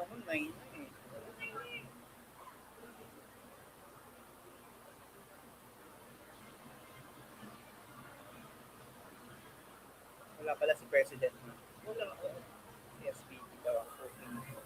9 na eh. Wala pala si President. Wala. Si SPP daw ang 14.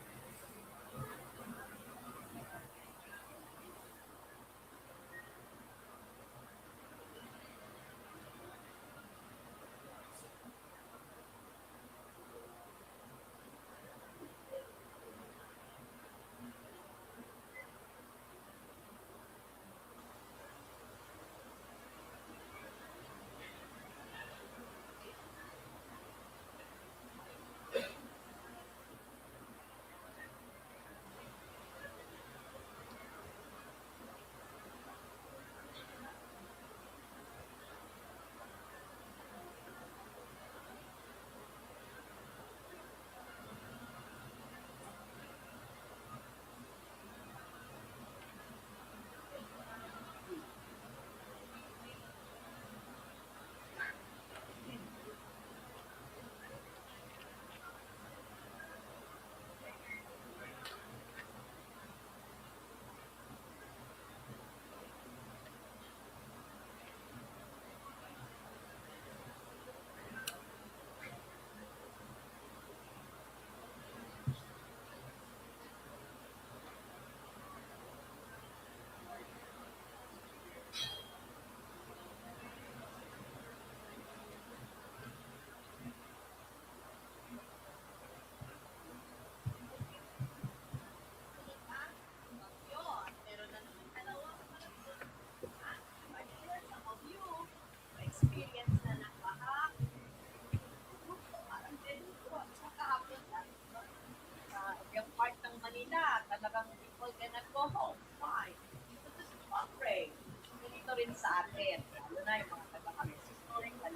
Yung part ng Manila, talagang people cannot go home. Why? Because this is suffering. Ganito rin sa atin. Lalo na yung mga taga-kami historical.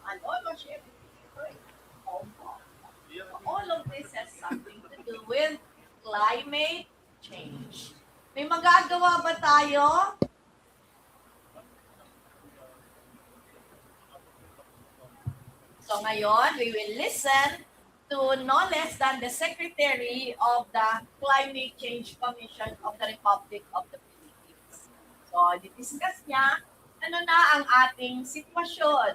Malonoship. All of this has something to do with climate change. May magagawa ba tayo? So ngayon, we will listen to no less than the Secretary of the Climate Change Commission of the Republic of the Philippines. So, di-discuss niya ano na ang ating sitwasyon.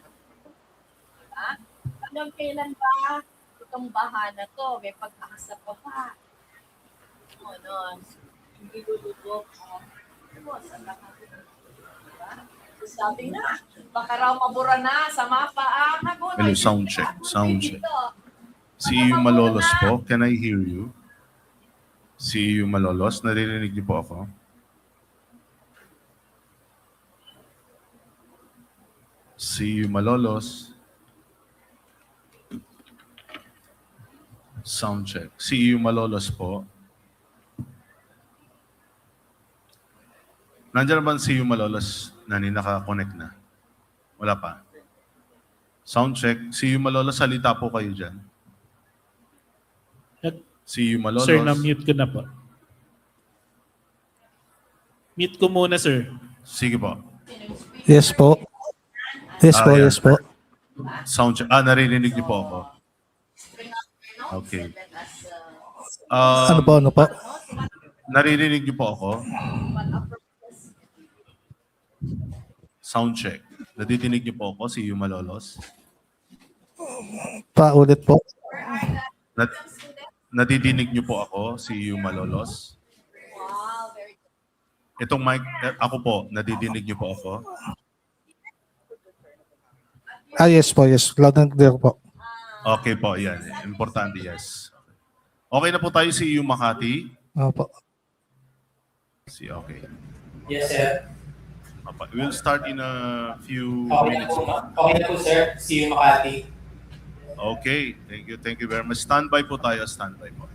Diba? Hanggang kailan ba itong baha na to? May pag-asa pa ba? Ano, hindi lulubog. Sa lahat. Diba? So, sabi na, baka raw mabura na sa mapa ang Hagonoy. Hello, sound check, sound check. CEU Malolos po, can I hear you? CEU Malolos, naririnig niyo po ako? CEU Malolos. Sound check. CEU Malolos po. Nandiyan na ba ang CEU Malolos na naka-connect na? Wala pa. Sound check. CEU Malolos, salita po kayo dyan. CEU Malolos. Sir, na-mute ko na po. Mute ko muna, sir. Sige po. Yes po. Yes po, yan. yes po. Sound check. Naririnig niyo po ako. Okay. Ano po? Naririnig niyo po ako? Sound check. Nadidinig niyo po ako, CEU Malolos? Paulit po. Nadidinig niyo po ako, CEU Malolos? Wow, very good. Itong mic, ako po, nadidinig niyo po ako? Yes po, yes. Loud and clear po. Okay po, yan. Importante, yes. Okay na po tayo, CEU Makati? Opo. Okay. Yes, sir. We'll start in a few Okay na minutes. po, sir. See you, Makati. Okay, thank you very much. Standby po tayo, standby po.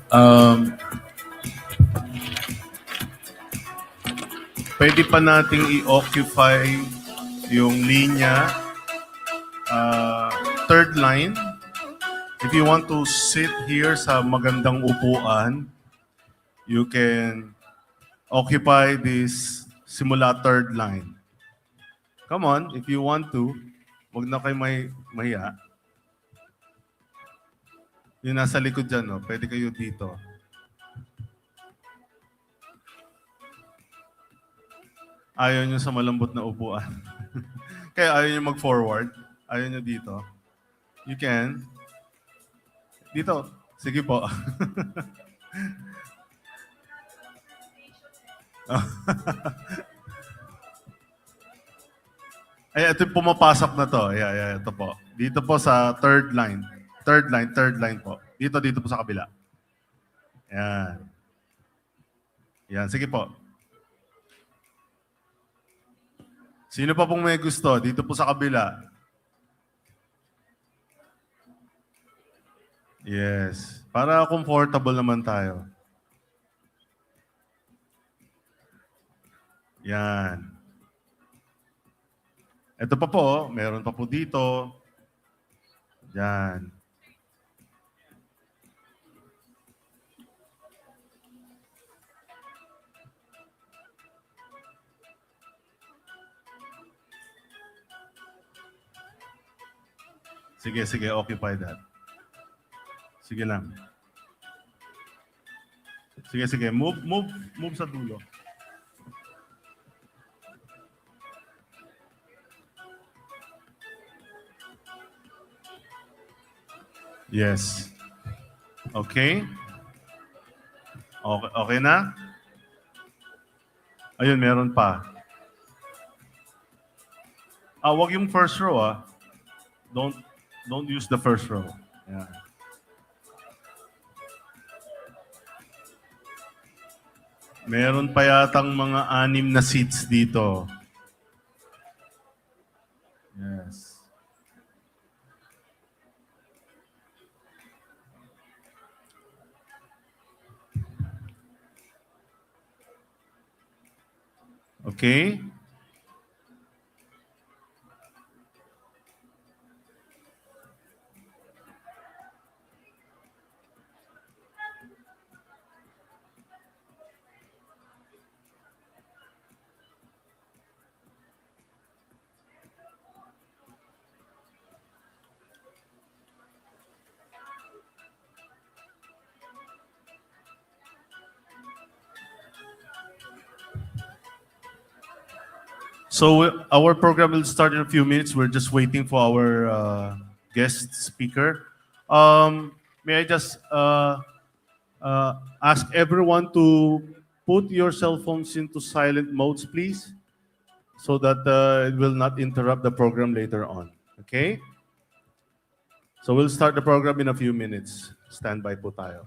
Um, pwede pa nating i-occupy yung linya, third line. If you want to sit here sa magandang upuan, you can occupy this simula third line. Come on, if you want to. Huwag na kayo mahiya. Yung nasa likod dyan, no? Pwede kayo dito. Ayaw nyo sa malambot na upuan. Kaya ayaw nyo mag-forward. Ayaw nyo dito. You can. Dito. Sige po. Ay, ito yung pumapasok na to. Yeah, ito po. Dito po sa third line. Third line po. Dito po sa kabila. Yan. Yan, sige po. Sino pa pong may gusto? Dito po sa kabila. Yes. Para comfortable naman tayo. Yan. Ito pa po, meron pa po dito. Yan. Sige, occupy that. Sige lang. Sige. Move sa dulo. Yes. Okay. Okay na? Ayun, meron pa. Wag yung first row, ah. Don't use the first row. Yeah. Meron pa yatang mga 6 na seats dito. Yes. Okay? So our program will start in a few minutes. We're just waiting for our guest speaker. May I just ask everyone to put your cell phones into silent modes, please, so that it will not interrupt the program later on. Okay? So we'll start the program in a few minutes. Stand by po tayo.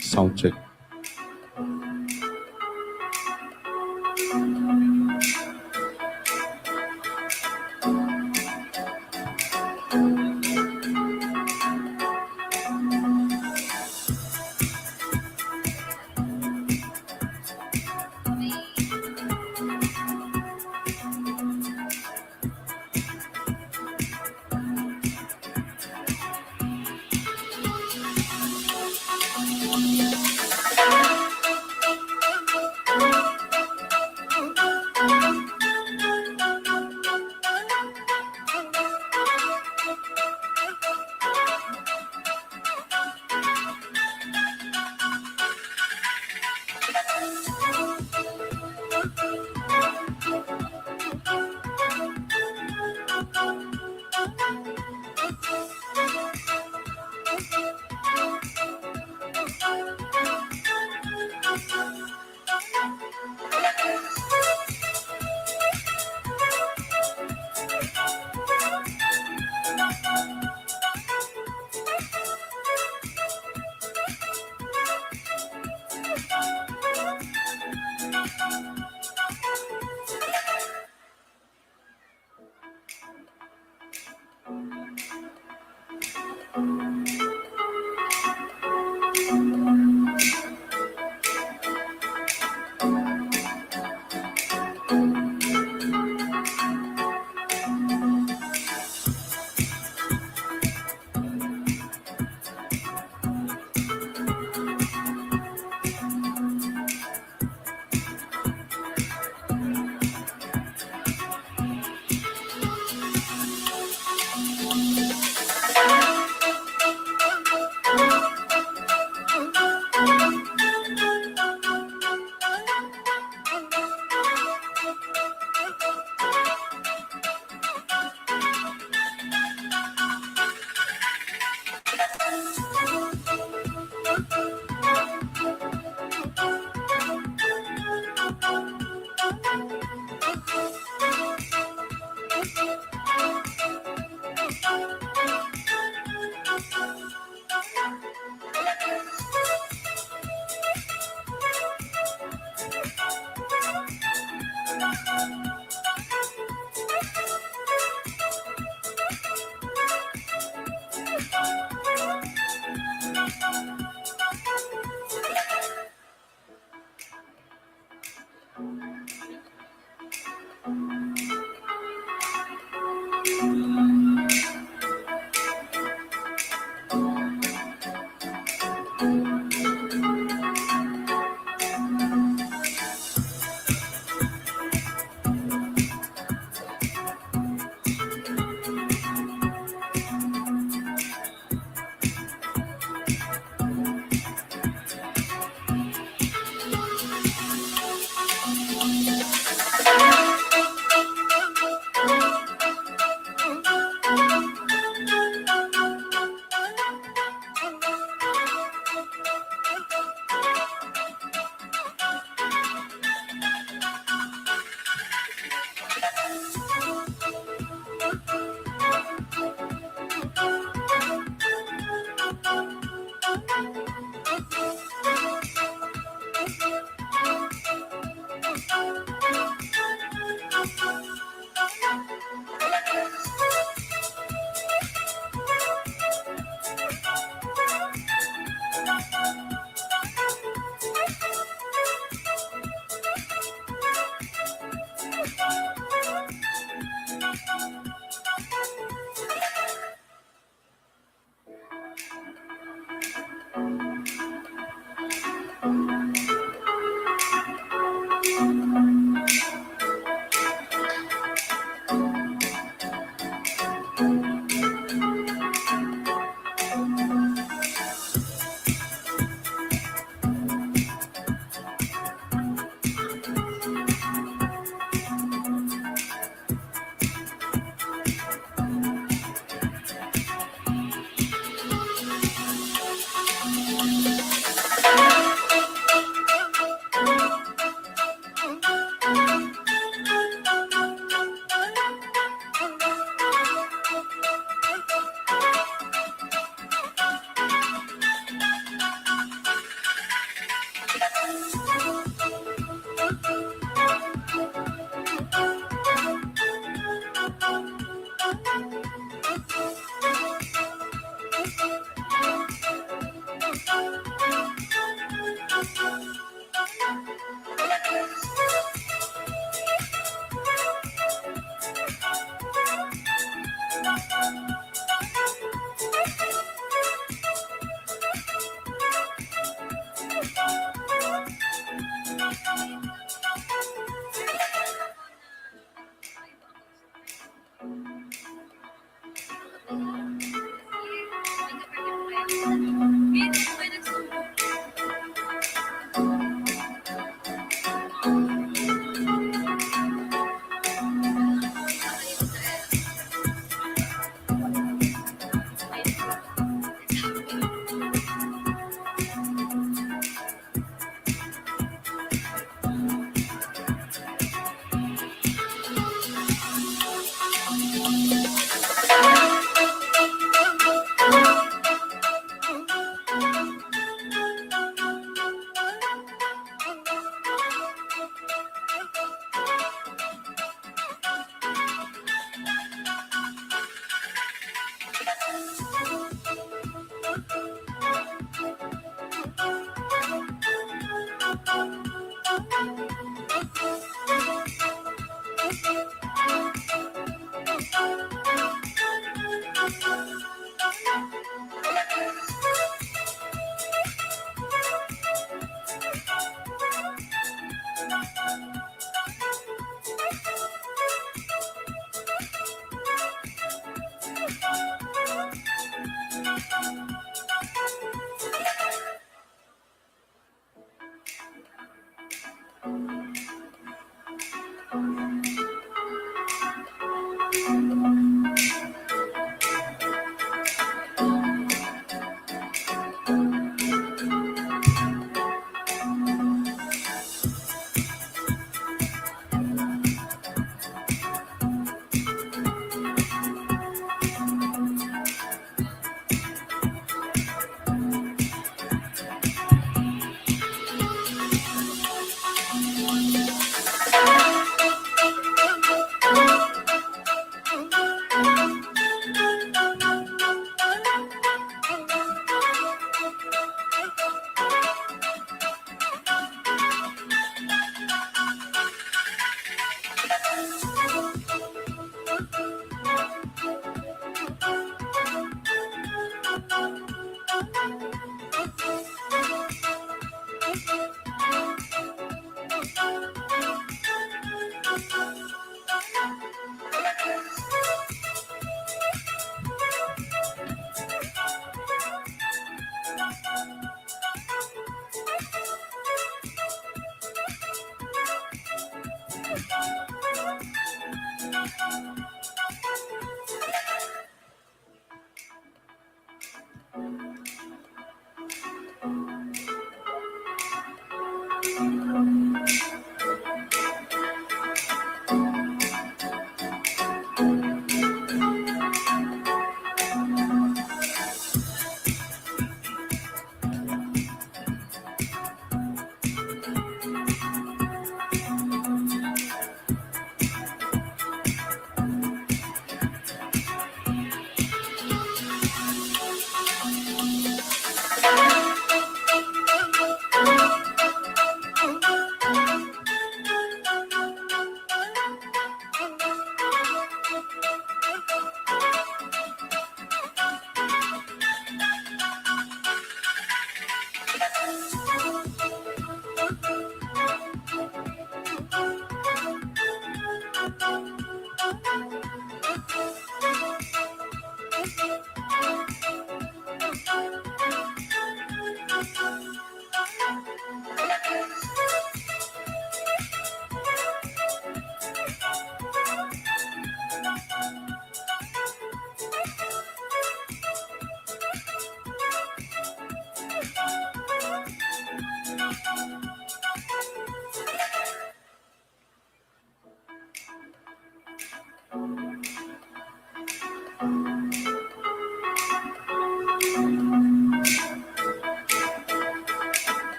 Sound check.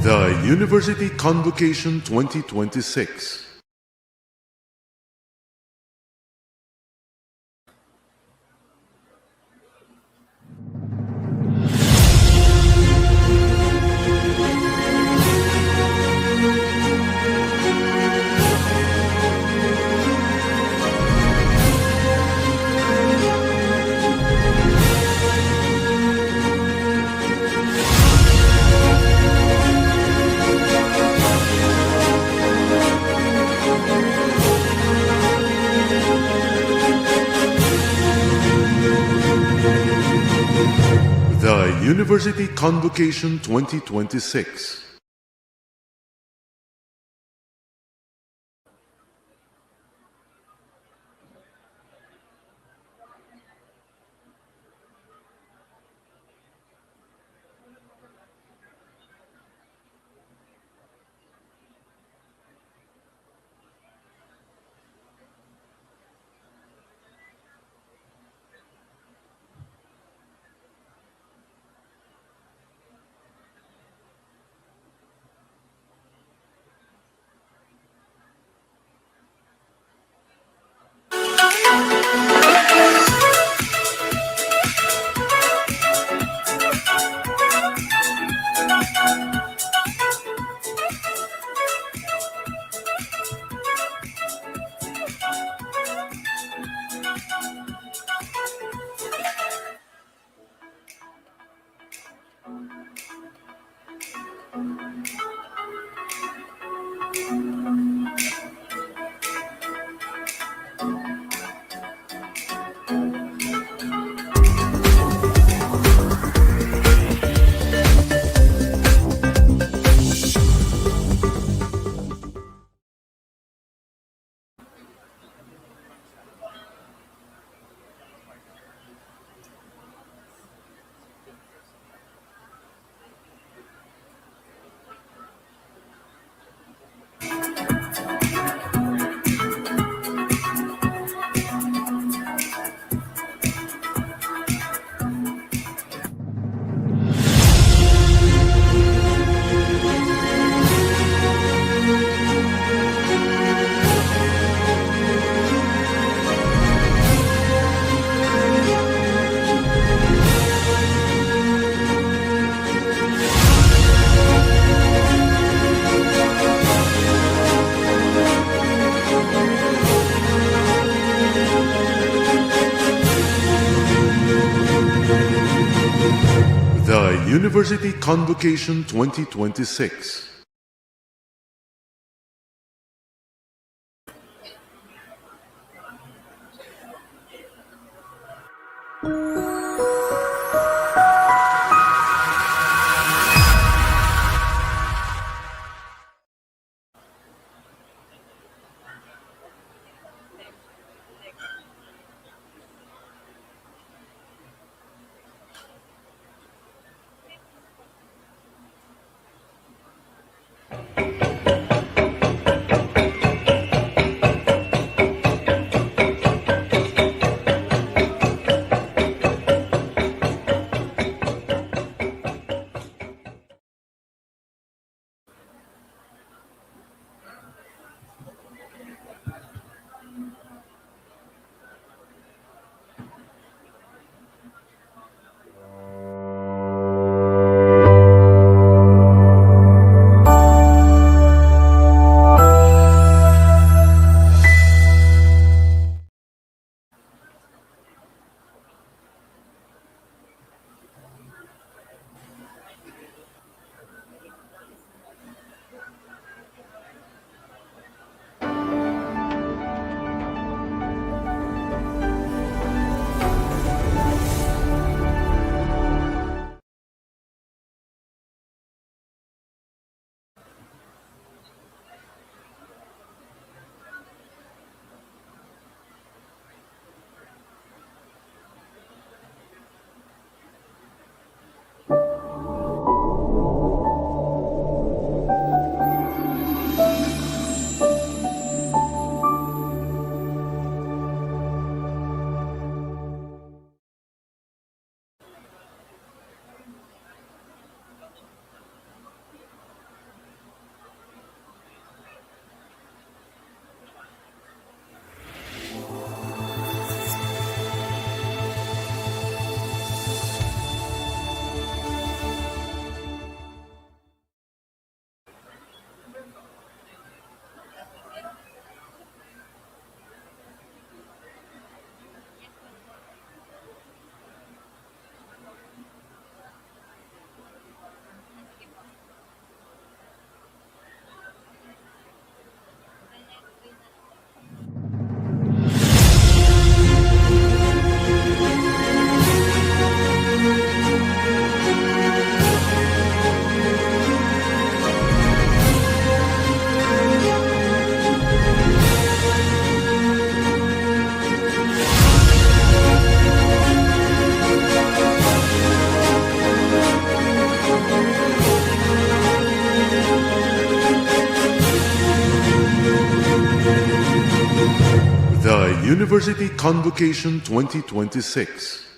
The University Convocation 2026. The University Convocation 2026. The University Convocation 2026. University Convocation 2026.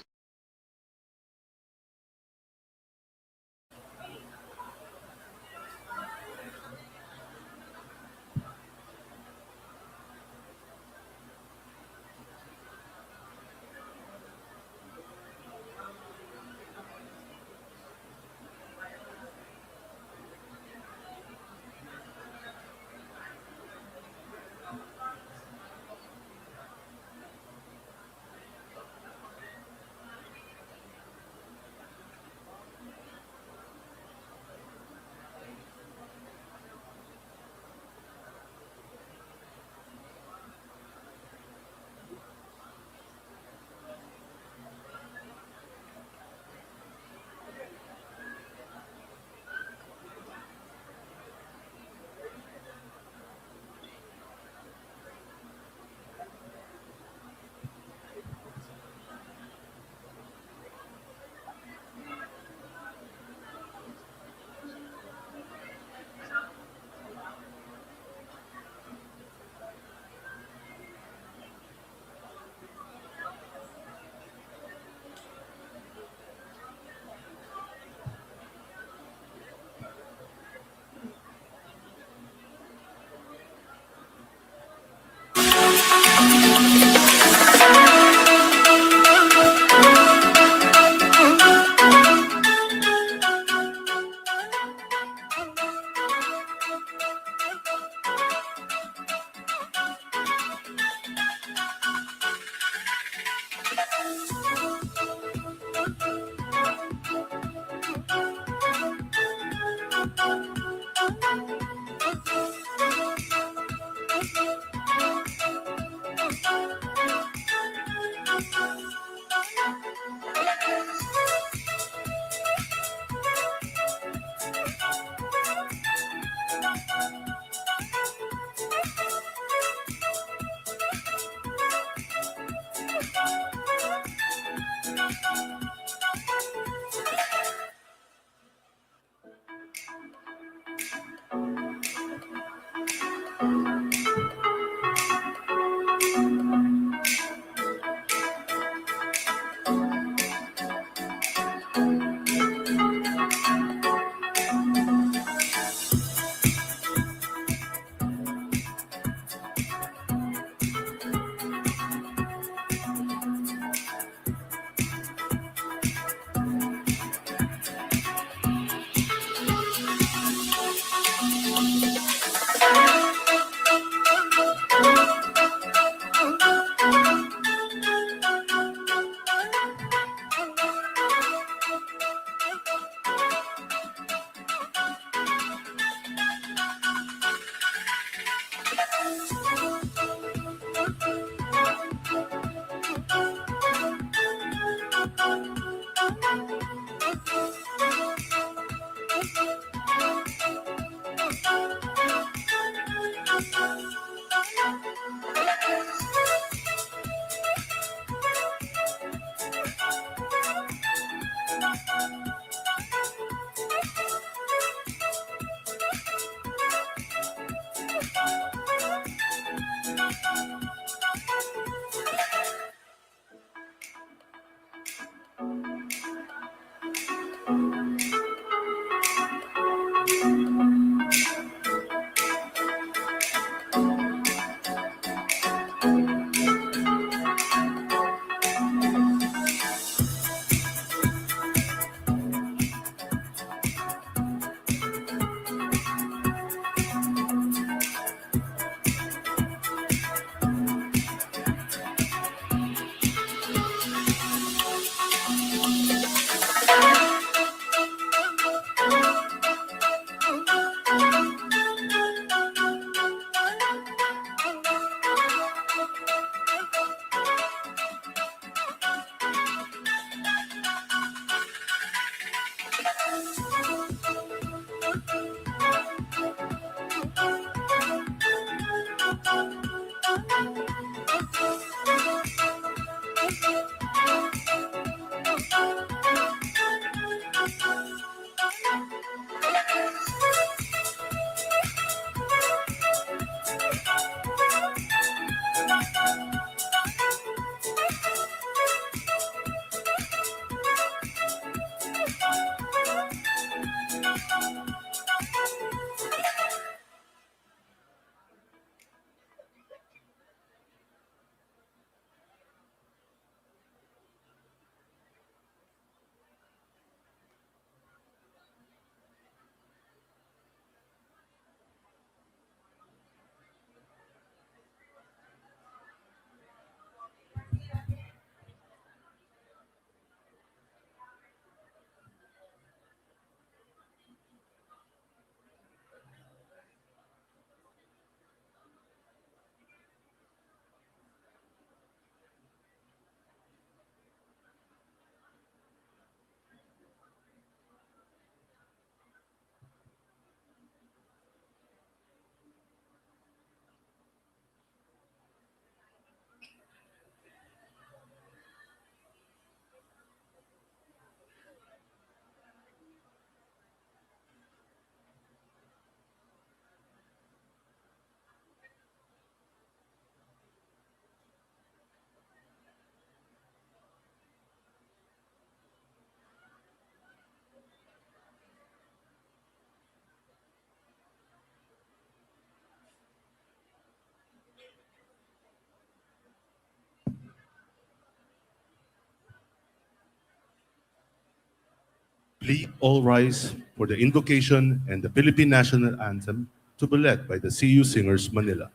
Please all rise for the invocation and the Philippine National Anthem to be led by the CU Singers Manila.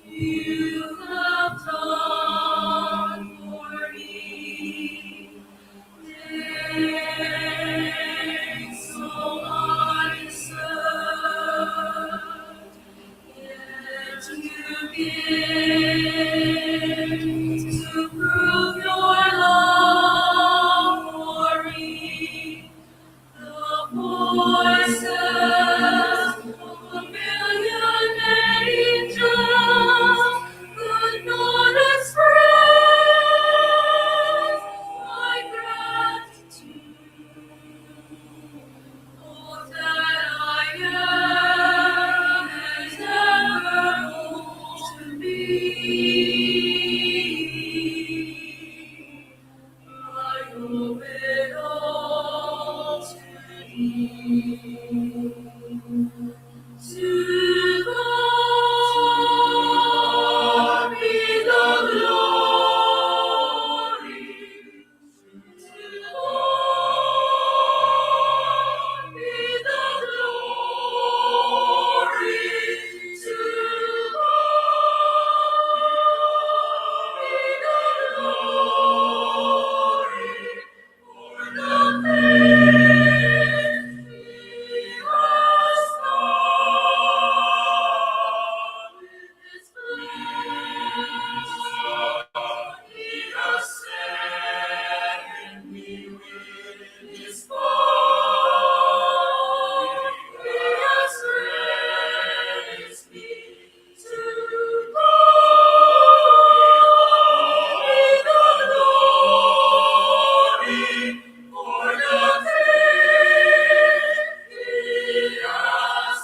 You have done for me. Days so undeserved, yet you give to prove your love for me. The voices of a million angels could not express my gratitude. All that I am is ever to be. I owe it all to thee. To God be the glory. To God be the glory. To God be the glory for the things He has done. With His blood He has set me, with His blood He has raised me. To God be the glory for the things He has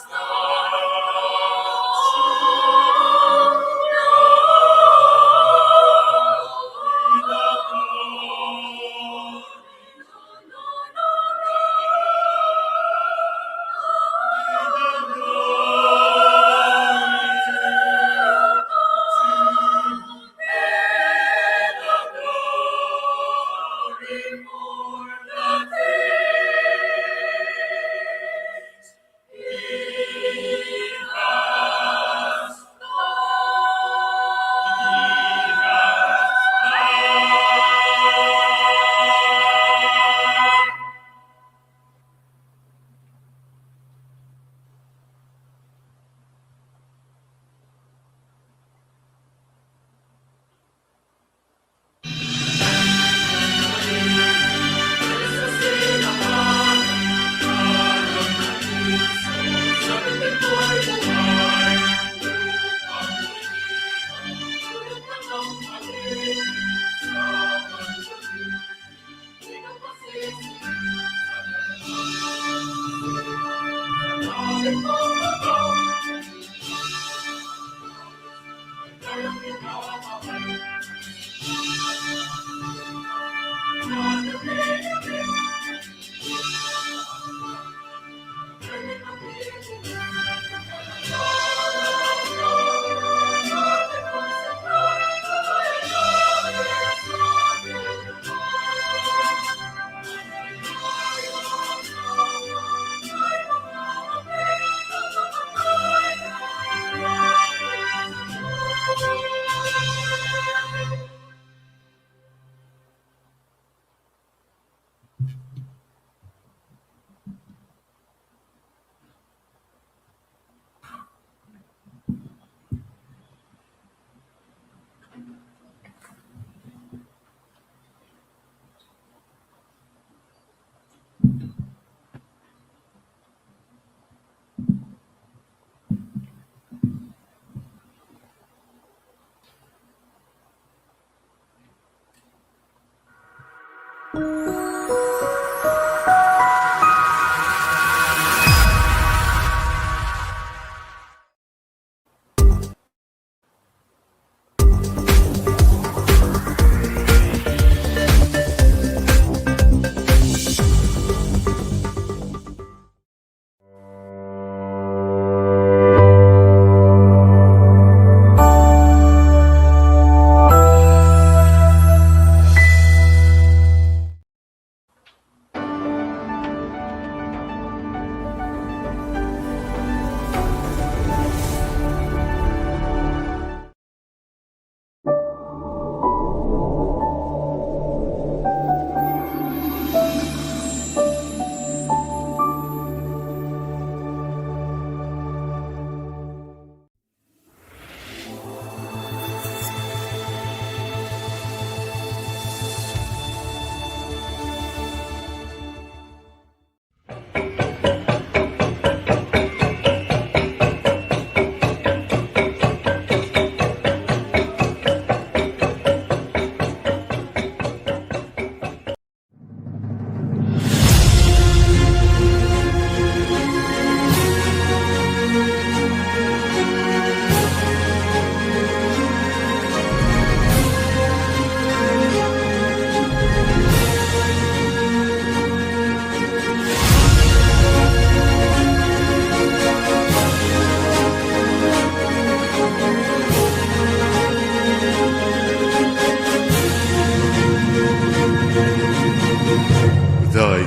The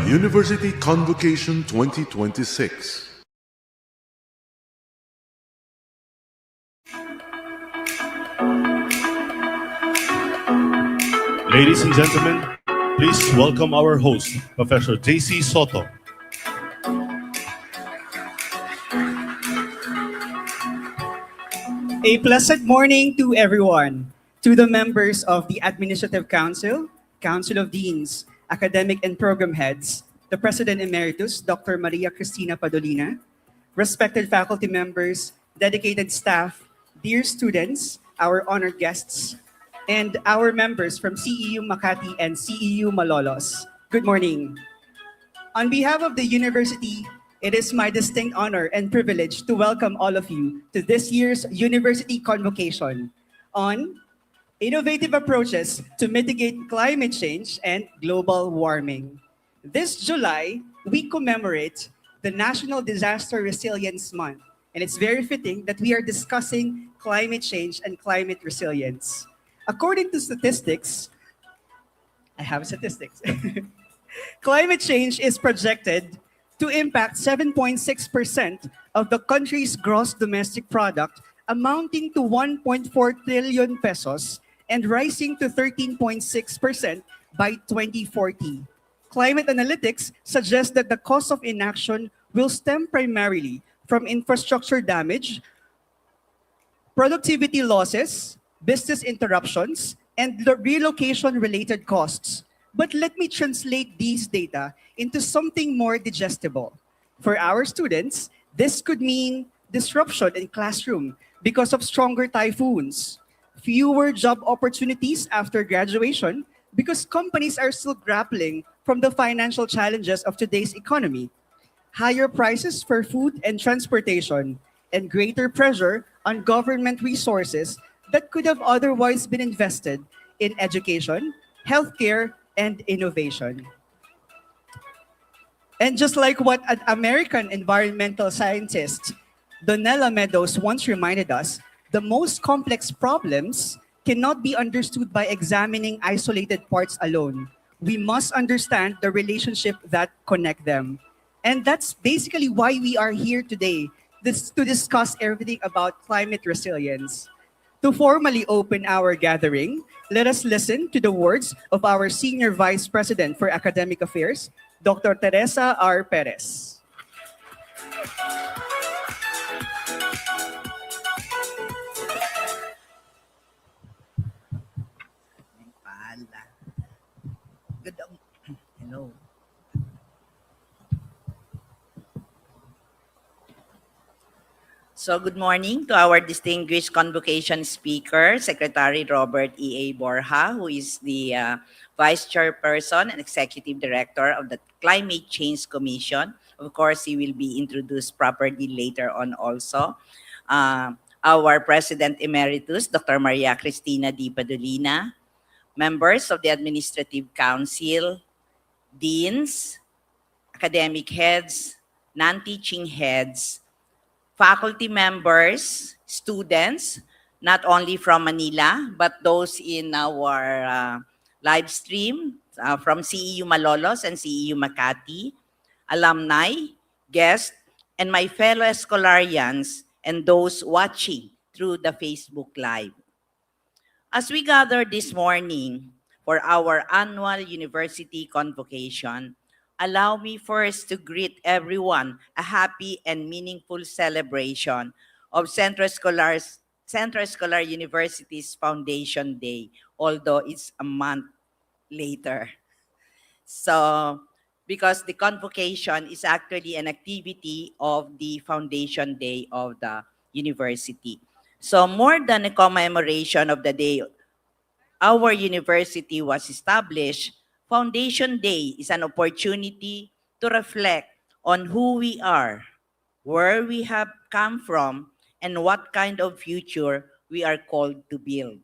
University Convocation 2026. Ladies and gentlemen, please welcome our host, Professor J.C. Soto. A pleasant morning to everyone, to the members of the Administrative Council, Council of Deans, Academic and Program Heads, the President Emeritus, Dr. Maria Cristina Padolina, respected faculty members, dedicated staff, dear students, our honored guests, and our members from CEU Makati and CEU Malolos. Good morning. On behalf of the university, it is my distinct honor and privilege to welcome all of you to this year's University Convocation on innovative approaches to mitigate climate change and global warming. This July, we commemorate the National Disaster Resilience Month, and it's very fitting that we are discussing climate change and climate resilience. According to statistics, I have statistics. Climate change is projected to impact 7.6% of the country's gross domestic product, amounting to 1.4 trillion pesos and rising to 13.6% by 2040. Climate analytics suggests that the cost of inaction will stem primarily from infrastructure damage, productivity losses, business interruptions, and the relocation-related costs. But let me translate these data into something more digestible. For our students, this could mean disruption in classroom because of stronger typhoons, fewer job opportunities after graduation because companies are still grappling from the financial challenges of today's economy, higher prices for food and transportation, and greater pressure on government resources that could have otherwise been invested in education, healthcare, and innovation. And just like what an American environmental scientist, Donella Meadows, once reminded us, the most complex problems cannot be understood by examining isolated parts alone. We must understand the relationship that connect them. And that's basically why we are here today, to discuss everything about climate resilience. To formally open our gathering, let us listen to the words of our Senior Vice President for Academic Affairs, Dr. Teresa R. Perez. Hello. So good morning to our distinguished convocation speaker, Secretary Robert E.A. Borja, who is the Vice Chairperson and Executive Director of the Climate Change Commission. Of course, he will be introduced properly later on also. Our President Emeritus, Dr. Maria Cristina D. Padolina, members of the Administrative Council, deans, academic heads, non-teaching heads, faculty members, students, not only from Manila, but those in our live stream from CEU Malolos and CEU Makati, alumni, guests, and my fellow Escolarians and those watching through the Facebook Live. As we gather this morning for our annual University Convocation, allow me first to greet everyone a happy and meaningful celebration of Centro Escolar University's Foundation Day, although it's a month later. So, because the convocation is actually an activity of the Foundation Day of the university. So more than a commemoration of the day our university was established, Foundation Day is an opportunity to reflect on who we are, where we have come from, and what kind of future we are called to build.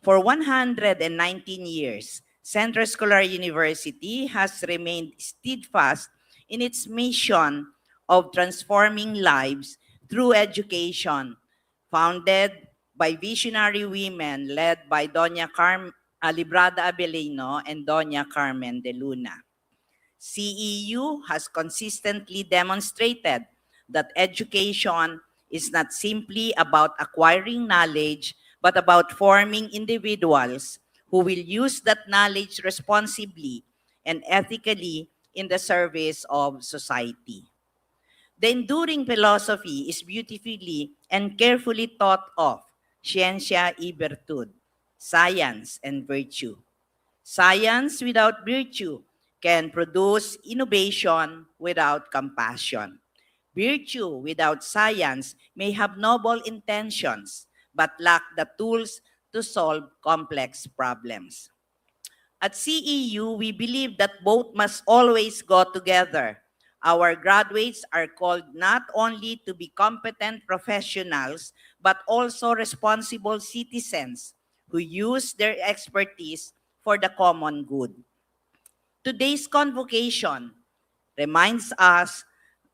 For 119 years, Centro Escolar University has remained steadfast in its mission of transforming lives through education, founded by visionary women led by Doña Librada Abelino and Doña Carmen de Luna. CEU has consistently demonstrated that education is not simply about acquiring knowledge, but about forming individuals who will use that knowledge responsibly and ethically in the service of society. The enduring philosophy is beautifully and carefully thought of, Ciencia y Virtud, science and virtue. Science without virtue can produce innovation without compassion. Virtue without science may have noble intentions, but lack the tools to solve complex problems. At CEU, we believe that both must always go together. Our graduates are called not only to be competent professionals, but also responsible citizens who use their expertise for the common good. Today's convocation reminds us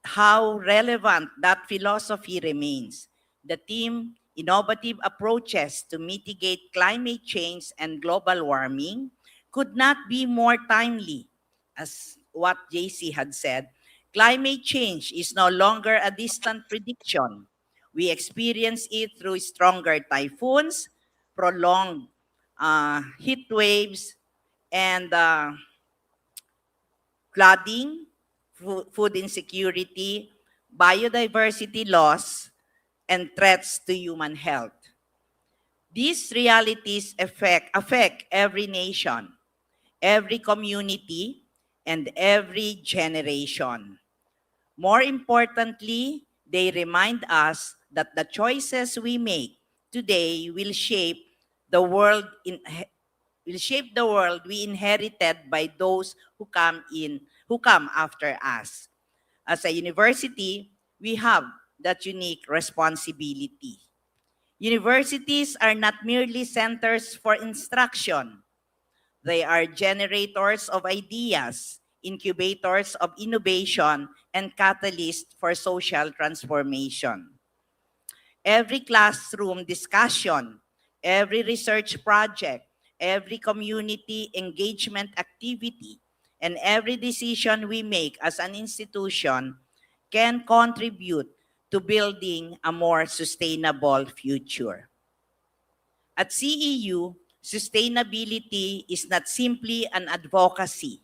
how relevant that philosophy remains. The theme, Innovative Approaches to Mitigate Climate Change and Global Warming, could not be more timely. As what JC had said, climate change is no longer a distant prediction. We experience it through stronger typhoons, prolonged heat waves, and flooding, food insecurity, biodiversity loss, and threats to human health. These realities affect every nation, every community, and every generation. More importantly, they remind us that the choices we make today will shape the world we inherited by those who come after us. As a university, we have that unique responsibility. Universities are not merely centers for instruction. They are generators of ideas, incubators of innovation, and catalysts for social transformation. Every classroom discussion, every research project, every community engagement activity, and every decision we make as an institution can contribute to building a more sustainable future. At CEU, sustainability is not simply an advocacy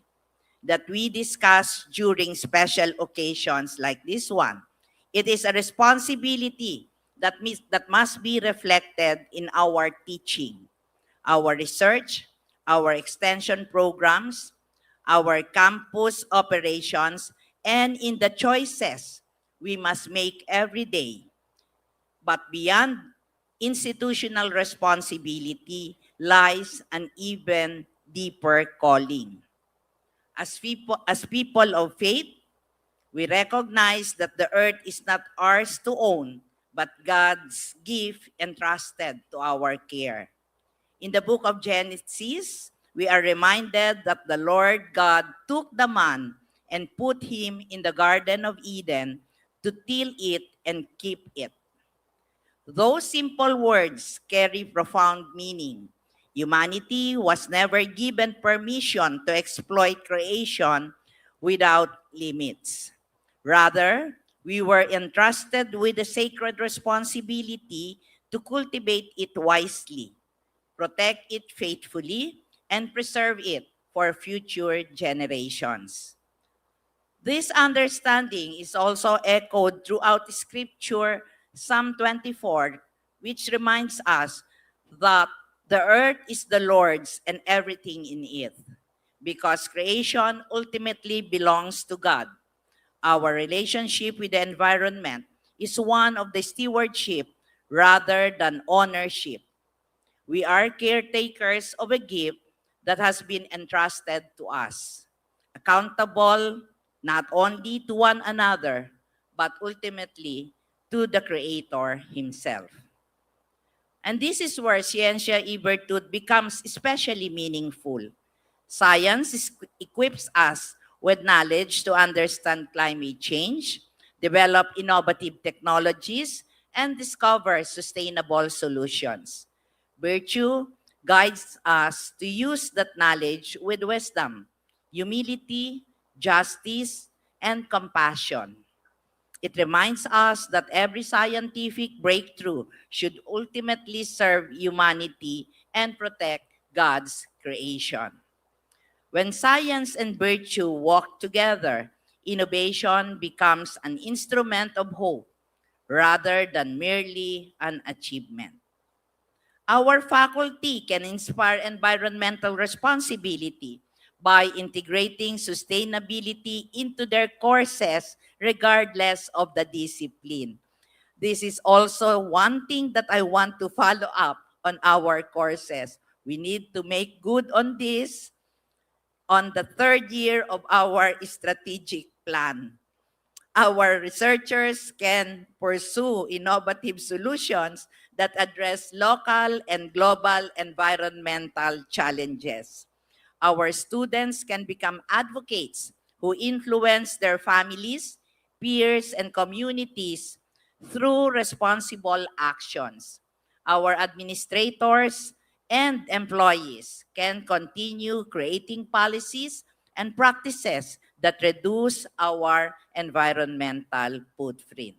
that we discuss during special occasions like this one. It is a responsibility that must be reflected in our teaching, our research, our extension programs, our campus operations, and in the choices we must make every day. But beyond institutional responsibility lies an even deeper calling. As people of faith, we recognize that the earth is not ours to own, but God's gift entrusted to our care. In the book of Genesis, we are reminded that the Lord God took the man and put him in the Garden of Eden to till it and keep it. Those simple words carry profound meaning. Humanity was never given permission to exploit creation without limits. Rather, we were entrusted with the sacred responsibility to cultivate it wisely, protect it faithfully, and preserve it for future generations. This understanding is also echoed throughout Scripture, Psalm 24, which reminds us that the earth is the Lord's and everything in it, because creation ultimately belongs to God. Our relationship with the environment is one of the stewardship rather than ownership. We are caretakers of a gift that has been entrusted to us, accountable not only to one another, but ultimately to the Creator Himself. And this is where Scientia y Virtud becomes especially meaningful. Science equips us with knowledge to understand climate change, develop innovative technologies, and discover sustainable solutions. Virtue guides us to use that knowledge with wisdom, humility, justice, and compassion. It reminds us that every scientific breakthrough should ultimately serve humanity and protect God's creation. When science and virtue walk together, innovation becomes an instrument of hope rather than merely an achievement. Our faculty can inspire environmental responsibility by integrating sustainability into their courses regardless of the discipline. This is also one thing that I want to follow up on our courses. We need to make good on this on the third year of our strategic plan. Our researchers can pursue innovative solutions that address local and global environmental challenges. Our students can become advocates who influence their families, peers, and communities through responsible actions. Our administrators and employees can continue creating policies and practices that reduce our environmental footprint.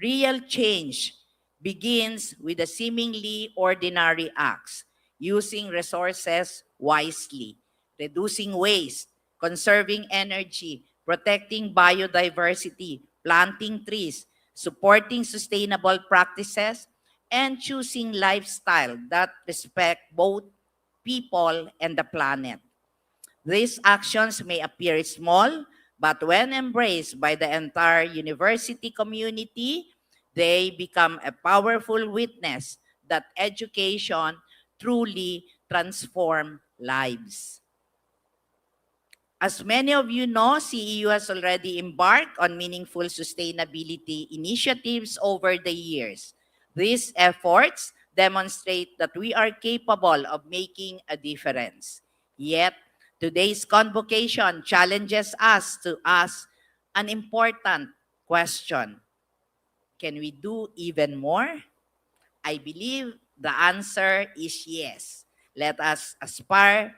Real change begins with the seemingly ordinary acts, using resources wisely, reducing waste, conserving energy, protecting biodiversity, planting trees, supporting sustainable practices, and choosing lifestyle that respect both people and the planet. These actions may appear small, but when embraced by the entire university community, they become a powerful witness that education truly transforms lives. As many of you know, CEU has already embarked on meaningful sustainability initiatives over the years. These efforts demonstrate that we are capable of making a difference. Yet, today's convocation challenges us to ask an important question. Can we do even more? I believe the answer is yes. Let us aspire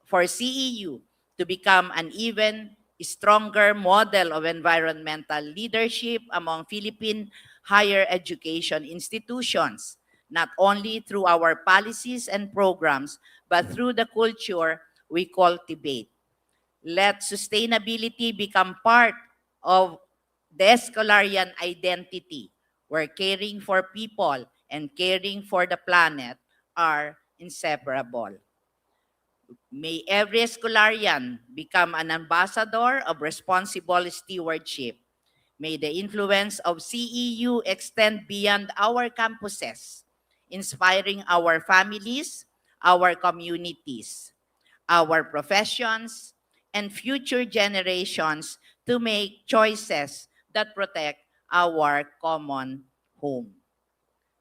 for CEU to become an even stronger model of environmental leadership among Philippine higher education institutions, not only through our policies and programs, but through the culture we cultivate. Let sustainability become part of the Escolarian identity, where caring for people and caring for the planet are inseparable. May every Escolarian become an ambassador of responsible stewardship. May the influence of CEU extend beyond our campuses, inspiring our families, our communities, our professions, and future generations to make choices that protect our common home.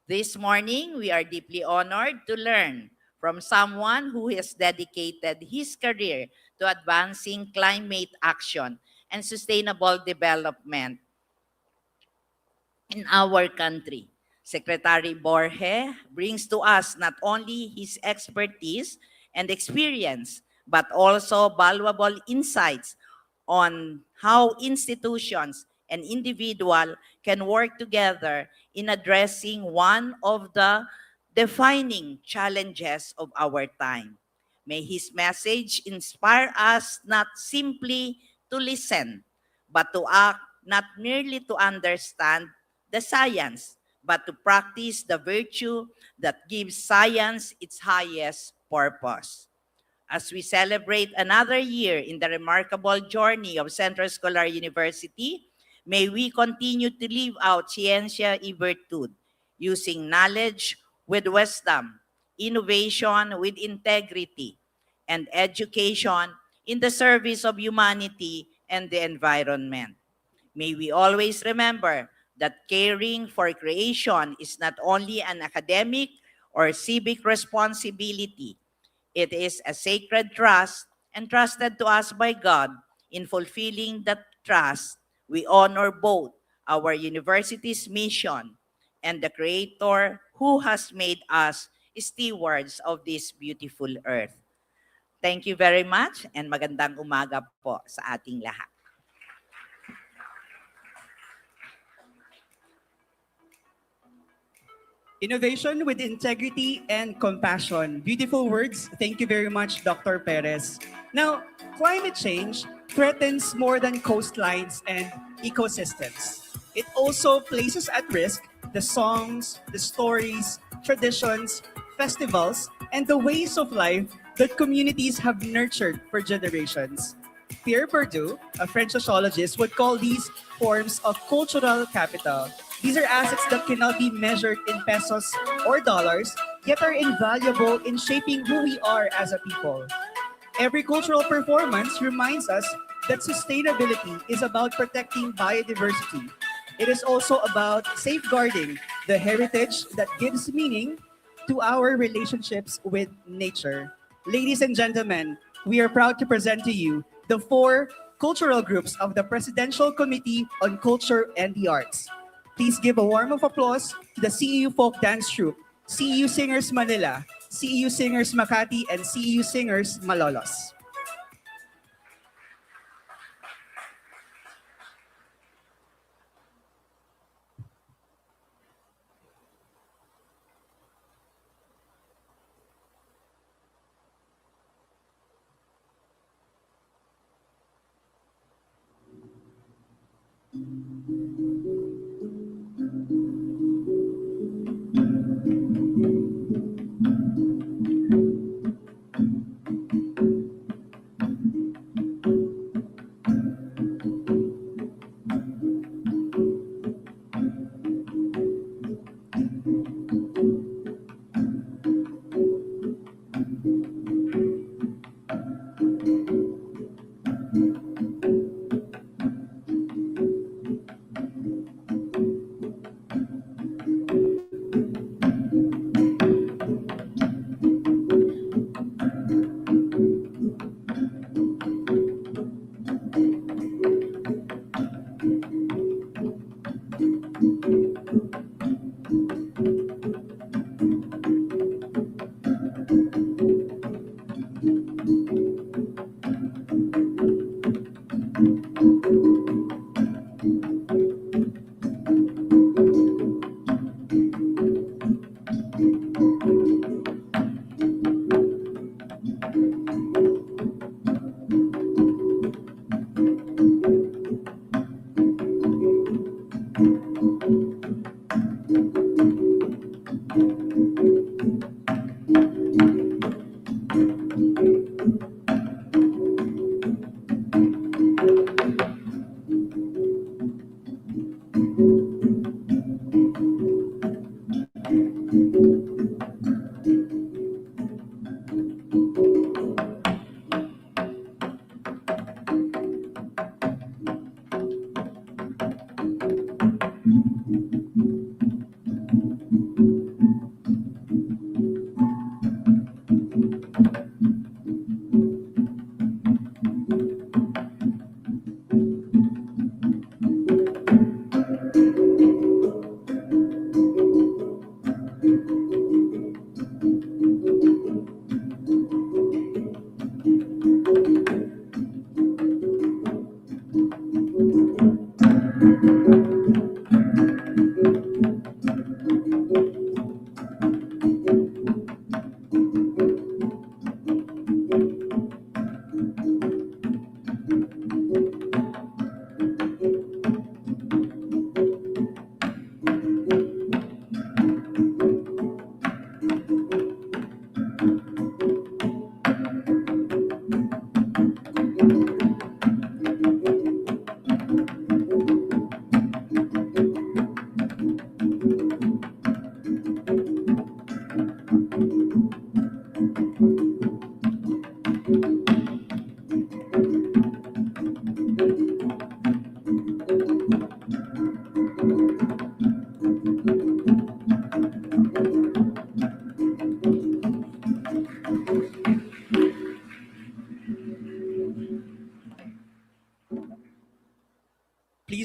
This morning, we are deeply honored to learn from someone who has dedicated his career to advancing climate action and sustainable development in our country. Secretary Borge brings to us not only his expertise and experience, but also valuable insights on how institutions and individuals can work together in addressing one of the defining challenges of our time. May his message inspire us not simply to listen, but to act, not merely to understand the science, but to practice the virtue that gives science its highest purpose. As we celebrate another year in the remarkable journey of Centro Escolar University, may we continue to live out Ciencia y Virtud, using knowledge with wisdom, innovation with integrity, and education in the service of humanity and the environment. May we always remember that caring for creation is not only an academic or civic responsibility, it is a sacred trust entrusted to us by God. In fulfilling that trust, we honor both our university's mission and the Creator who has made us stewards of this beautiful earth. Thank you very much and magandang umaga po sa ating lahat. Innovation with integrity and compassion. Beautiful words. Thank you very much, Dr. Perez. Now, climate change threatens more than coastlines and ecosystems. It also places at risk the songs, the stories, traditions, festivals, and the ways of life that communities have nurtured for generations. Pierre Bourdieu, a French sociologist, would call these forms of cultural capital. These are assets that cannot be measured in pesos or dollars, yet are invaluable in shaping who we are as a people. Every cultural performance reminds us that sustainability is about protecting biodiversity. It is also about safeguarding the heritage that gives meaning to our relationships with nature. Ladies and gentlemen, we are proud to present to you the 4 cultural groups of the Presidential Committee on Culture and the Arts. Please give a warm of applause to the CEU Folk Dance Troupe, CEU Singers Manila, CEU Singers Makati, and CEU Singers Malolos.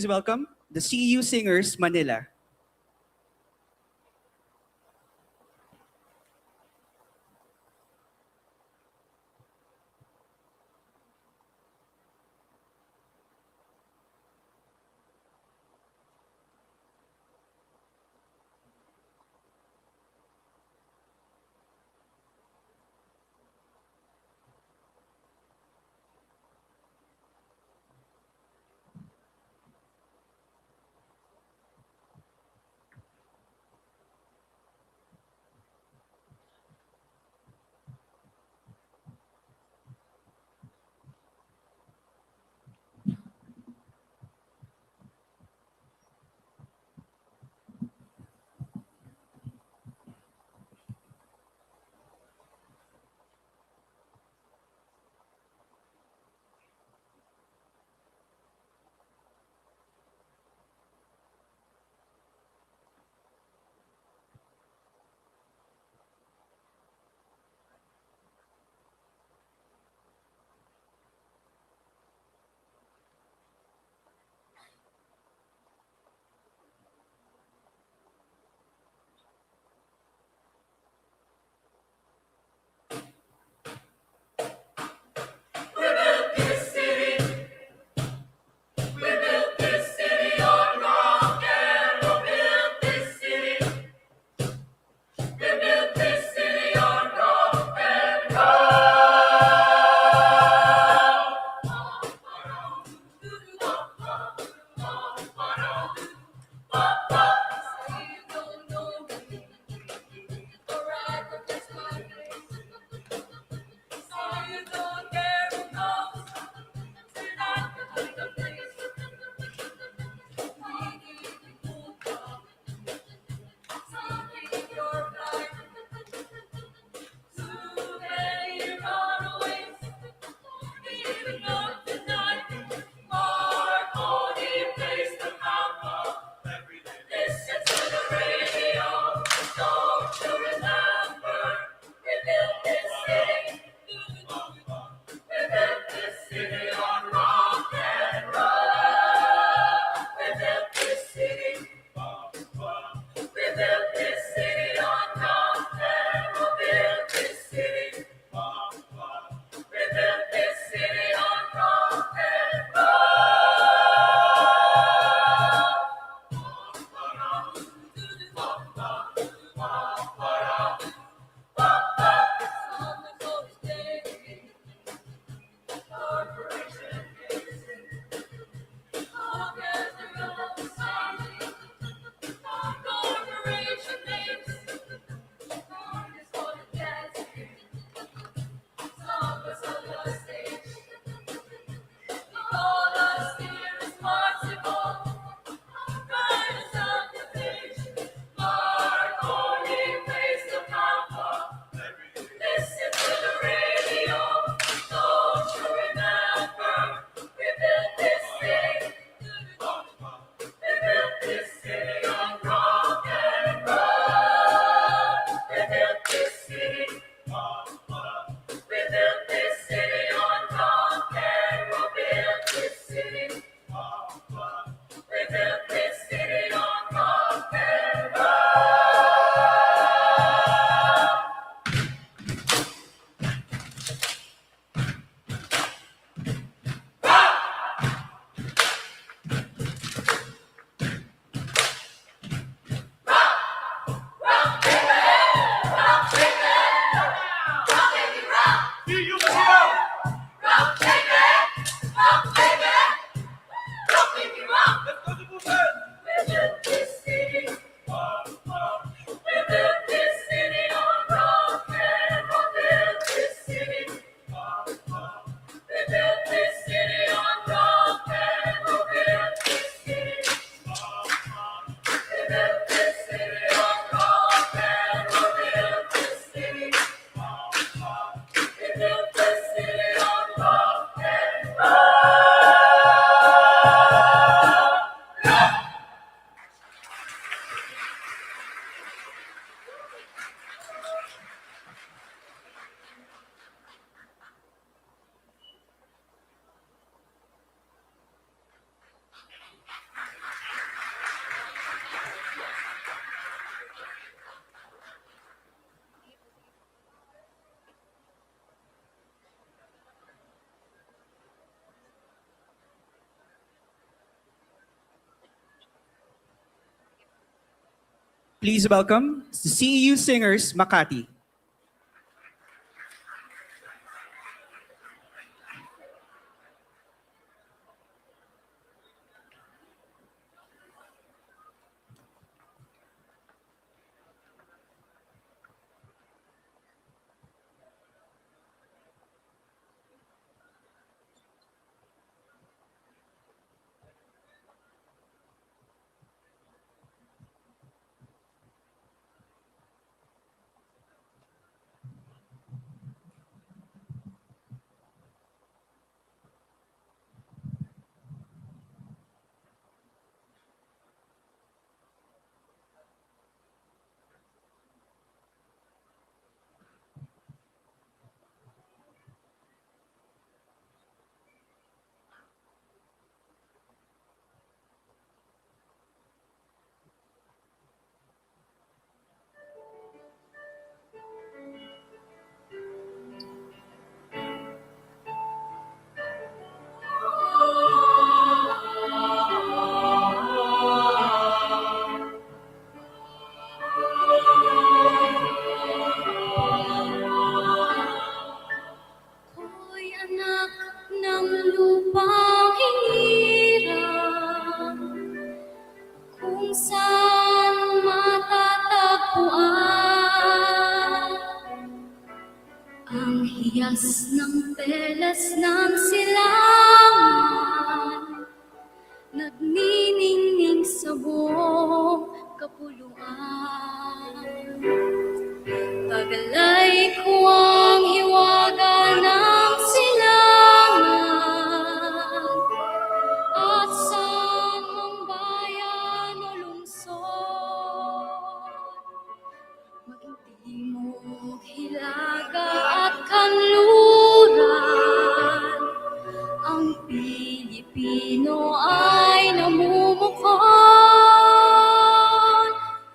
please welcome the CEU Singers Manila. Please welcome the CEU Singers Makati. Ako'y anak ng lupang hinirang, kung saan matatagpuan ang hiyas ng pelas ng silangan, nagniningning sa buong kapuluan. Tagalay ko ang hiwaga ng silangan, at saan mang bayan o lungsod, maging timog, hilaga at kanluran, ang Pilipino ay namumukod.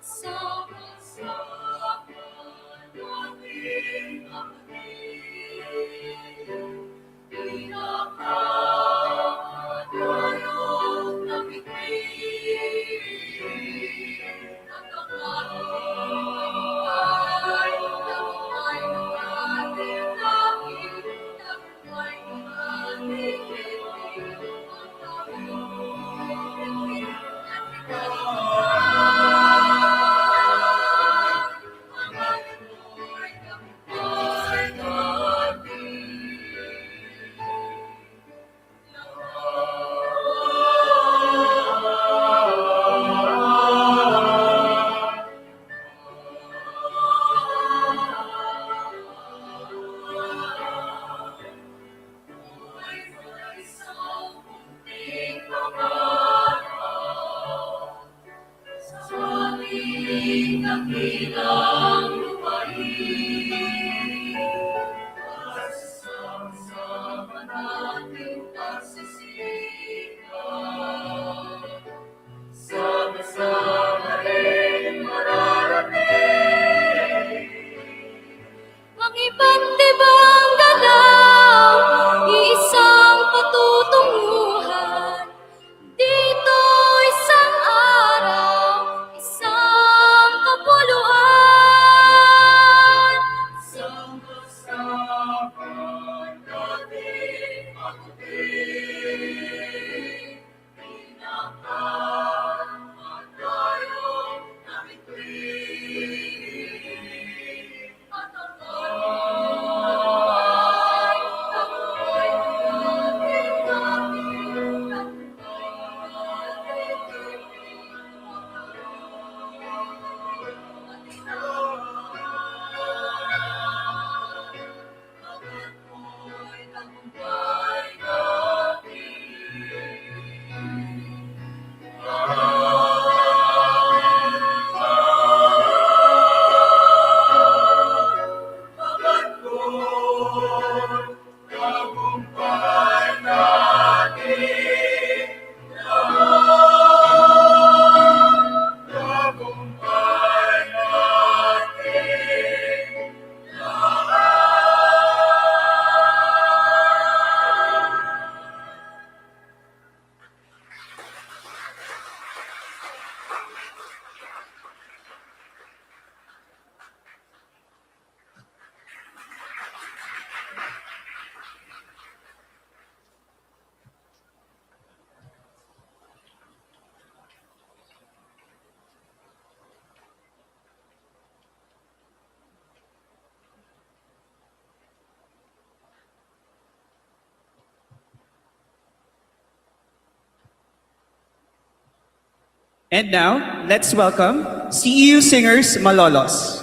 Sama-sama natin ang pinakatayong na bituin, at ang tagumpay ng ating langit, tagumpay ng ating bituin, ang tagumpay at dakilang lupain, sama-sama nating pagsisikat, sama-sama rin mararating ang iba't ibang galaw, isang patutunguhan. Dito isang araw, isang kapuluan. Sama-sama natin mabuting, pinakamatayong na bituin, at ang tagumpay ng ating langit, And now, let's welcome CEU singers Malolos.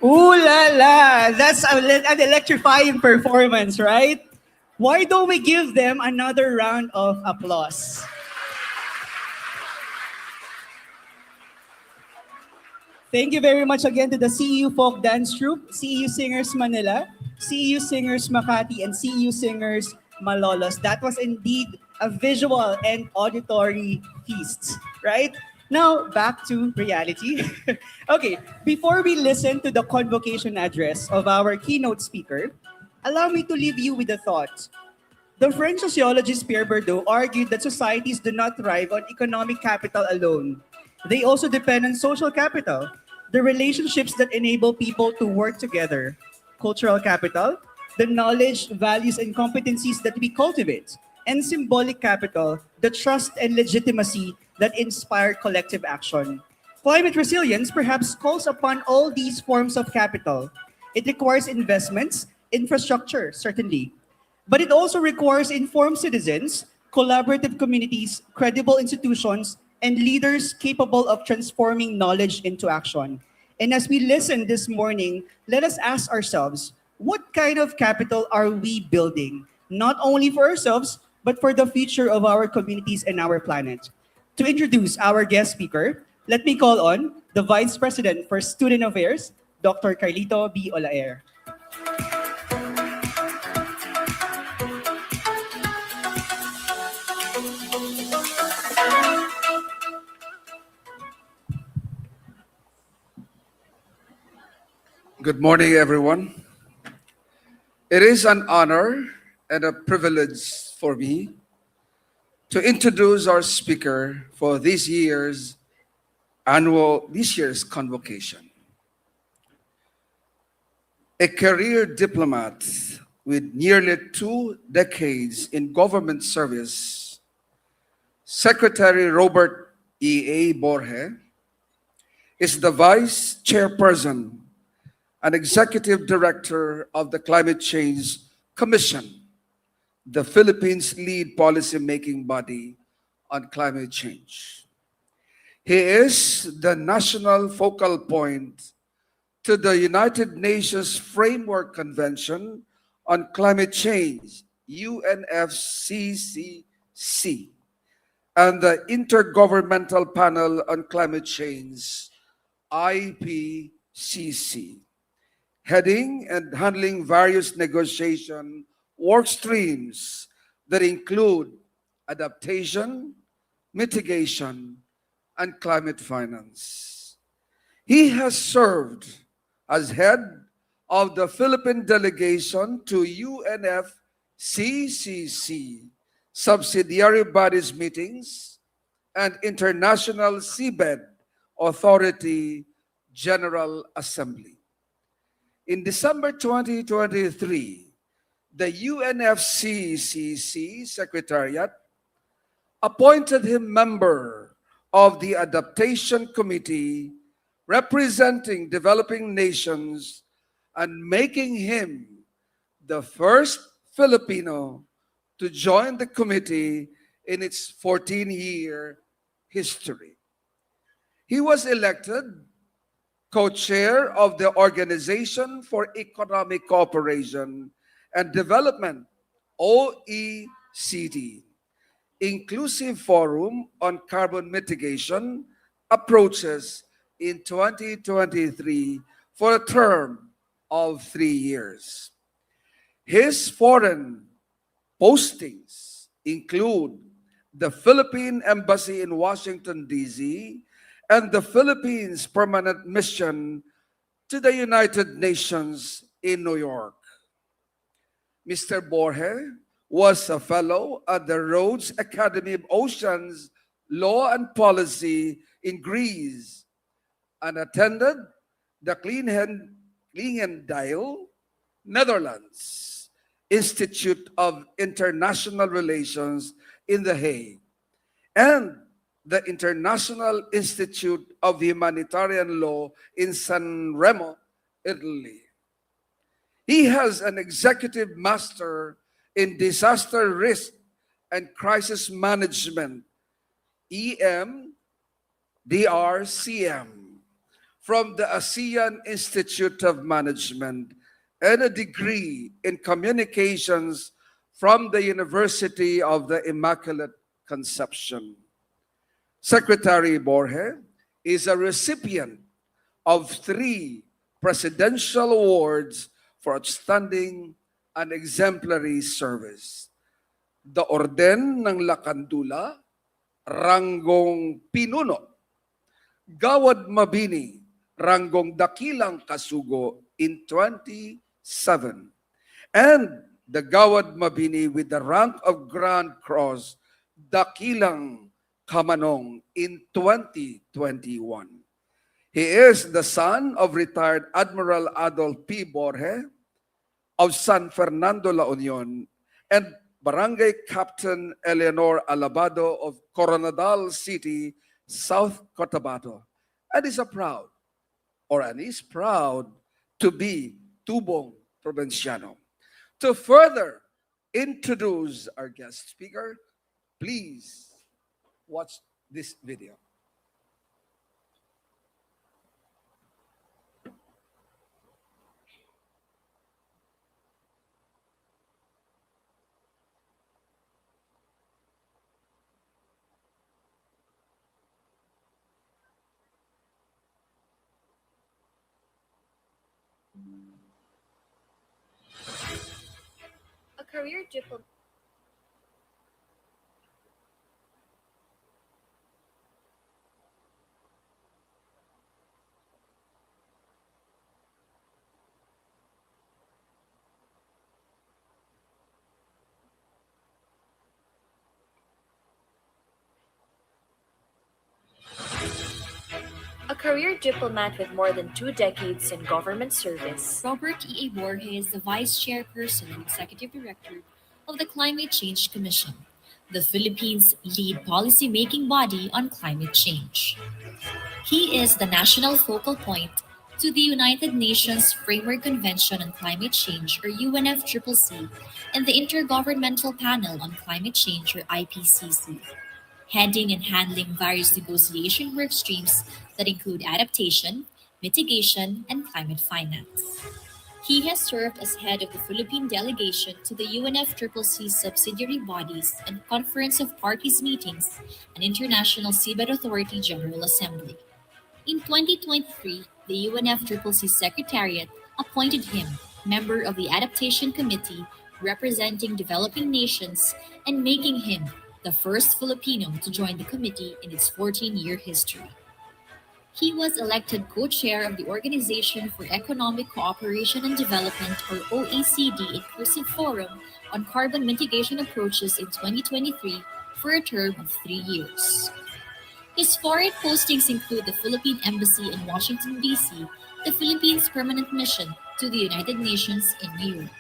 Ooh la la! That's an electrifying performance, right? Why don't we give them another round of applause? Thank you very much again to the CEU Folk Dance Troupe, CEU Singers Manila, CEU Singers Makati, and CEU Singers Malolos. That was indeed a visual and auditory feast, right? Now, back to reality. Okay, before we listen to the convocation address of our keynote speaker, allow me to leave you with a thought. The French sociologist Pierre Bourdieu argued that societies do not thrive on economic capital alone. They also depend on social capital, the relationships that enable people to work together, cultural capital, the knowledge, values, and competencies that we cultivate, and symbolic capital, the trust and legitimacy that inspire collective action. Climate resilience perhaps calls upon all these forms of capital. It requires investments, infrastructure, certainly, but it also requires informed citizens, collaborative communities, credible institutions, and leaders capable of transforming knowledge into action. And as we listen this morning, let us ask ourselves, what kind of capital are we building? Not only for ourselves, but for the future of our communities and our planet. To introduce our guest speaker, let me call on the Vice President for Student Affairs, Dr. Carlito B. Olaer. Good morning, everyone. It is an honor and a privilege for me to introduce our speaker for this year's convocation. A career diplomat with nearly 2 decades in government service, Secretary Robert E.A. Borge is the Vice Chairperson and Executive Director of the Climate Change Commission, the Philippines' lead policy-making body on climate change. He is the national focal point to the United Nations Framework Convention on Climate Change, UNFCCC, and the Intergovernmental Panel on Climate Change, IPCC, heading and handling various negotiation work streams that include adaptation, mitigation, and climate finance. He has served as head of the Philippine delegation to UNFCCC, subsidiary bodies meetings, and International Seabed Authority General Assembly. In December 2023, the UNFCCC Secretariat appointed him member of the Adaptation Committee representing developing nations and making him the first Filipino to join the committee in its 14-year history. He was elected co-chair of the Organization for Economic Cooperation and Development, OECD, Inclusive Forum on Carbon Mitigation approaches in 2023 for a term of 3 years. His foreign postings include the Philippine Embassy in Washington, D.C., and the Philippines Permanent Mission to the United Nations in New York. Mr. Borge was a fellow at the Rhodes Academy of Oceans Law and Policy in Greece and attended the Klingendijl, Netherlands, Institute of International Relations in The Hague, and the International Institute of Humanitarian Law in San Remo, Italy. He has an executive master in disaster risk and crisis management, EMDRCM, from the ASEAN Institute of Management and a degree in communications from the University of the Immaculate Conception. Secretary Borge is a recipient of 3 Presidential Awards for outstanding and exemplary service. The Orden ng Lakandula, Ranggong Pinuno, Gawad Mabini, Ranggong Dakilang Kasugo in 27, and the Gawad Mabini with the rank of Grand Cross, Dakilang Kamanong in 2021. He is the son of retired Admiral Adolf P. Borge of San Fernando, La Union, and Barangay Captain Eleanor Alabado of Coronadal City, South Cotabato, and is proud to be Tubong Provinciano. To further introduce our guest speaker, please watch this video. A career diplomat. A career diplomat with more than 2 decades in government service, Robert E. A. Borge is the Vice Chairperson and Executive Director of the Climate Change Commission, the Philippines' lead policy-making body on climate change. He is the national focal point to the United Nations Framework Convention on Climate Change, or UNFCCC, and the Intergovernmental Panel on Climate Change, or IPCC, heading and handling various negotiation work streams that include adaptation, mitigation, and climate finance. He has served as head of the Philippine delegation to the UNFCCC subsidiary bodies and Conference of Parties meetings and International Seabed Authority General Assembly. In 2023, the UNFCCC Secretariat appointed him member of the Adaptation Committee representing developing nations and making him the first Filipino to join the committee in its 14-year history. He was elected co-chair of the Organization for Economic Cooperation and Development, or OECD, Inclusive Forum on Carbon Mitigation Approaches in 2023 for a term of 3 years. His foreign postings include the Philippine Embassy in Washington, D.C., the Philippines Permanent Mission to the United Nations in New York.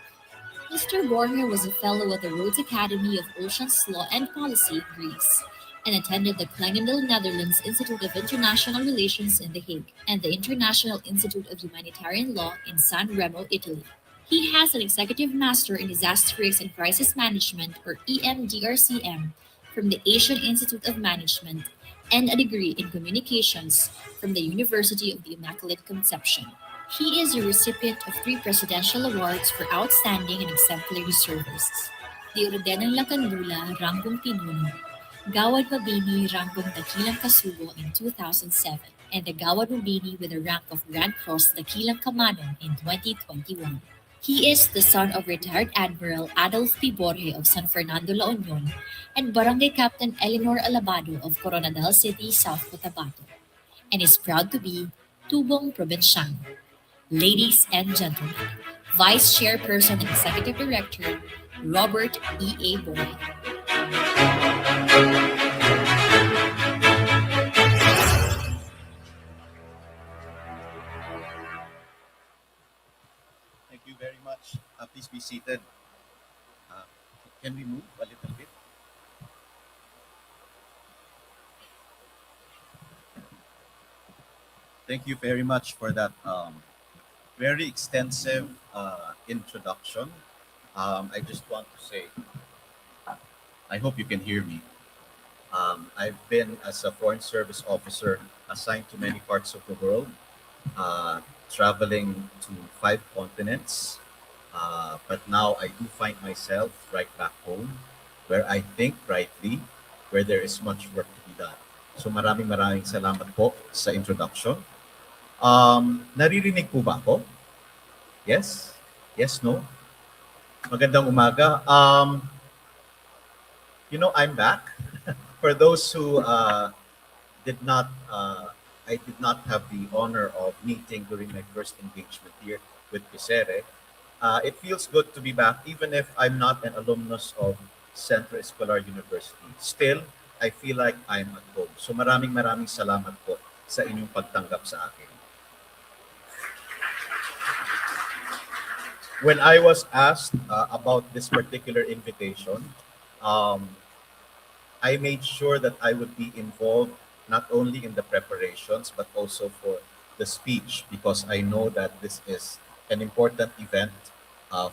Mr. Borge was a fellow at the Rhodes Academy of Oceans Law and Policy, Greece, and attended the Klingendel, Netherlands Institute of International Relations in The Hague and the International Institute of Humanitarian Law in San Remo, Italy. He has an executive master in Disaster Risk and Crisis Management, or EMDRCM, from the Asian Institute of Management, and a degree in communications from the University of the Immaculate Conception. He is a recipient of 3 Presidential Awards for outstanding and exemplary service: the Orden ng Lakandula, Ranggong Pinuno, Gawad Mabini, Ranggong Dakilang Kasugo in 2007, and the Gawad Mabini with the rank of Grand Cross Dakilang Kamanong in 2021. He is the son of retired Admiral Adolf P. Borge of San Fernando, La Union, and Barangay Captain Eleanor Alabado of Coronadal City, South Cotabato, and is proud to be Tubong Provinciano. Ladies and gentlemen, Vice Chairperson and Executive Director, Robert E. A. Borge. Thank you very much. Please be seated. Can we move a little bit? Thank you very much for that very extensive introduction. I just want to say, I hope you can hear me. I've been as a Foreign Service officer assigned to many parts of the world, traveling to 5 continents. But now I do find myself right back home where I think rightly, where there is much work to be done. So maraming salamat po sa introduction. Naririnig po ba ako? Yes? Yes, no? Magandang umaga. I'm back. For those who did not, I did not have the honor of meeting during my first engagement here with Pisere. It feels good to be back, even if I'm not an alumnus of Centro Escolar University. Still, I feel like I'm at home. So maraming salamat po sa inyong pagtanggap sa akin. When I was asked about this particular invitation, I made sure that I would be involved not only in the preparations, but also for the speech, because I know that this is an important event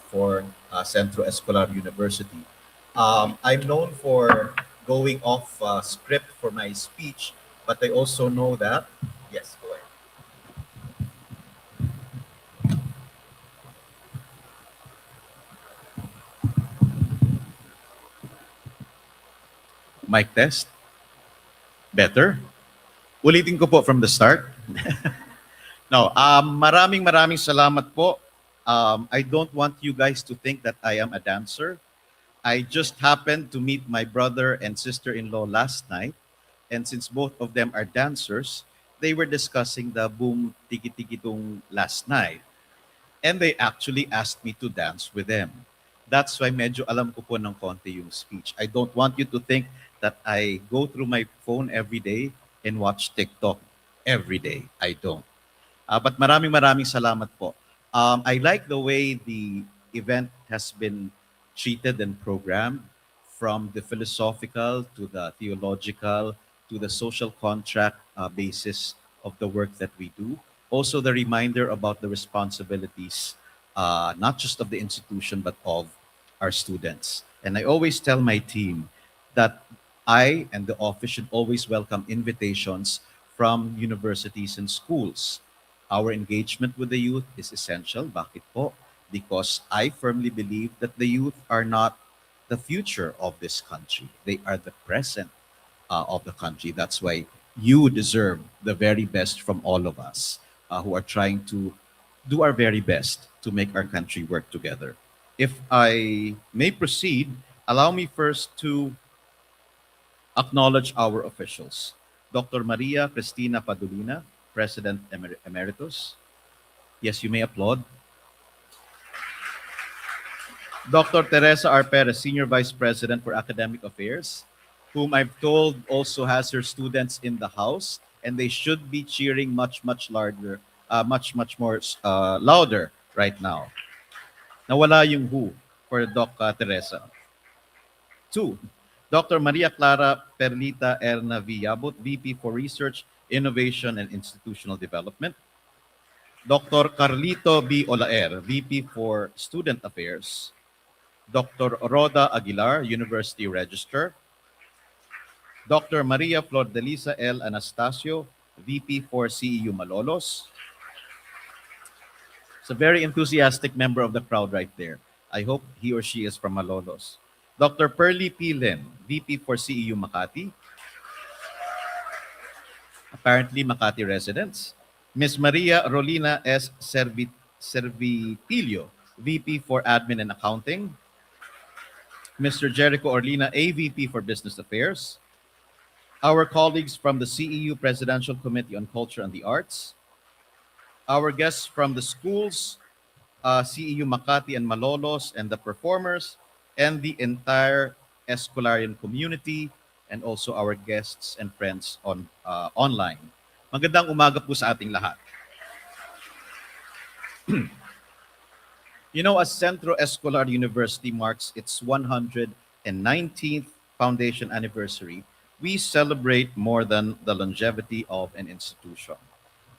for Centro Escolar University. I'm known for going off script for my speech, but I also know that, yes, go ahead. Mic test. Better? Ulitin ko po from the start. No, maraming salamat po. I don't want you guys to think that I am a dancer. I just happened to meet my brother and sister-in-law last night, and since both of them are dancers, they were discussing the boom tiki-tiki-tung last night. And they actually asked me to dance with them. That's why medyo alam ko po ng konti yung speech. I don't want you to think that I go through my phone every day and watch TikTok every day. I don't. But maraming salamat po. I like the way the event has been treated and programmed, from the philosophical to the theological to the social contract basis of the work that we do. Also the reminder about the responsibilities, not just of the institution, but of our students. And I always tell my team that I and the office should always welcome invitations from universities and schools. Our engagement with the youth is essential. Bakit po? Because I firmly believe that the youth are not the future of this country. They are the present of the country. That's why you deserve the very best from all of us who are trying to do our very best to make our country work together. If I may proceed, allow me first to acknowledge our officials. Dr. Maria Cristina Padulina, President Emeritus. Yes, you may applaud. Dr. Teresa R. Perez, Senior Vice President for Academic Affairs, whom I've told also has her students in the house, and they should be cheering much louder, much more louder right now. Nawala yung who for Doc Teresa. 2, Dr. Maria Clara Perlita Erna Villabot, VP for Research, Innovation, and Institutional Development. Dr. Carlito B. Olaer, VP for Student Affairs. Dr. Roda Aguilar, University Registrar. Dr. Maria Flordelisa L. Anastasio, VP for CEU Malolos. It's a very enthusiastic member of the crowd right there. I hope he or she is from Malolos. Dr. Pearly P. Lim, VP for CEU Makati. Apparently Makati residents. Ms. Maria Rolina S. Servitilio, VP for Admin and Accounting. Mr. Jericho Orlina, AVP for Business Affairs. Our colleagues from the CEU Presidential Committee on Culture and the Arts. Our guests from the schools, CEU Makati and Malolos, and the performers, and the entire Escolarian community, and also our guests and friends on online. Magandang umaga po sa ating lahat. You know, as Centro Escolar University marks its 119th foundation anniversary, we celebrate more than the longevity of an institution.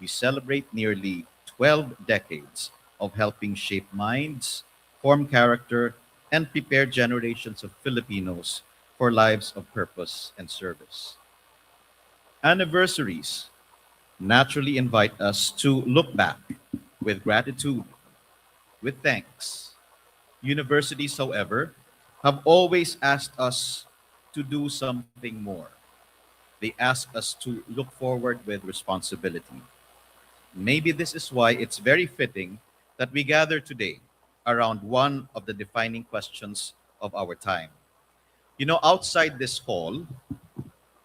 We celebrate nearly 12 decades of helping shape minds, form character, and prepare generations of Filipinos for lives of purpose and service. Anniversaries naturally invite us to look back with gratitude, with thanks. Universities, however, have always asked us to do something more. They ask us to look forward with responsibility. Maybe this is why it's very fitting that we gather today around one of the defining questions of our time. You know, outside this hall,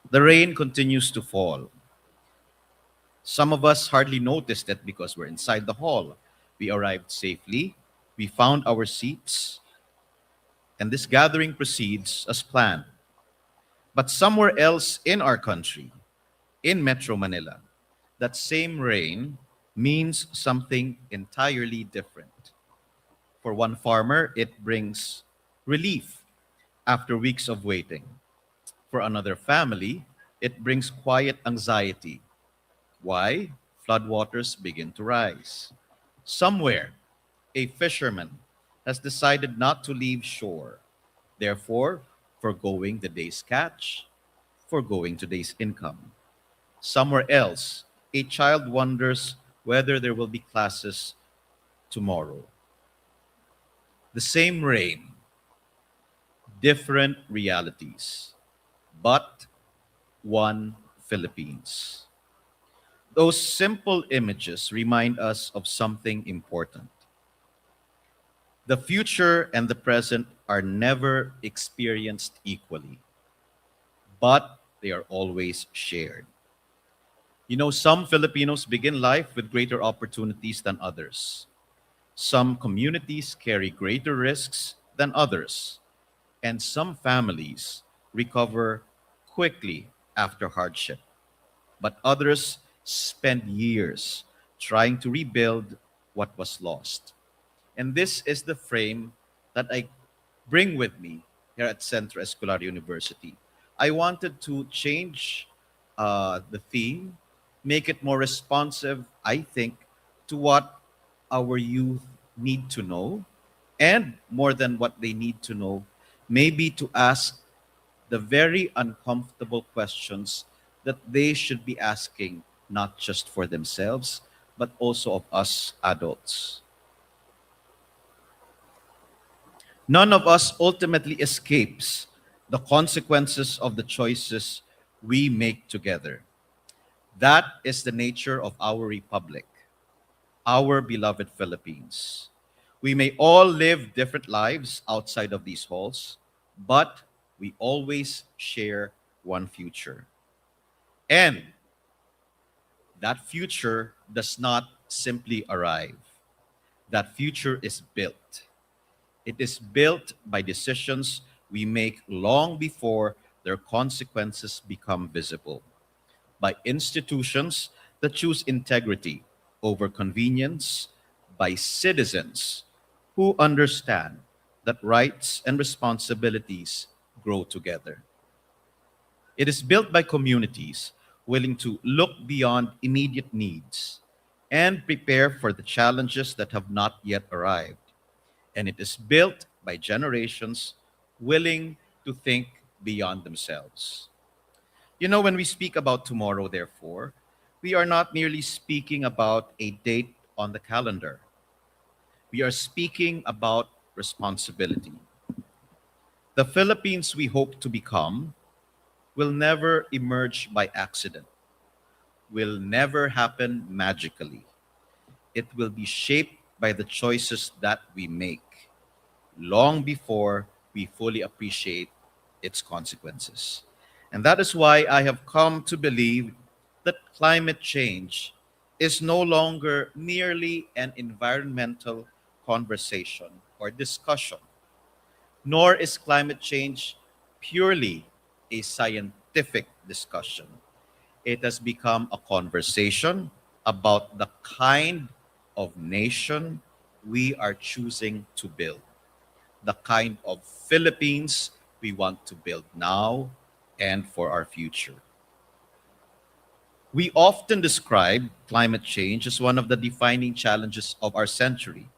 the rain continues to fall. Some of us hardly noticed it because we're inside the hall. We arrived safely, we found our seats, and this gathering proceeds as planned. But somewhere else in our country, in Metro Manila, that same rain means something entirely different. For one farmer, it brings relief after weeks of waiting. For another family, it brings quiet anxiety. Why? Floodwaters begin to rise. Somewhere, a fisherman has decided not to leave shore, therefore, foregoing the day's catch, foregoing today's income. Somewhere else, a child wonders whether there will be classes tomorrow. The same rain, different realities, but one Philippines. Those simple images remind us of something important. The future and the present are never experienced equally, but they are always shared. You know, some Filipinos begin life with greater opportunities than others. Some communities carry greater risks than others, and some families recover quickly after hardship, but others spend years trying to rebuild what was lost. And this is the frame that I bring with me here at Centro Escolar University. I wanted to change the theme, make it more responsive, I think, to what our youth need to know, and more than what they need to know, maybe to ask the very uncomfortable questions that they should be asking, not just for themselves, but also of us adults. None of us ultimately escapes the consequences of the choices we make together. That is the nature of our republic, our beloved Philippines. We may all live different lives outside of these halls, but we always share one future. And that future does not simply arrive. That future is built. It is built by decisions we make long before their consequences become visible, by institutions that choose integrity over convenience, by citizens who understand that rights and responsibilities grow together. It is built by communities willing to look beyond immediate needs and prepare for the challenges that have not yet arrived. And it is built by generations willing to think beyond themselves. You know, when we speak about tomorrow, therefore, we are not merely speaking about a date on the calendar. We are speaking about responsibility. The Philippines we hope to become will never emerge by accident, will never happen magically. It will be shaped by the choices that we make long before we fully appreciate its consequences. And that is why I have come to believe that climate change is no longer merely an environmental conversation or discussion, nor is climate change purely a scientific discussion. It has become a conversation about the kind of nation we are choosing to build, the kind of Philippines we want to build now and for our future. We often describe climate change as one of the defining challenges of our century,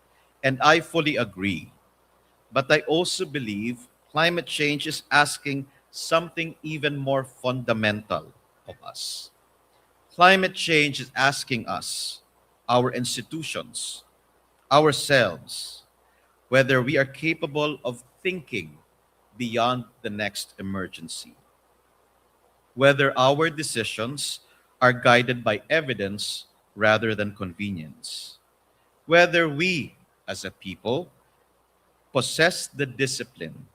and I fully agree. But I also believe climate change is asking something even more fundamental of us. Climate change is asking us, our institutions, ourselves, whether we are capable of thinking beyond the next emergency, whether our decisions are guided by evidence rather than convenience, whether we, as a people, possess the discipline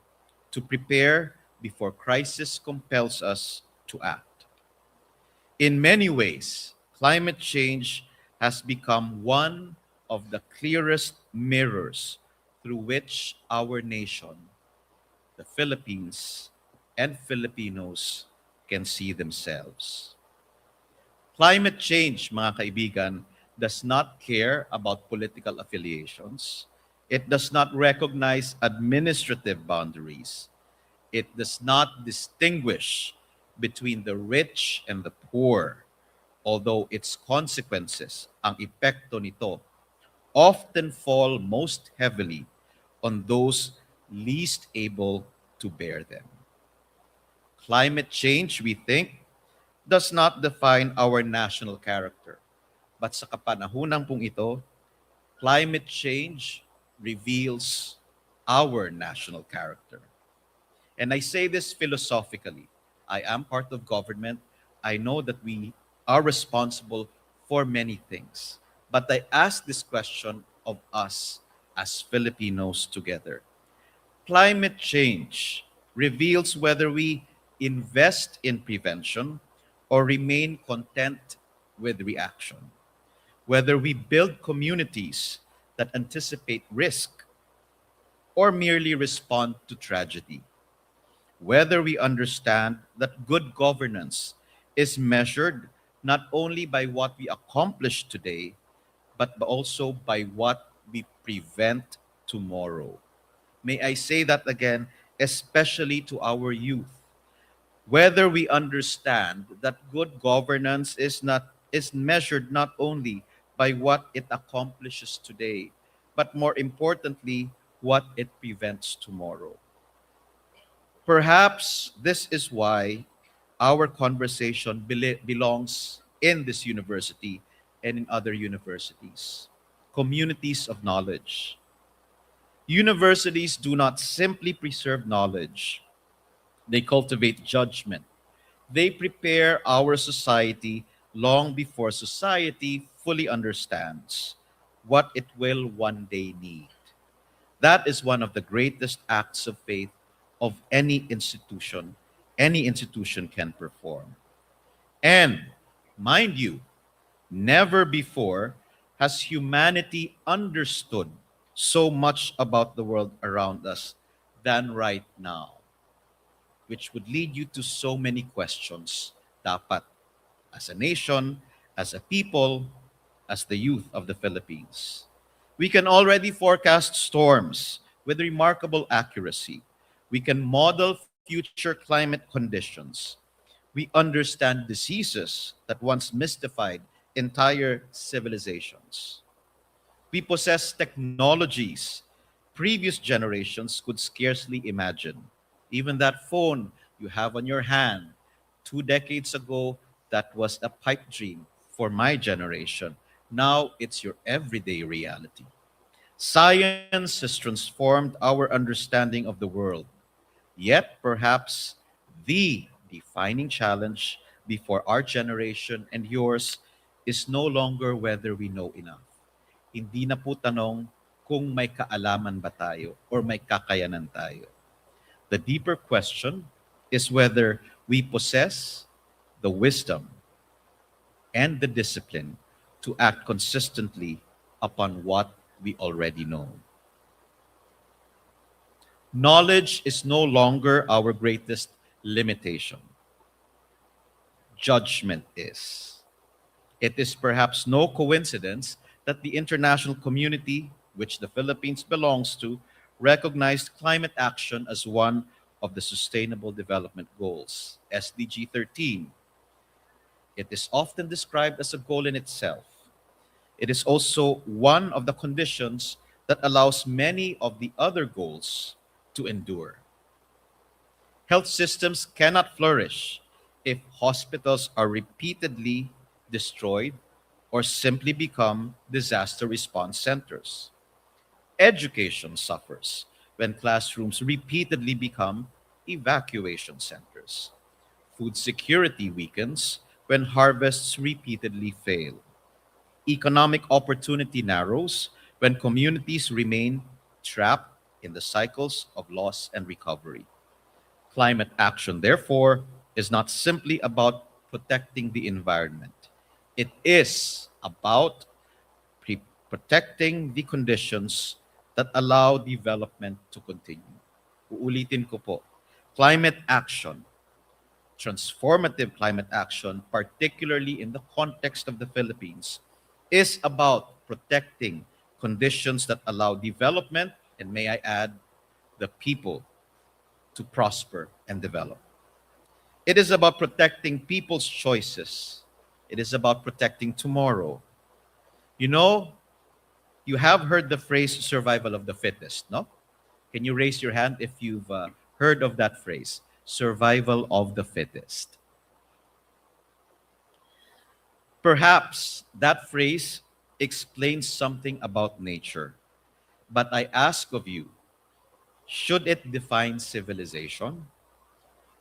to prepare before crisis compels us to act. In many ways, climate change has become one of the clearest mirrors through which our nation, the Philippines, and Filipinos can see themselves. Climate change, mga kaibigan, does not care about political affiliations. It does not recognize administrative boundaries. It does not distinguish between the rich and the poor, although its consequences, ang epekto nito, often fall most heavily on those least able to bear them. Climate change, we think, does not define our national character. But sa kapanahunang pong ito, climate change reveals our national character. And I say this philosophically. I am part of government. I know that we are responsible for many things. But I ask this question of us as Filipinos together. Climate change reveals whether we invest in prevention or remain content with reaction, whether we build communities that anticipate risk or merely respond to tragedy, whether we understand that good governance is measured not only by what we accomplish today, but also by what we prevent tomorrow. May I say that again, especially to our youth. Whether we understand that good governance is measured not only by what it accomplishes today, but more importantly, what it prevents tomorrow. Perhaps this is why our conversation belongs in this university and in other universities, communities of knowledge. Universities do not simply preserve knowledge, they cultivate judgment. They prepare our society long before society fully understands what it will one day need. That is one of the greatest acts of faith of any institution can perform. And mind you, never before has humanity understood so much about the world around us than right now, which would lead you to so many questions. Dapat, as a nation, as a people, as the youth of the Philippines. We can already forecast storms with remarkable accuracy. We can model future climate conditions. We understand diseases that once mystified entire civilizations. We possess technologies previous generations could scarcely imagine. Even that phone you have on your hand, 2 decades ago, that was a pipe dream for my generation. Now it's your everyday reality. Science has transformed our understanding of the world. Yet, perhaps, the defining challenge before our generation and yours is no longer whether we know enough. Hindi na po tanong kung may kaalaman ba tayo or may kakayanan tayo. The deeper question is whether we possess the wisdom and the discipline to act consistently upon what we already know. Knowledge is no longer our greatest limitation. Judgment is. It is perhaps no coincidence that the international community, which the Philippines belongs to, recognized climate action as one of the Sustainable Development Goals, SDG 13. It is often described as a goal in itself. It is also one of the conditions that allows many of the other goals to endure. Health systems cannot flourish if hospitals are repeatedly destroyed, or simply become disaster response centers. Education suffers when classrooms repeatedly become evacuation centers. Food security weakens when harvests repeatedly fail. Economic opportunity narrows when communities remain trapped in the cycles of loss and recovery. Climate action, therefore, is not simply about protecting the environment. It is about protecting the conditions that allow development to continue. Uulitin ko po, climate action, transformative climate action, particularly in the context of the Philippines, is about protecting conditions that allow development, and may I add, the people to prosper and develop. It is about protecting people's choices. It is about protecting tomorrow. You know, you have heard the phrase survival of the fittest, no? Can you raise your hand if you've heard of that phrase, survival of the fittest? Perhaps that phrase explains something about nature, but I ask of you, should it define civilization?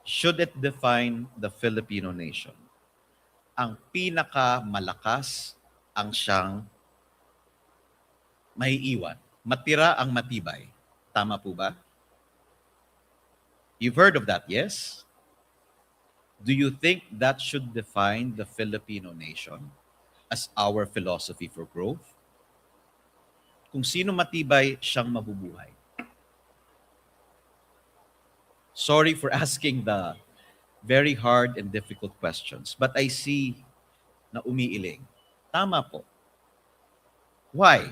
Should it define the Filipino nation? Ang pinakamalakas ang siyang maiiwan. Matira ang matibay. Tama po ba? You've heard of that, yes? Do you think that should define the Filipino nation as our philosophy for growth? Kung sino matibay, siyang mabubuhay. Sorry for asking the very hard and difficult questions, but I see na umiiling. Tama po. Why?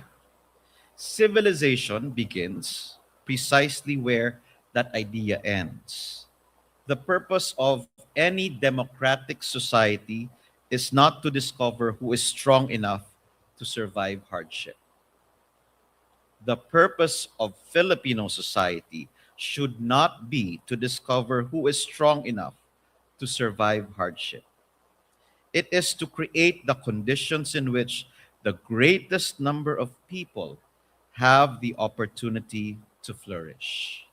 Civilization begins precisely where that idea ends. The purpose of any democratic society is not to discover who is strong enough to survive hardship. The purpose of Filipino society should not be to discover who is strong enough to survive hardship. It is to create the conditions in which the greatest number of people have the opportunity to flourish.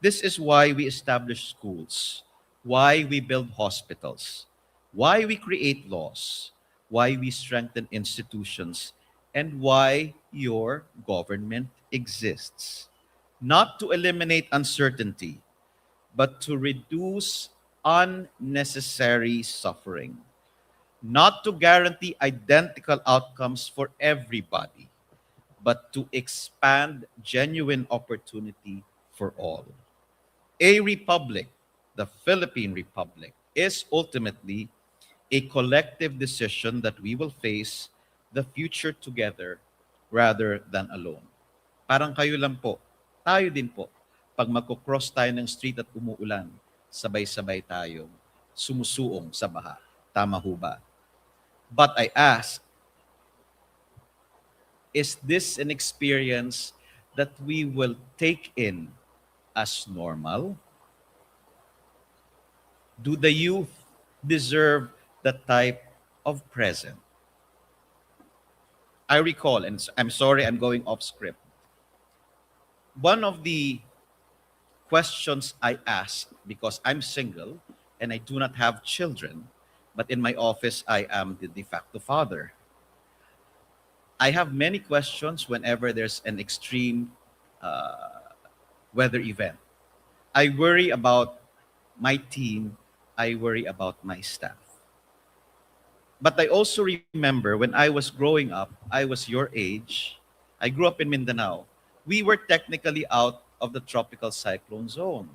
This is why we establish schools, why we build hospitals, why we create laws, why we strengthen institutions, and why your government exists. Not to eliminate uncertainty, but to reduce unnecessary suffering. Not to guarantee identical outcomes for everybody, but to expand genuine opportunity for all. A republic, the Philippine Republic, is ultimately a collective decision that we will face the future together rather than alone. Parang kayo lang po, tayo din po. Pag magkocross tayo ng street at umuulan, sabay-sabay tayong sumusuong sa baha. Tama ho ba? But I ask, is this an experience that we will take in as normal? Do the youth deserve that type of present? I recall, and I'm sorry I'm going off script, one of the questions I ask, because I'm single and I do not have children, but in my office I am the de facto father. I have many questions whenever there's an extreme weather event. I worry about my team, I worry about my staff. But I also remember when I was growing up, I was your age, I grew up in Mindanao, we were technically out of the tropical cyclone zone.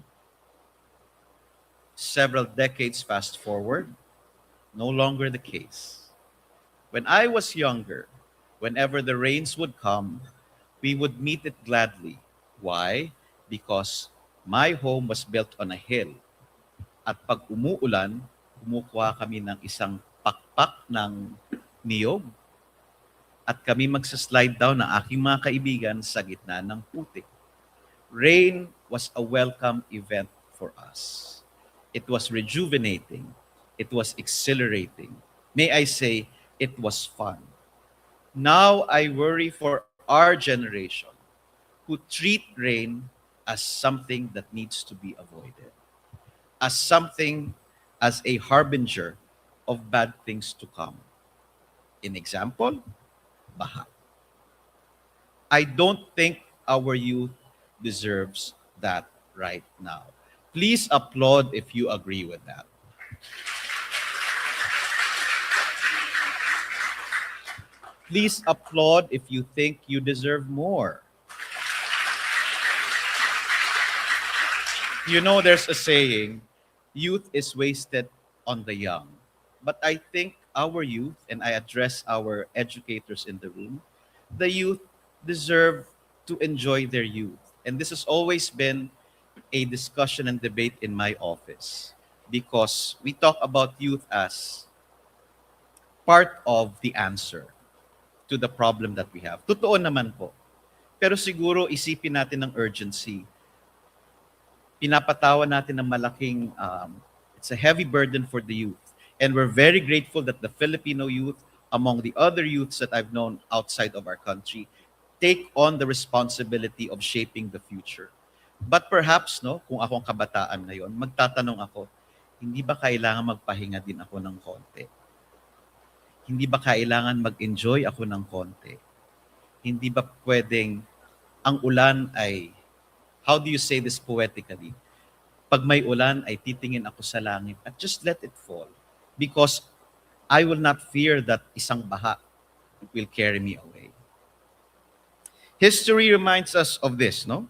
Several decades fast forward, no longer the case. When I was younger, whenever the rains would come, we would meet it gladly. Why? Because my home was built on a hill. At pag umuulan, kumukuha kami ng isang pakpak ng niyog. At kami magsaslide down ng aking mga kaibigan sa gitna ng putik. Rain was a welcome event for us. It was rejuvenating. It was exhilarating. May I say, it was fun. Now I worry for our generation who treat rain as something that needs to be avoided, as something as a harbinger of bad things to come. In example, baha. I don't think our youth deserves that right now. Please applaud if you agree with that. Please applaud if you think you deserve more. You know, there's a saying, youth is wasted on the young. But I think our youth, and I address our educators in the room, the youth deserve to enjoy their youth. And this has always been a discussion and debate in my office because we talk about youth as part of the answer to the problem that we have. Totoo naman po. Pero siguro isipin natin ng urgency. Pinapatawan natin ng malaking, it's a heavy burden for the youth. And we're very grateful that the Filipino youth, among the other youths that I've known outside of our country, take on the responsibility of shaping the future. But perhaps, no, kung akong kabataan ngayon, magtatanong ako, hindi ba kailangan magpahinga din ako ng konti? Hindi ba kailangan mag-enjoy ako ng konti? Hindi ba pwedeng ang ulan ay, how do you say this poetically? Pag may ulan ay titingin ako sa langit at just let it fall. Because I will not fear that isang baha will carry me away. History reminds us of this, no?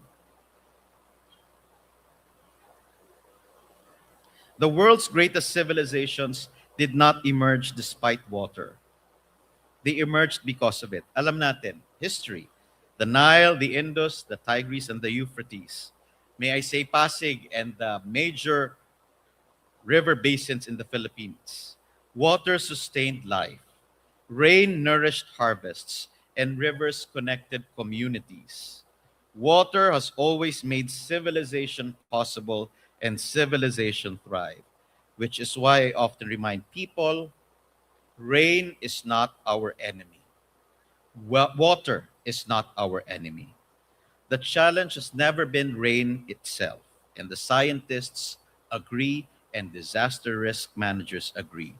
The world's greatest civilizations did not emerge despite water. They emerged because of it. Alam natin, history. The Nile, the Indus, the Tigris, and the Euphrates. May I say Pasig and the major river basins in the Philippines. Water sustained life. Rain nourished harvests, and rivers connected communities. Water has always made civilization possible and civilization thrive, which is why I often remind people, rain is not our enemy. Water is not our enemy. The challenge has never been rain itself, and the scientists agree and disaster risk managers agree.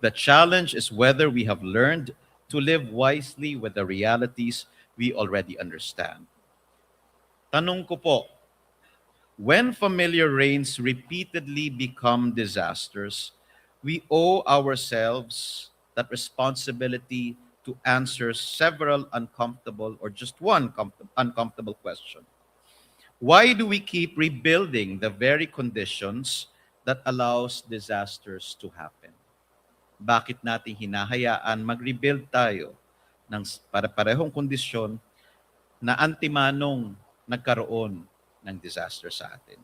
The challenge is whether we have learned to live wisely with the realities we already understand. Tanong ko po, when familiar rains repeatedly become disasters, we owe ourselves that responsibility to answer several uncomfortable or just one uncomfortable question. Why do we keep rebuilding the very conditions that allows disasters to happen? Bakit natin hinahayaan mag-rebuild tayo ng para-parehong kondisyon na antimanong nagkaroon ng disaster sa atin?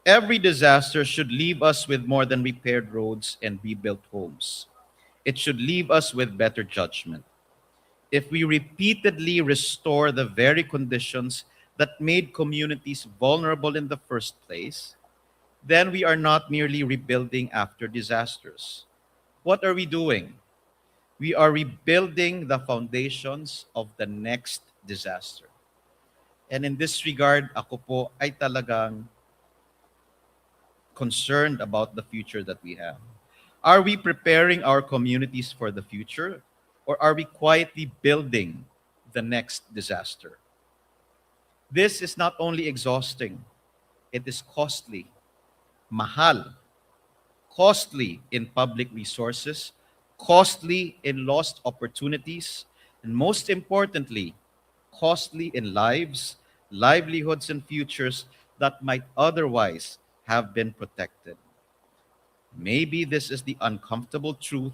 Every disaster should leave us with more than repaired roads and rebuilt homes. It should leave us with better judgment. If we repeatedly restore the very conditions that made communities vulnerable in the first place, then we are not merely rebuilding after disasters. What are we doing? We are rebuilding the foundations of the next disaster. And in this regard, ako po ay talagang concerned about the future that we have. Are we preparing our communities for the future, or are we quietly building the next disaster? This is not only exhausting, it is costly, mahal, costly in public resources, costly in lost opportunities, and most importantly, costly in lives, livelihoods, and futures that might otherwise have been protected. Maybe this is the uncomfortable truth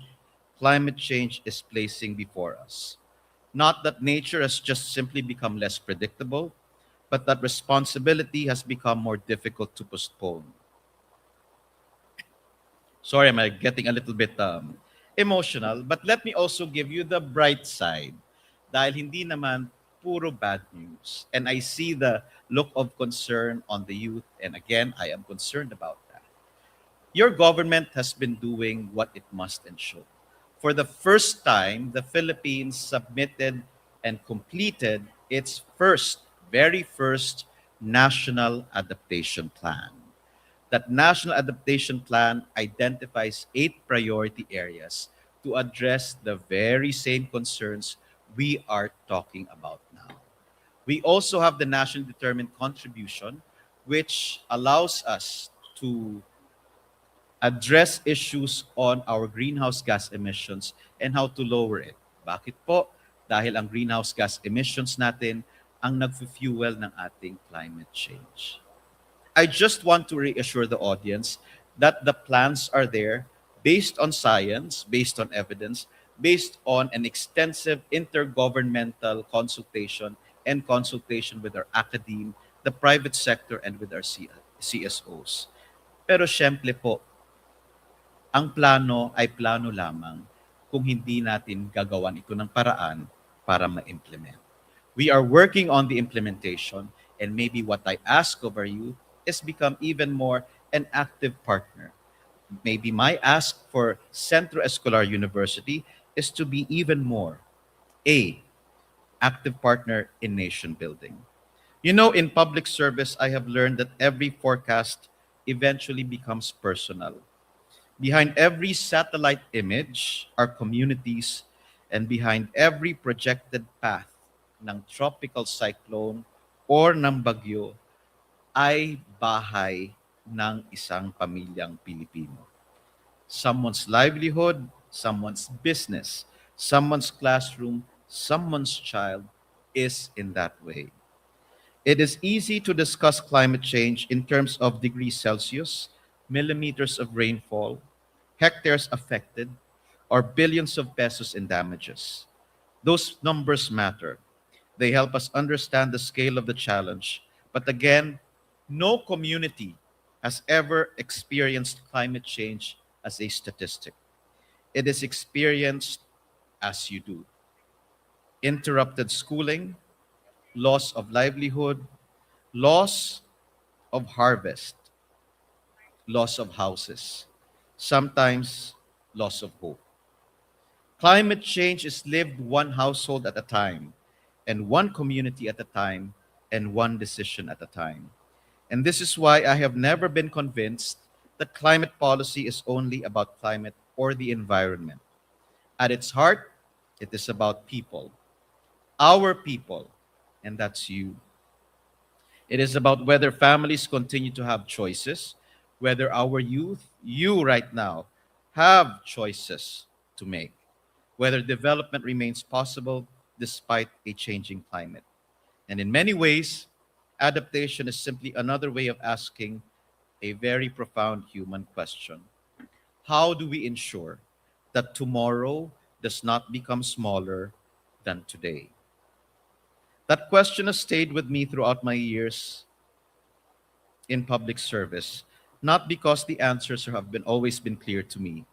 climate change is placing before us. Not that nature has just simply become less predictable, but that responsibility has become more difficult to postpone. Sorry, I'm getting a little bit emotional, but let me also give you the bright side. Dahil hindi naman puro bad news. And I see the look of concern on the youth, and again, I am concerned about that. Your government has been doing what it must and should. For the first time, the Philippines submitted and completed its very first national adaptation plan. That national adaptation plan identifies 8 priority areas to address the very same concerns we are talking about now. We also have the nationally determined contribution, which allows us to address issues on our greenhouse gas emissions and how to lower it. Bakit po? Dahil ang greenhouse gas emissions natin ang nag-fuel ng ating climate change. I just want to reassure the audience that the plans are there based on science, based on evidence, based on an extensive intergovernmental consultation and consultation with our academe, the private sector, and with our CSOs. Pero syempre po, ang plano ay plano lamang kung hindi natin gagawan ito ng paraan para ma-implement. We are working on the implementation, and maybe what I ask of you is become even more an active partner. Maybe my ask for Centro Escolar University is to be even more a active partner in nation building. You know, in public service, I have learned that every forecast eventually becomes personal. Behind every satellite image are communities, and behind every projected path ng tropical cyclone or ng bagyo ay bahay ng isang pamilyang Pilipino. Someone's livelihood, someone's business, someone's classroom, someone's child is in that way. It is easy to discuss climate change in terms of degrees Celsius, millimeters of rainfall, hectares affected, or billions of pesos in damages. Those numbers matter. They help us understand the scale of the challenge. But again, no community has ever experienced climate change as a statistic. It is experienced as you do. Interrupted schooling, loss of livelihood, loss of harvest, loss of houses, sometimes loss of hope. Climate change is lived one household at a time, and one community at a time, and one decision at a time. And this is why I have never been convinced that climate policy is only about climate or the environment. At its heart, it is about people, our people, and that's you. It is about whether families continue to have choices, whether our youth, you right now, have choices to make, whether development remains possible despite a changing climate. And in many ways, adaptation is simply another way of asking a very profound human question. How do we ensure that tomorrow does not become smaller than today? That question has stayed with me throughout my years in public service, not because the answers have always been clear to me,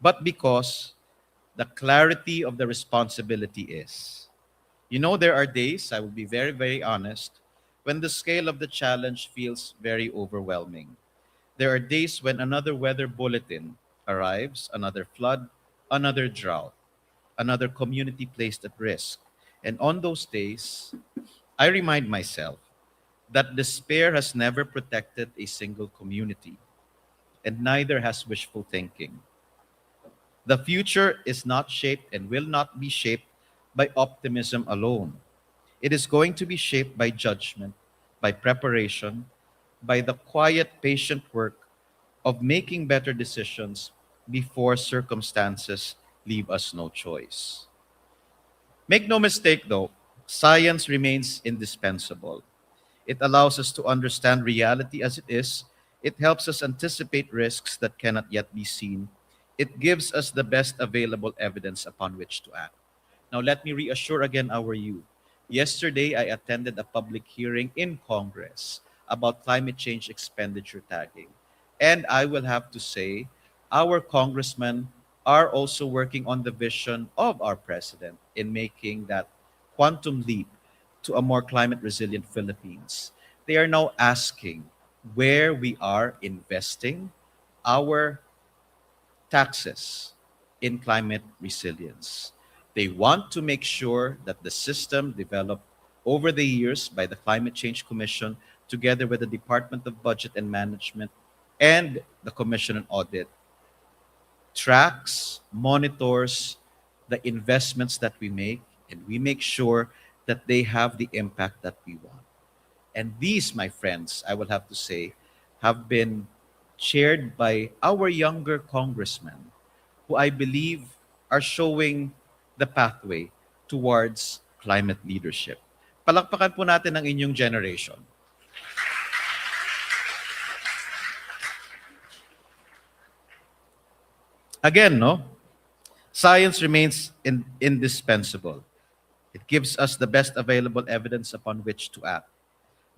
but because the clarity of the responsibility is. You know, there are days, I will be very, very honest, when the scale of the challenge feels very overwhelming. There are days when another weather bulletin arrives, another flood, another drought, another community placed at risk. And on those days, I remind myself that despair has never protected a single community, and neither has wishful thinking. The future is not shaped and will not be shaped by optimism alone. It is going to be shaped by judgment, by preparation, by the quiet, patient work of making better decisions before circumstances leave us no choice. Make no mistake, though, science remains indispensable. It allows us to understand reality as it is. It helps us anticipate risks that cannot yet be seen. It gives us the best available evidence upon which to act. Now, let me reassure again our youth. Yesterday, I attended a public hearing in Congress about climate change expenditure tagging. And I will have to say, our congressmen are also working on the vision of our president in making that quantum leap to a more climate resilient Philippines. They are now asking where we are investing our taxes, in climate resilience. They want to make sure that the system developed over the years by the Climate Change Commission, together with the Department of Budget and Management and the Commission on Audit, tracks, monitors the investments that we make, and we make sure that they have the impact that we want. And these, my friends, I will have to say, have been chaired by our younger congressmen, who I believe are showing the pathway towards climate leadership. Palakpakan po natin ang inyong generation. Again, no? Science remains indispensable. It gives us the best available evidence upon which to act.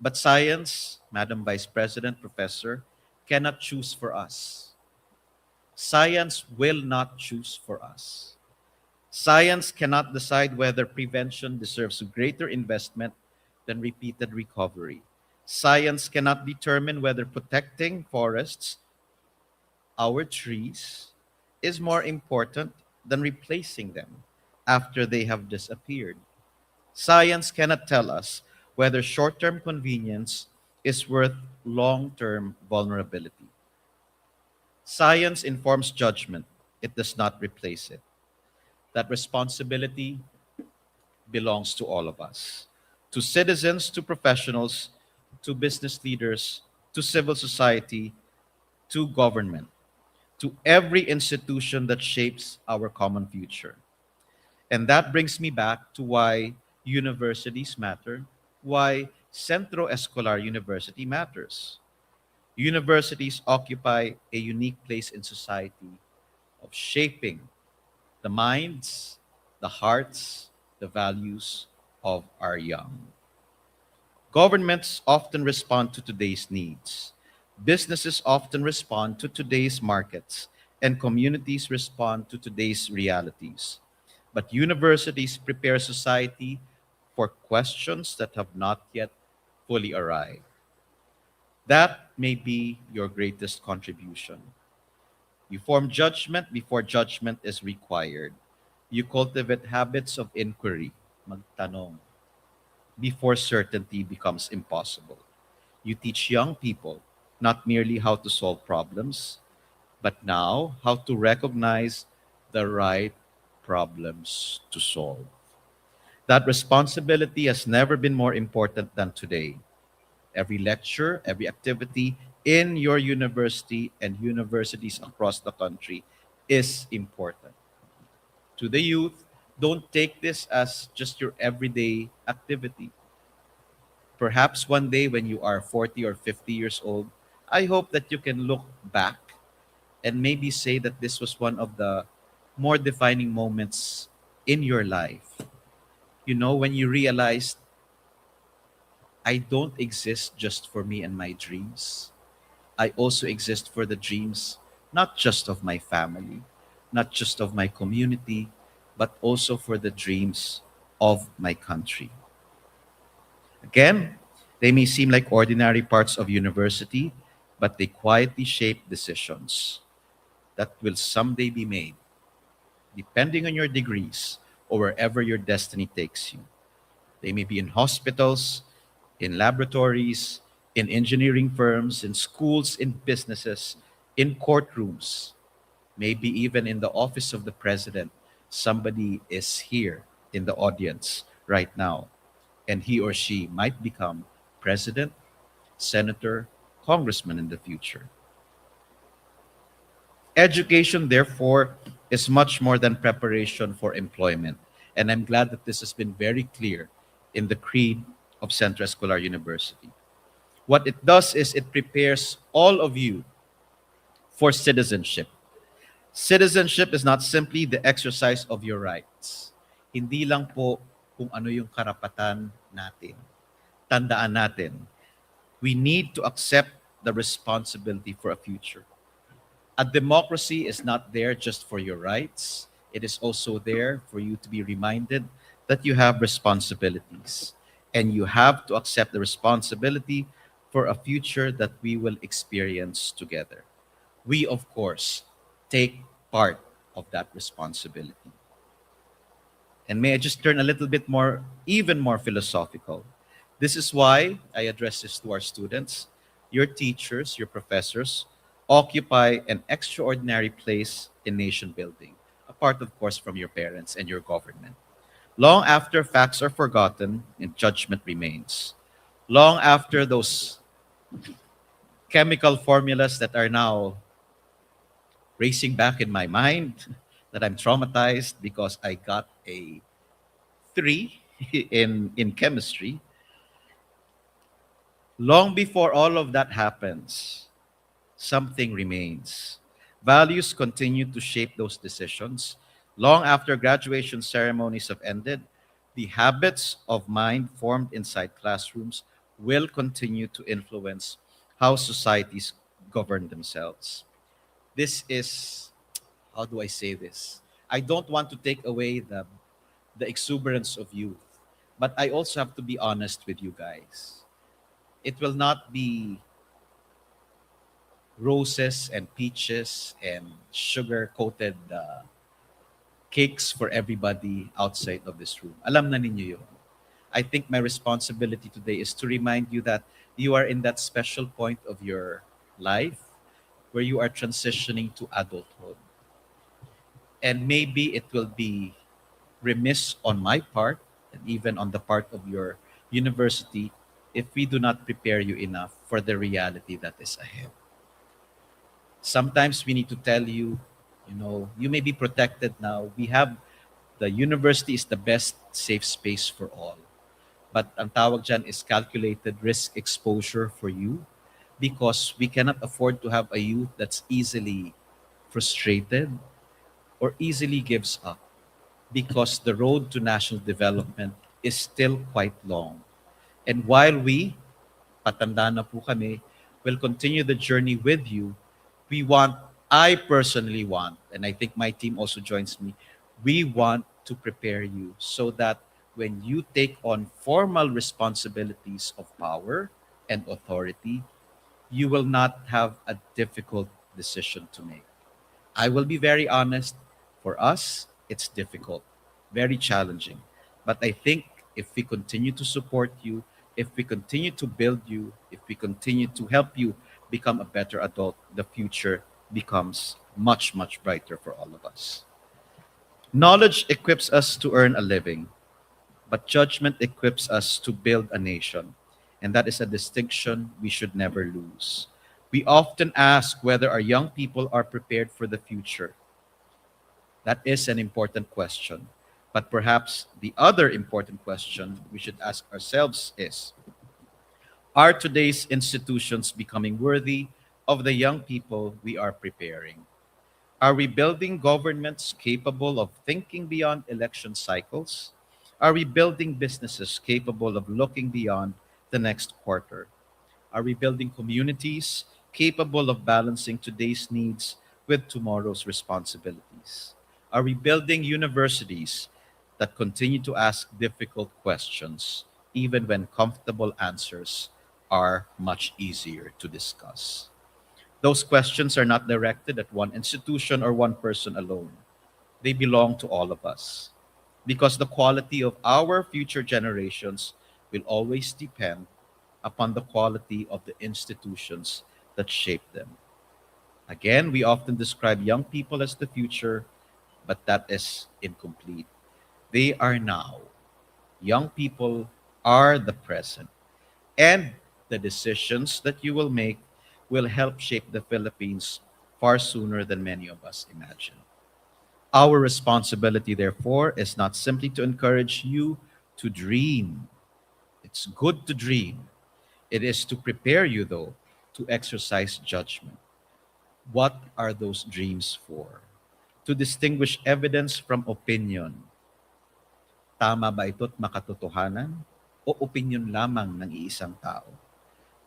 But science, Madam Vice President, Professor, cannot choose for us. Science will not choose for us. Science cannot decide whether prevention deserves greater investment than repeated recovery. Science cannot determine whether protecting forests, our trees, is more important than replacing them after they have disappeared. Science cannot tell us whether short-term convenience is worth long-term vulnerability. Science informs judgment. It does not replace it. That responsibility belongs to all of us, to citizens, to professionals, to business leaders, to civil society, to government, to every institution that shapes our common future. And that brings me back to why universities matter, why Centro Escolar University matters. Universities occupy a unique place in society of shaping the minds, the hearts, the values of our young. Governments often respond to today's needs. Businesses often respond to today's markets, and communities respond to today's realities. But universities prepare society for questions that have not yet fully arrived. That may be your greatest contribution. You form judgment before judgment is required. You cultivate habits of inquiry, magtanong, before certainty becomes impossible. You teach young people not merely how to solve problems, but now how to recognize the right problems to solve. That responsibility has never been more important than today. Every lecture, every activity in your university and universities across the country is important. To the youth, don't take this as just your everyday activity. Perhaps one day when you are 40 or 50 years old, I hope that you can look back and maybe say that this was one of the more defining moments in your life. You know, when you realized, I don't exist just for me and my dreams. I also exist for the dreams, not just of my family, not just of my community, but also for the dreams of my country. Again, they may seem like ordinary parts of university, but they quietly shape decisions that will someday be made, depending on your degrees or wherever your destiny takes you. They may be in hospitals, in laboratories, in engineering firms, in schools, in businesses, in courtrooms, maybe even in the office of the president. Somebody is here in the audience right now, and he or she might become president, senator, congressman in the future. Education, therefore, is much more than preparation for employment. And I'm glad that this has been very clear in the creed of Centro Escolar University. What it does is it prepares all of you for citizenship. Citizenship is not simply the exercise of your rights. Hindi lang po kung ano yung karapatan natin. Tandaan natin, we need to accept the responsibility for a future. A democracy is not there just for your rights. It is also there for you to be reminded that you have responsibilities. And you have to accept the responsibility for a future that we will experience together. We, of course, take part of that responsibility. And may I just turn a little bit more, even more philosophical. This is why I address this to our students. Your teachers, your professors, occupy an extraordinary place in nation building, apart, of course, from your parents and your government. Long after facts are forgotten and judgment remains. Long after those chemical formulas that are now racing back in my mind, that I'm traumatized because I got a 3 in chemistry. Long before all of that happens, something remains. Values continue to shape those decisions. Long after graduation ceremonies have ended, the habits of mind formed inside classrooms will continue to influence how societies govern themselves. This is, how do I say this? I don't want to take away the exuberance of youth, but I also have to be honest with you guys. It will not be roses and peaches and sugar coated cakes for everybody outside of this room. Alam na ninyo yun. I think my responsibility today is to remind you that you are in that special point of your life where you are transitioning to adulthood. And maybe it will be remiss on my part and even on the part of your university if we do not prepare you enough for the reality that is ahead. Sometimes we need to tell you, you may be protected now. The university is the best safe space for all. But ang tawag dyan is calculated risk exposure for you because we cannot afford to have a youth that's easily frustrated or easily gives up because the road to national development is still quite long. And while we, patanda na po kami, will continue the journey with you, I personally want, and I think my team also joins me, we want to prepare you so that when you take on formal responsibilities of power and authority, you will not have a difficult decision to make. I will be very honest, for us, it's difficult, very challenging. But I think if we continue to support you, if we continue to build you, if we continue to help you become a better adult, the future becomes much, much brighter for all of us. Knowledge equips us to earn a living, but judgment equips us to build a nation. And that is a distinction we should never lose. We often ask whether our young people are prepared for the future. That is an important question. But perhaps the other important question we should ask ourselves is, are today's institutions becoming worthy of the young people we are preparing? Are we building governments capable of thinking beyond election cycles? Are we building businesses capable of looking beyond the next quarter? Are we building communities capable of balancing today's needs with tomorrow's responsibilities? Are we building universities that continue to ask difficult questions, even when comfortable answers are much easier to discuss? Those questions are not directed at one institution or one person alone. They belong to all of us, because the quality of our future generations will always depend upon the quality of the institutions that shape them. Again, we often describe young people as the future, but that is incomplete. They are now. Young people are the present. And the decisions that you will make will help shape the Philippines far sooner than many of us imagine. Our responsibility, therefore, is not simply to encourage you to dream. It's good to dream. It is to prepare you, though, to exercise judgment. What are those dreams for? To distinguish evidence from opinion. Tama ba ito't makatotohanan o opinion lamang ng iisang tao?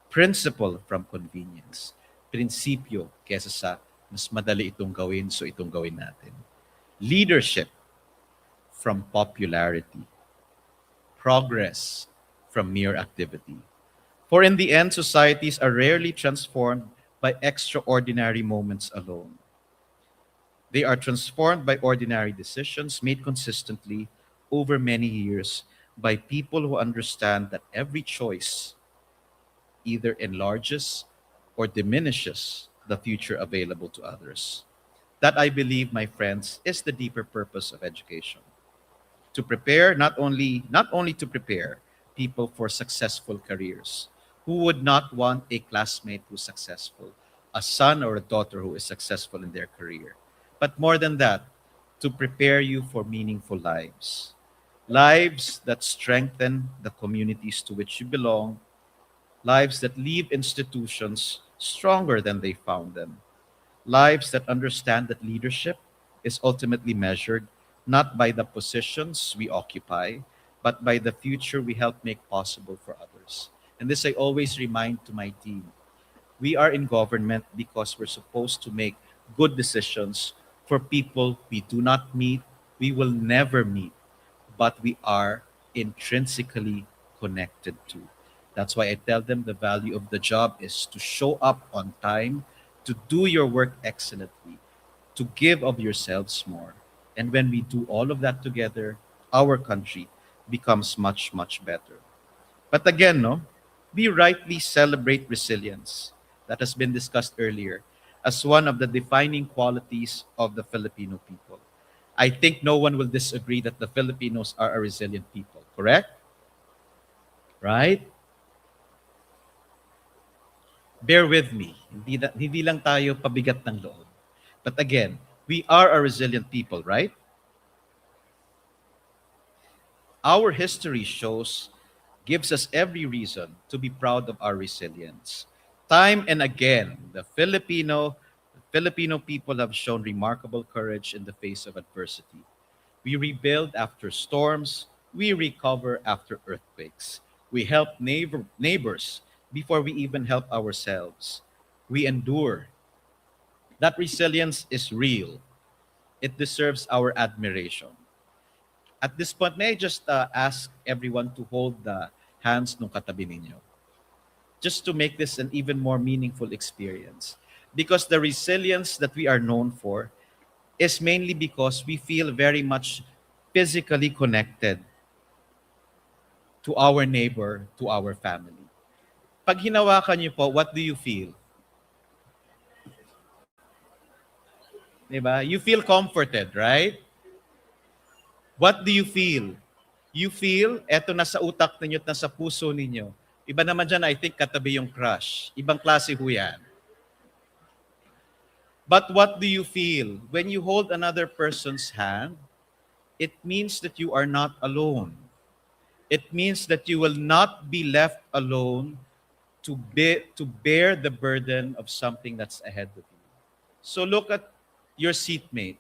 Principle from convenience. Prinsipyo kesa sa mas madali itong gawin, so itong gawin natin. Leadership from popularity. Progress from mere activity. For in the end, societies are rarely transformed by extraordinary moments alone. They are transformed by ordinary decisions made consistently over many years by people who understand that every choice either enlarges or diminishes the future available to others. That, I believe, my friends, is the deeper purpose of education. To prepare not only to prepare people for successful careers. Who would not want a classmate who's successful, a son or a daughter who is successful in their career? But more than that, to prepare you for meaningful lives. Lives that strengthen the communities to which you belong, lives that leave institutions stronger than they found them, lives that understand that leadership is ultimately measured not by the positions we occupy, but by the future we help make possible for others. And this I always remind to my team. We are in government because we're supposed to make good decisions for people we do not meet, we will never meet, but we are intrinsically connected to. That's why I tell them the value of the job is to show up on time, to do your work excellently, to give of yourselves more. And when we do all of that together, our country becomes much, much better. But again, no, we rightly celebrate resilience that has been discussed earlier as one of the defining qualities of the Filipino people. I think no one will disagree that the Filipinos are a resilient people, correct? Right? Bear with me. Hindi lang tayo pabigat ng loob. But again, we are a resilient people, right? Our history gives us every reason to be proud of our resilience. Time and again, the Filipino people have shown remarkable courage in the face of adversity. We rebuild after storms, we recover after earthquakes. We help neighbors before we even help ourselves. We endure. That resilience is real. It deserves our admiration. At this point, may I just ask everyone to hold the hands ng katabi ninyo, just to make this an even more meaningful experience. Because the resilience that we are known for is mainly because we feel very much physically connected to our neighbor, to our family. Pag hinawakan niyo po, what do you feel? Diba? You feel comforted, right? What do you feel? You feel, eto nasa utak ninyo at nasa puso ninyo. Iba naman dyan, I think, katabi yung crush. Ibang klase ho yan. But what do you feel? When you hold another person's hand, it means that you are not alone. It means that you will not be left alone to bear the burden of something that's ahead of you. So look at your seatmate.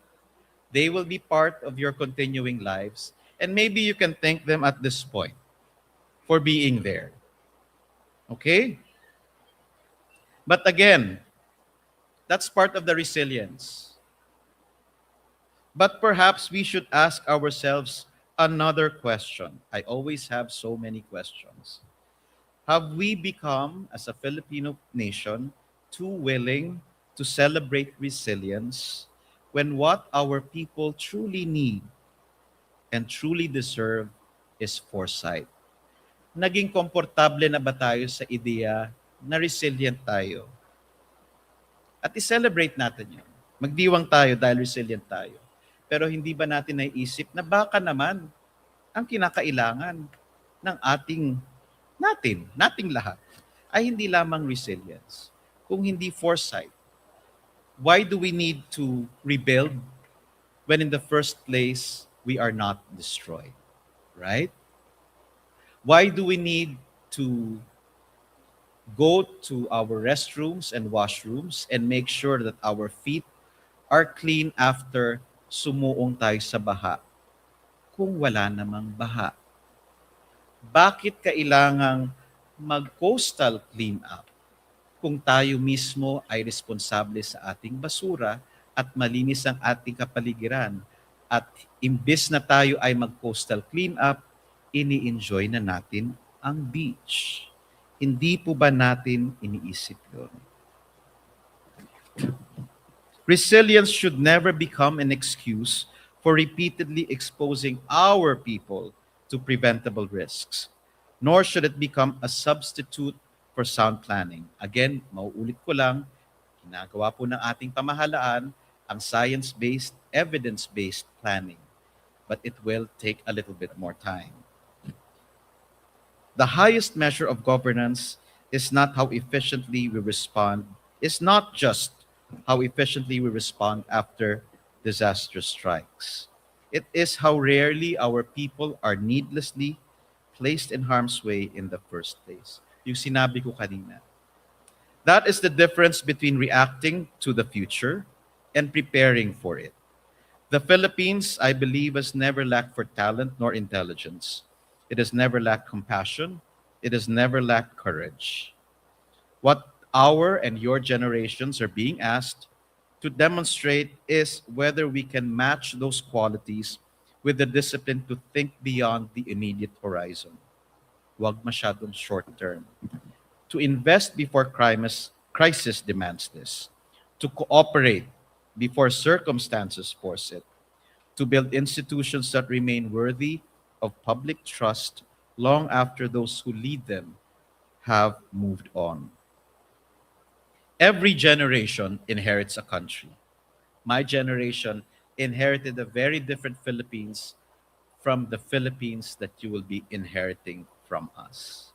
They will be part of your continuing lives. And maybe you can thank them at this point for being there. Okay? But again, that's part of the resilience. But perhaps we should ask ourselves another question. I always have so many questions. Have we become, as a Filipino nation, too willing to celebrate resilience when what our people truly need and truly deserve is foresight? Naging komportable na ba tayo sa ideya na resilient tayo? At i-celebrate natin yun. Magdiwang tayo dahil resilient tayo. Pero hindi ba natin naiisip na baka naman ang kinakailangan ng nating lahat ay hindi lamang resilience, kung hindi foresight. Why do we need to rebuild when in the first place we are not destroyed? Right? Why do we need to go to our restrooms and washrooms and make sure that our feet are clean after sumuong tayo sa baha kung wala namang baha? Bakit kailangang mag-coastal cleanup kung tayo mismo ay responsable sa ating basura at malinis ang ating kapaligiran? At imbes na tayo ay mag-coastal cleanup, ini-enjoy na natin ang beach. Hindi po ba natin iniisip yun? Resilience should never become an excuse for repeatedly exposing our people to preventable risks, nor should it become a substitute for sound planning. Again, mauulit ko lang, ginagawa po ng ating pamahalaan ang science-based, evidence-based planning, but it will take a little bit more time. The highest measure of governance is not how efficiently we respond, is not just how efficiently we respond after disaster strikes. It is how rarely our people are needlessly placed in harm's way in the first place. Yung sinabi ko kanina. That is the difference between reacting to the future and preparing for it. The Philippines, I believe, has never lacked for talent nor intelligence. It has never lacked compassion. It has never lacked courage. What our and your generations are being asked to demonstrate is whether we can match those qualities with the discipline to think beyond the immediate horizon. Wag masyadong short term. To invest before crisis demands this. To cooperate before circumstances force it. To build institutions that remain worthy of public trust long after those who lead them have moved on. Every generation inherits a country. My generation inherited a very different Philippines from the Philippines that you will be inheriting from us.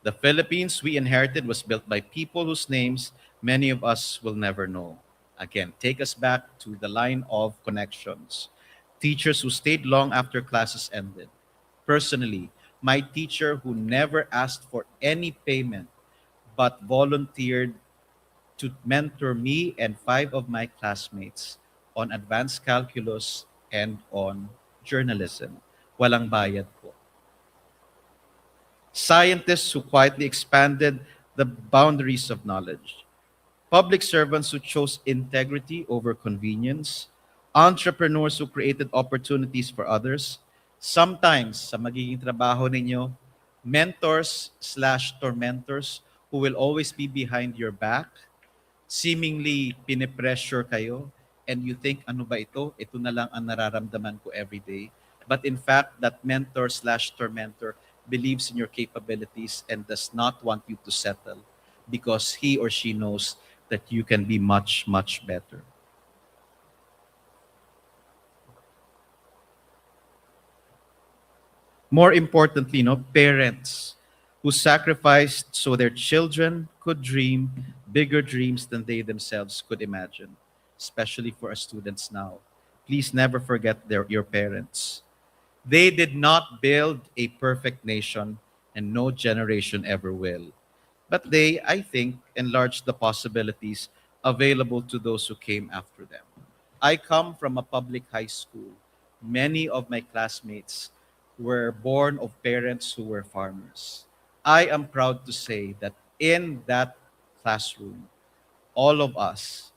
The Philippines we inherited was built by people whose names many of us will never know. Again, take us back to the line of connections. Teachers who stayed long after classes ended. Personally, my teacher who never asked for any payment but volunteered to mentor me and 5 of my classmates on advanced calculus and on journalism. Walang bayad po. Scientists who quietly expanded the boundaries of knowledge. Public servants who chose integrity over convenience. Entrepreneurs who created opportunities for others. Sometimes, sa magiging trabaho ninyo, mentors/tormentors who will always be behind your back, seemingly pinipressure kayo, and you think, ano ba ito? Ito na lang ang nararamdaman ko everyday. But in fact, that mentor/tormentor believes in your capabilities and does not want you to settle because he or she knows that you can be much, much better. More importantly, parents who sacrificed so their children could dream bigger dreams than they themselves could imagine, especially for our students now. Please never forget your parents. They did not build a perfect nation, and no generation ever will. But they, I think, enlarged the possibilities available to those who came after them. I come from a public high school. Many of my classmates were born of parents who were farmers. I am proud to say that in that classroom, all of us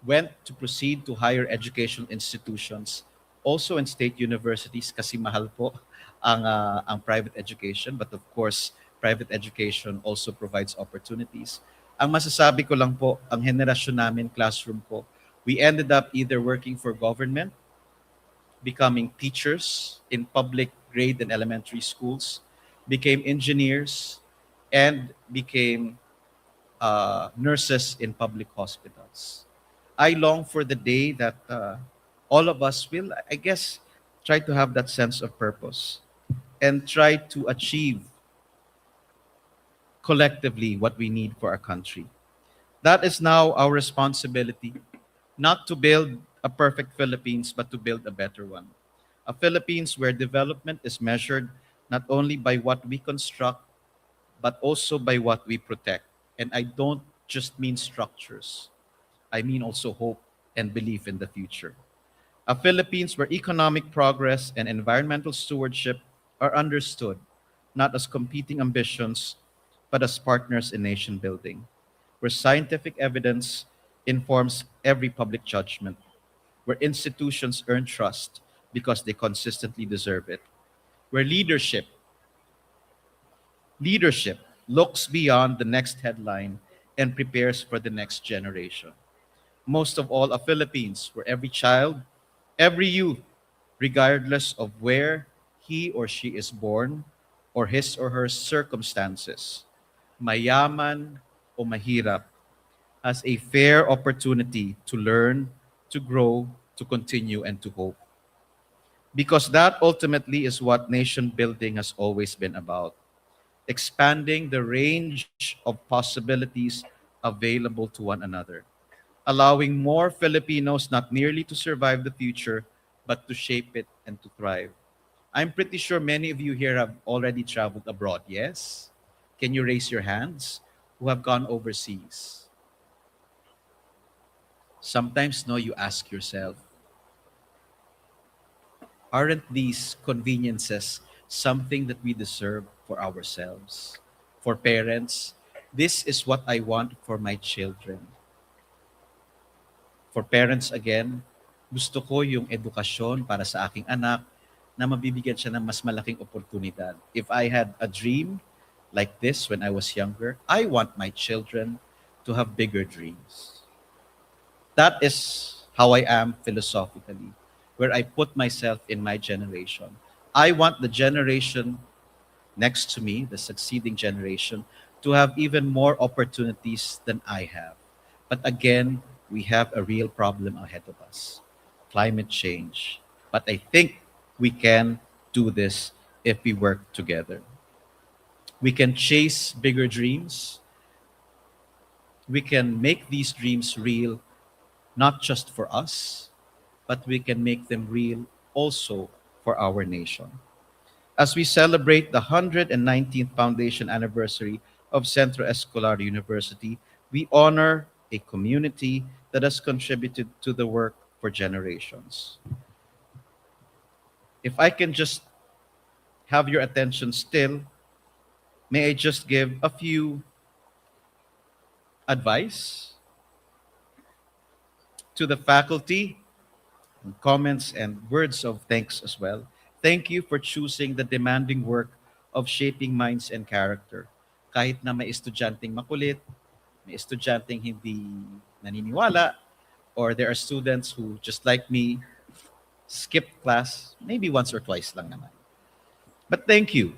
went to proceed to higher educational institutions, also in state universities kasi mahal po ang private education, but of course, private education also provides opportunities. Ang masasabi ko lang po, ang henerasyon namin, classroom ko, we ended up either working for government, becoming teachers in public grade and elementary schools, became engineers, and became nurses in public hospitals. I long for the day that all of us will, I guess, try to have that sense of purpose and try to achieve collectively what we need for our country. That is now our responsibility, not to build a perfect Philippines, but to build a better one. A Philippines where development is measured not only by what we construct, but also by what we protect. And I don't just mean structures. I mean also hope and belief in the future. A Philippines where economic progress and environmental stewardship are understood, not as competing ambitions, but as partners in nation building, where scientific evidence informs every public judgment, where institutions earn trust because they consistently deserve it, where leadership looks beyond the next headline and prepares for the next generation. Most of all, a Philippines where every child, every youth, regardless of where he or she is born or his or her circumstances, mayaman o mahirap, has a fair opportunity to learn, to grow, to continue, and to hope. Because that ultimately is what nation building has always been about, expanding the range of possibilities available to one another, allowing more Filipinos not merely to survive the future, but to shape it and to thrive. I'm pretty sure many of you here have already traveled abroad, yes? Can you raise your hands who have gone overseas? Sometimes, no, you ask yourself, aren't these conveniences something that we deserve for ourselves? For parents, this is what I want for my children. For parents again, gusto ko yung edukasyon para sa aking anak na mabibigyan siya ng mas malaking oportunidad. If I had a dream like this when I was younger, I want my children to have bigger dreams. That is how I am philosophically, where I put myself in my generation. I want the generation next to me, the succeeding generation, to have even more opportunities than I have. But again, we have a real problem ahead of us, climate change. But I think we can do this if we work together. We can chase bigger dreams. We can make these dreams real, not just for us, but we can make them real also for our nation. As we celebrate the 119th foundation anniversary of Centro Escolar University, we honor a community that has contributed to the work for generations. If I can just have your attention still, may I just give a few advice to the faculty, comments and words of thanks as well. Thank you for choosing the demanding work of shaping minds and character. Kahit na may estudyanteng makulit, may estudyanteng hindi naniniwala, or there are students who, just like me, skip class maybe once or twice lang naman. But thank you,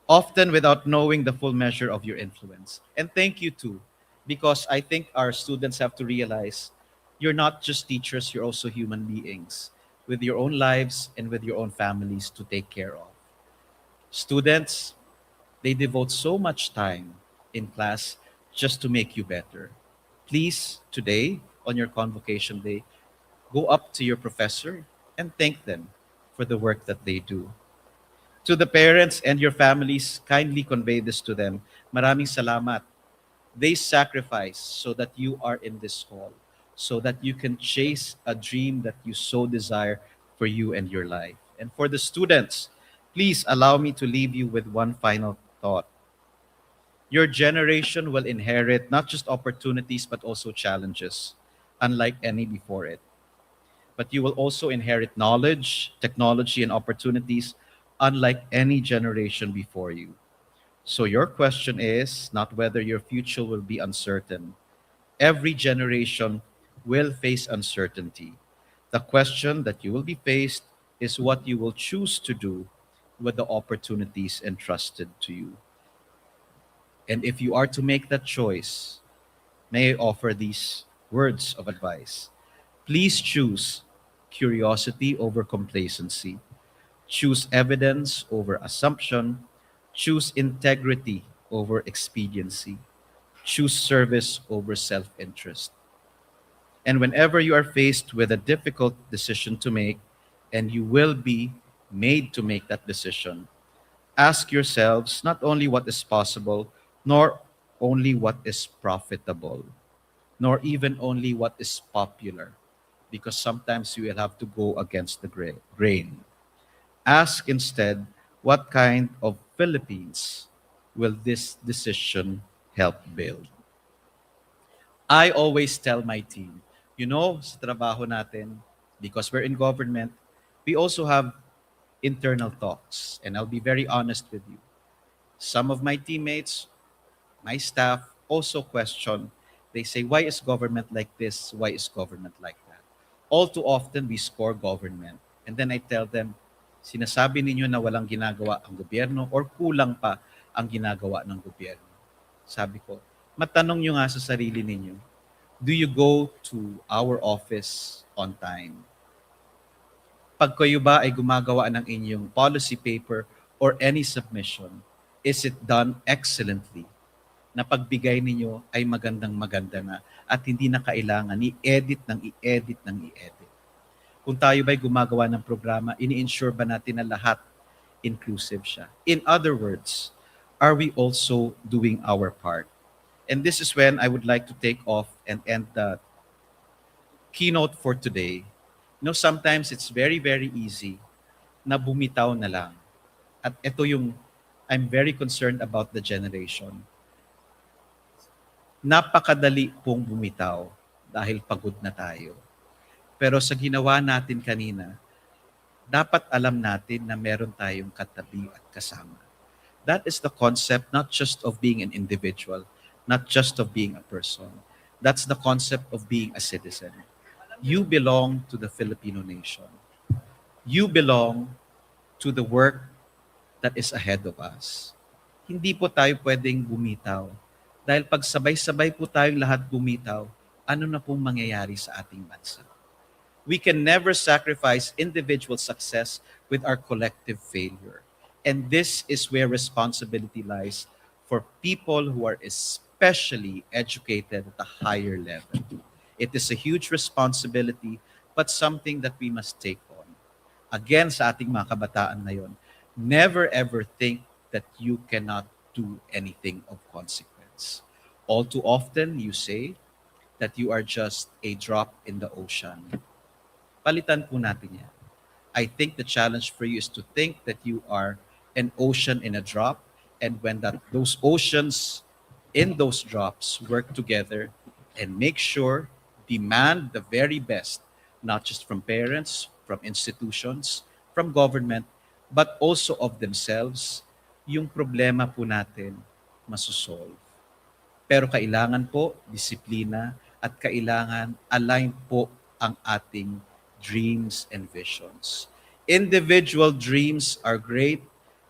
often without knowing the full measure of your influence. And thank you too, because I think our students have to realize you're not just teachers, you're also human beings with your own lives and with your own families to take care of. Students, they devote so much time in class just to make you better. Please, today, on your convocation day, go up to your professor and thank them for the work that they do. To the parents and your families, kindly convey this to them. Maraming salamat. They sacrifice so that you are in this hall, so that you can chase a dream that you so desire for you and your life. And for the students, please allow me to leave you with one final thought. Your generation will inherit not just opportunities, but also challenges, unlike any before it. But you will also inherit knowledge, technology, and opportunities, unlike any generation before you. So your question is not whether your future will be uncertain. Every generation will face uncertainty. The question that you will be faced is what you will choose to do with the opportunities entrusted to you. And if you are to make that choice, may I offer these words of advice. Please choose curiosity over complacency. Choose evidence over assumption. Choose integrity over expediency. Choose service over self-interest. And whenever you are faced with a difficult decision to make, and you will be made to make that decision, ask yourselves not only what is possible, nor only what is profitable, nor even only what is popular, because sometimes you will have to go against the grain. Ask instead, what kind of Philippines will this decision help build? I always tell my team, sa trabaho natin, because we're in government, we also have internal talks. And I'll be very honest with you. Some of my teammates, my staff, also question, they say, why is government like this? Why is government like that? All too often, we score government. And then I tell them, sinasabi ninyo na walang ginagawa ang gobyerno or kulang pa ang ginagawa ng gobyerno. Sabi ko, matanong nyo nga sa sarili ninyo, do you go to our office on time? Pag kayo ba ay gumagawa ng inyong policy paper or any submission, is it done excellently? Na pagbigay ninyo ay magandang-maganda na at hindi na kailangan i-edit ng i-edit ng i-edit. Kung tayo ba'y gumagawa ng programa, ini-ensure ba natin na lahat inclusive siya? In other words, are we also doing our part? And this is when I would like to take off and end the keynote for today. You know, sometimes it's very, very easy na bumitaw na lang. At ito yung, I'm very concerned about the generation. Napakadali pong bumitaw dahil pagod na tayo. Pero sa ginawa natin kanina, dapat alam natin na meron tayong katabi at kasama. That is the concept not just of being an individual, not just of being a person. That's the concept of being a citizen. You belong to the Filipino nation. You belong to the work that is ahead of us. Hindi po tayo pwedeng bumitaw. Dahil pag sabay-sabay po tayong lahat bumitaw, ano na pong mangyayari sa ating bansa? We can never sacrifice individual success with our collective failure. And this is where responsibility lies for people who are especially educated at a higher level. It is a huge responsibility, but something that we must take on. Again, sa ating mga kabataan na yon, never ever think that you cannot do anything of consequence. All too often, you say that you are just a drop in the ocean. Palitan po natin yan. I think the challenge for you is to think that you are an ocean in a drop, and when those oceans in those drops work together and make sure, demand the very best, not just from parents, from institutions, from government, but also of themselves, yung problema po natin masusolve. Pero kailangan po disiplina at kailangan align po ang ating dreams and visions. Individual dreams are great,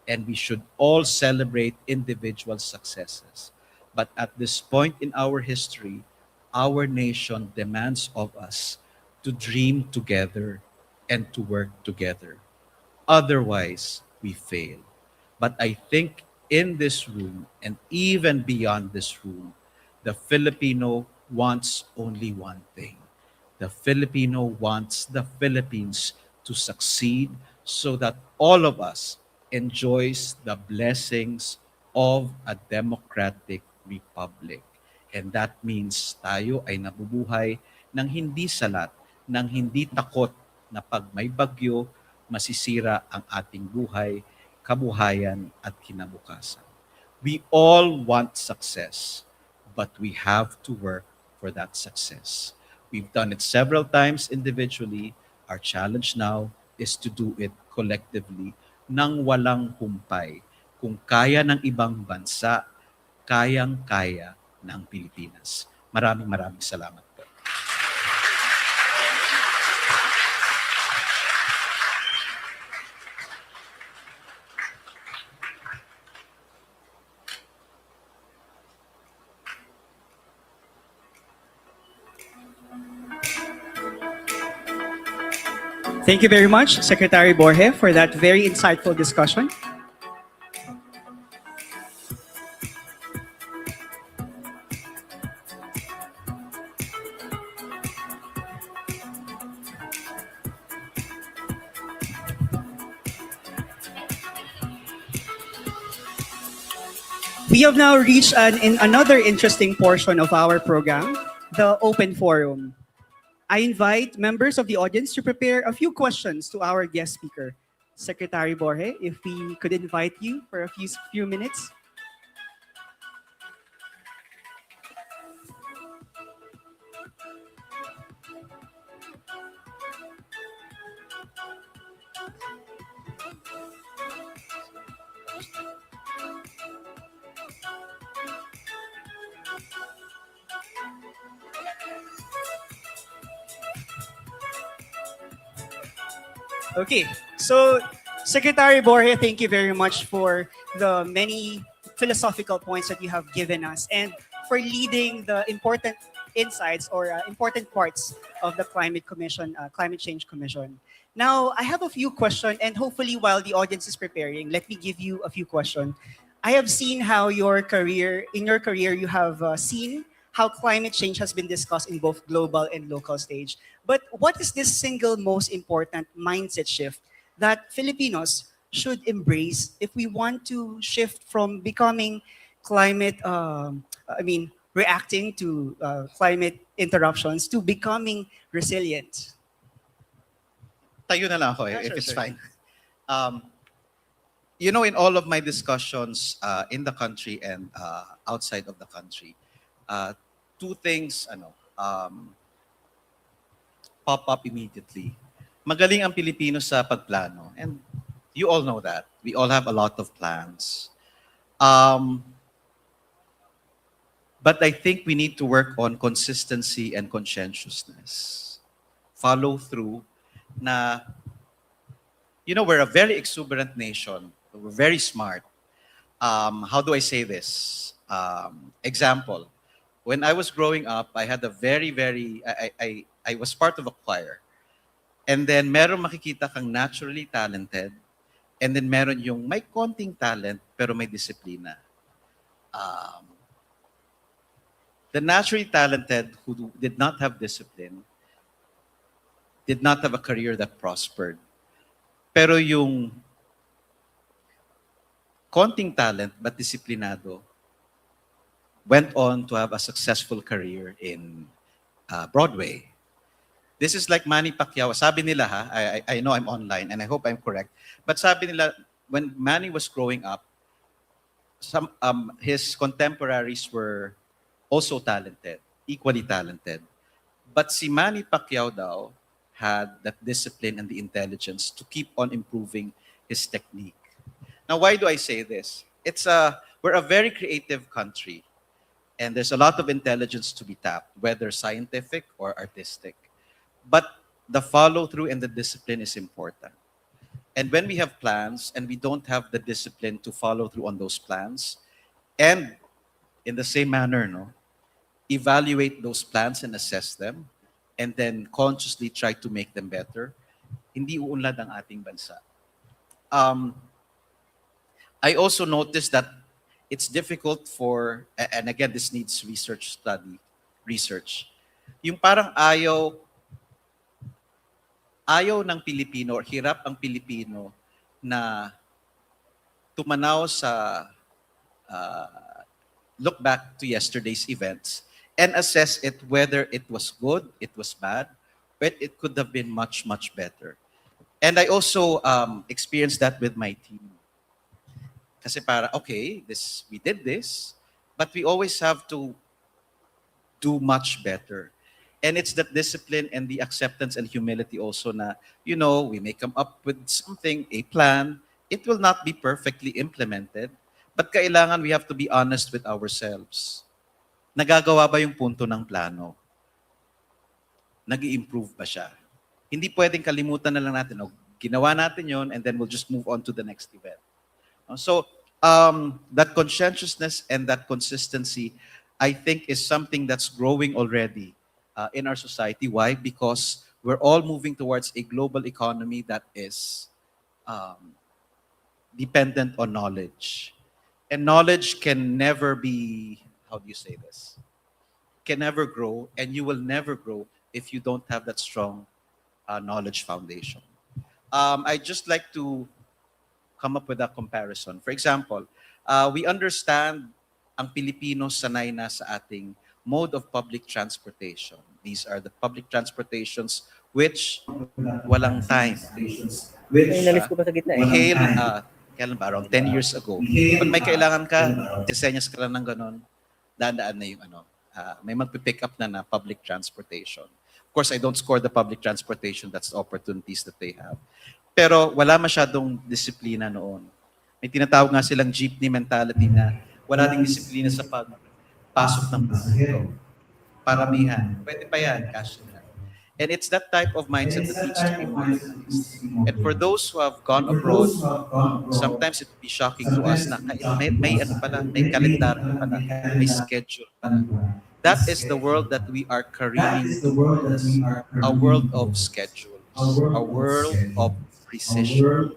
and we should all celebrate individual successes. But at this point in our history, our nation demands of us to dream together and to work together. Otherwise, we fail. But I think in this room and even beyond this room, the Filipino wants only one thing. The Filipino wants the Philippines to succeed so that all of us enjoys the blessings of a democratic republic. And that means tayo ay nabubuhay ng hindi salat, ng hindi takot na pag may bagyo, masisira ang ating buhay, kabuhayan at kinabukasan. We all want success, but we have to work for that success. We've done it several times individually. Our challenge now is to do it collectively nang walang humpay. Kung kaya ng ibang bansa, kayang-kaya ng Pilipinas. Maraming salamat po. Thank you very much, Secretary Borge, for that very insightful discussion. We have now reached another interesting portion of our program, the open forum. I invite members of the audience to prepare a few questions to our guest speaker. Secretary Borge, if we could invite you for a few minutes. Okay, so Secretary Borja, thank you very much for the many philosophical points that you have given us and for leading the important insights or important parts of the Climate Change Commission. Now, I have a few questions, and hopefully, while the audience is preparing, let me give you a few questions. I have seen how in your career, you have seen how climate change has been discussed in both global and local stage. But what is this single most important mindset shift that Filipinos should embrace if we want to shift from becoming reacting to climate interruptions to becoming resilient? Tayo na lang ako Ah, if sure, it's sure. fine. In all of my discussions in the country and outside of the country, two things pop up immediately. Magaling ang Pilipino sa pagplano. And you all know that. We all have a lot of plans. But I think we need to work on consistency and conscientiousness. Follow through na, we're a very exuberant nation. We're very smart. How do I say this? Example, when I was growing up, I had a I was part of a choir. And then meron makikita kang naturally talented, and then meron yung may konting talent pero may disiplina. The naturally talented who did not have discipline did not have a career that prospered. Pero yung konting talent but disiplinado went on to have a successful career in Broadway. This is like Manny Pacquiao. Sabi nila I know I'm online and I hope I'm correct, but sabi nila when Manny was growing up, his contemporaries were also talented, equally talented. But si Manny Pacquiao daw had that discipline and the intelligence to keep on improving his technique. Now, why do I say this? We're a very creative country, and there's a lot of intelligence to be tapped, whether scientific or artistic. But the follow-through and the discipline is important. And when we have plans and we don't have the discipline to follow through on those plans, and in the same manner, evaluate those plans and assess them, and then consciously try to make them better, hindi uunlad ang ating bansa. I also noticed that it's difficult and again, this needs research. Yung parang ayaw ng Pilipino or hirap ang Pilipino na tumanaw sa look back to yesterday's events and assess it whether it was good, it was bad, but it could have been much, much better. And I also experienced that with my team. Kasi we did this, but we always have to do much better. And it's that discipline and the acceptance and humility also na, we may come up with something, a plan. It will not be perfectly implemented, but kailangan we have to be honest with ourselves. Nagagawa ba yung punto ng plano? Nag-i-improve ba siya? Hindi pwedeng kalimutan na lang natin, ginawa natin yon and then we'll just move on to the next event. So that conscientiousness and that consistency, I think, is something that's growing already in our society. Why? Because we're all moving towards a global economy that is dependent on knowledge. And knowledge can never be, how do you say this? Can never grow, and you will never grow if you don't have that strong knowledge foundation. I'd just like to come up with a comparison. For example, we understand ang Pilipino sanay na sa ating mode of public transportation. These are the public transportations which walang time. We hail, kailan ba? Around 10 years ago. Pag may kailangan ka, disenyas ka lang ng ganon, dadaan na yung may magpipick up na public transportation. Of course, I don't score the public transportation. That's the opportunities that they have. Pero wala masyadong disiplina noon. May tinatawag nga silang jeepney mentality na wala ding disiplina sa pagpasok ng pasahero. Paramihan. Pwede pa yan, cash na. And it's that type of mindset that needs to be modernized. And for those who have gone abroad, sometimes it will be shocking to us na may ano pala, may kalendaryo pala, may schedule pala. That is the world that we are careening towards. A world of schedules, a world of precision,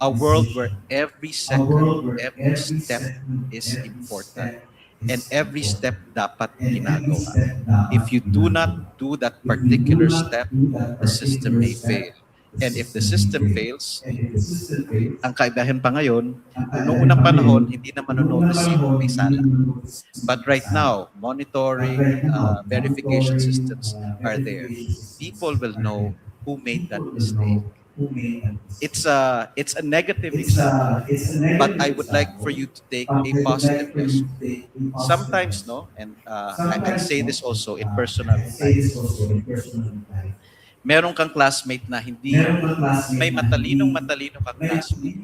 a world where every second, every step is important. And every step dapat ginagawa. If you do not do that particular step, the system may fail. And if the system fails, ang kaibahan pa ngayon, noong unang panahon, hindi na manonotice sino may sala. But right now, monitoring, verification systems are there. People will know who made that mistake. It's a negative example, but I would like for you to take a positive lesson. Sometimes, no, and I say this also in personal life. Meron kang classmate na hindi, may matalino kang classmate.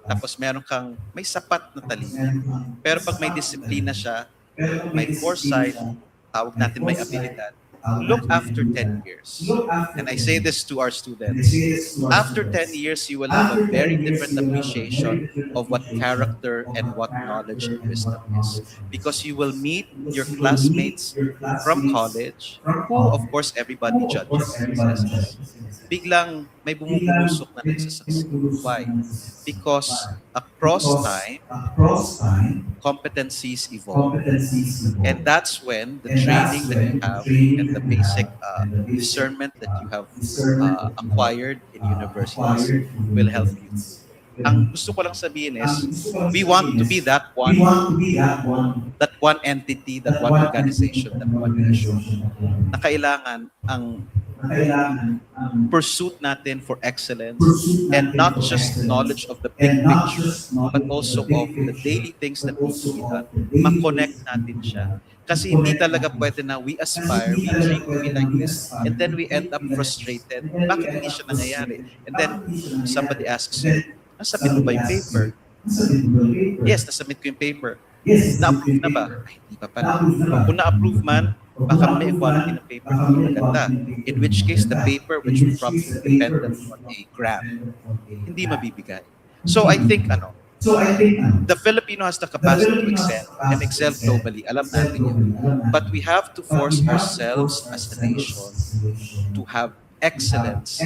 Tapos meron kang may sapat na talino. Pero pag may disiplina siya, may foresight, tawag natin may abilidad, look after 10 years. And I say this to our students. After 10 years, you will have a very different appreciation of what character and what knowledge and wisdom is. Because you will meet your classmates from college, who of course everybody judges. Biglang may bumubulusok na nagsasucceed. Why? Because across time, competencies evolve. And that's when the training that you have and the basic discernment that you have acquired in universities will help you. Ang gusto ko lang sabihin is, we want to be that one entity, that one organization, that one nation, na kailangan ang pursuit natin for excellence and not just knowledge of the big picture, but also of the daily things that need to be done. Ma-connect natin siya. Kasi hindi talaga pwede na we aspire, we dream to be like this, and then we end up frustrated. Bakit hindi siya nangyayari? And then somebody asks you, nasabit mo ba yung paper? Yes, nasabit ko yung paper. Na-approve na ba? Ay, hindi pa pala. Kung na-approve man, baka may quality ng paper hindi maganda. In which case, the paper, which will probably be dependent on a grant, hindi mabibigay. So I think, the Filipino has the capacity to excel and excel globally. Alam natin yun. But we have to force ourselves as a nation to have excellence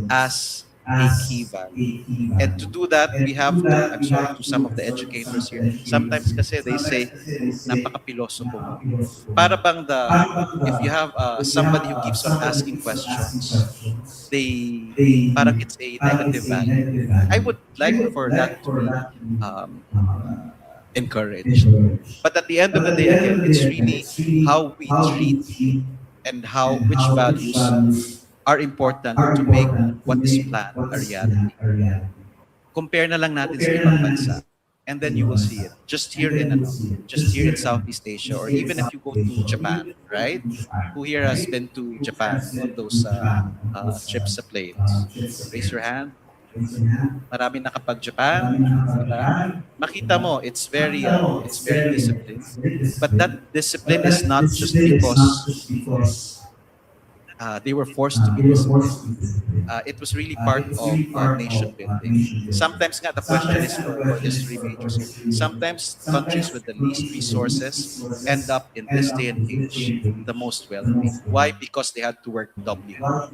as a key value. And to do that, we have to, I'm sorry to some of the educators here, sometimes kasi they say, napaka-pilosopo mo. Para bang if you have somebody who keeps on asking questions, parang it's a negative value. I would like for that to be encouraged. But at the end of the day, again, it's really how we treat and which values are important to make what is planned a reality. Compare na lang natin sa ibang bansa, and then you will see it. Just here in Southeast Asia, or even if you go to Japan, right? Who here has been to Japan on those trips sa planes? Raise your hand. Marami nakapag-Japan. Diba? Makita mo, it's very disciplined. But that discipline is not just because they were forced to be disciplined. It was really part of our nation building. Sometimes the question is for history majors. Sometimes countries with the least resources end up in this day and age the most wealthy. Why? Because they had to work doubly hard.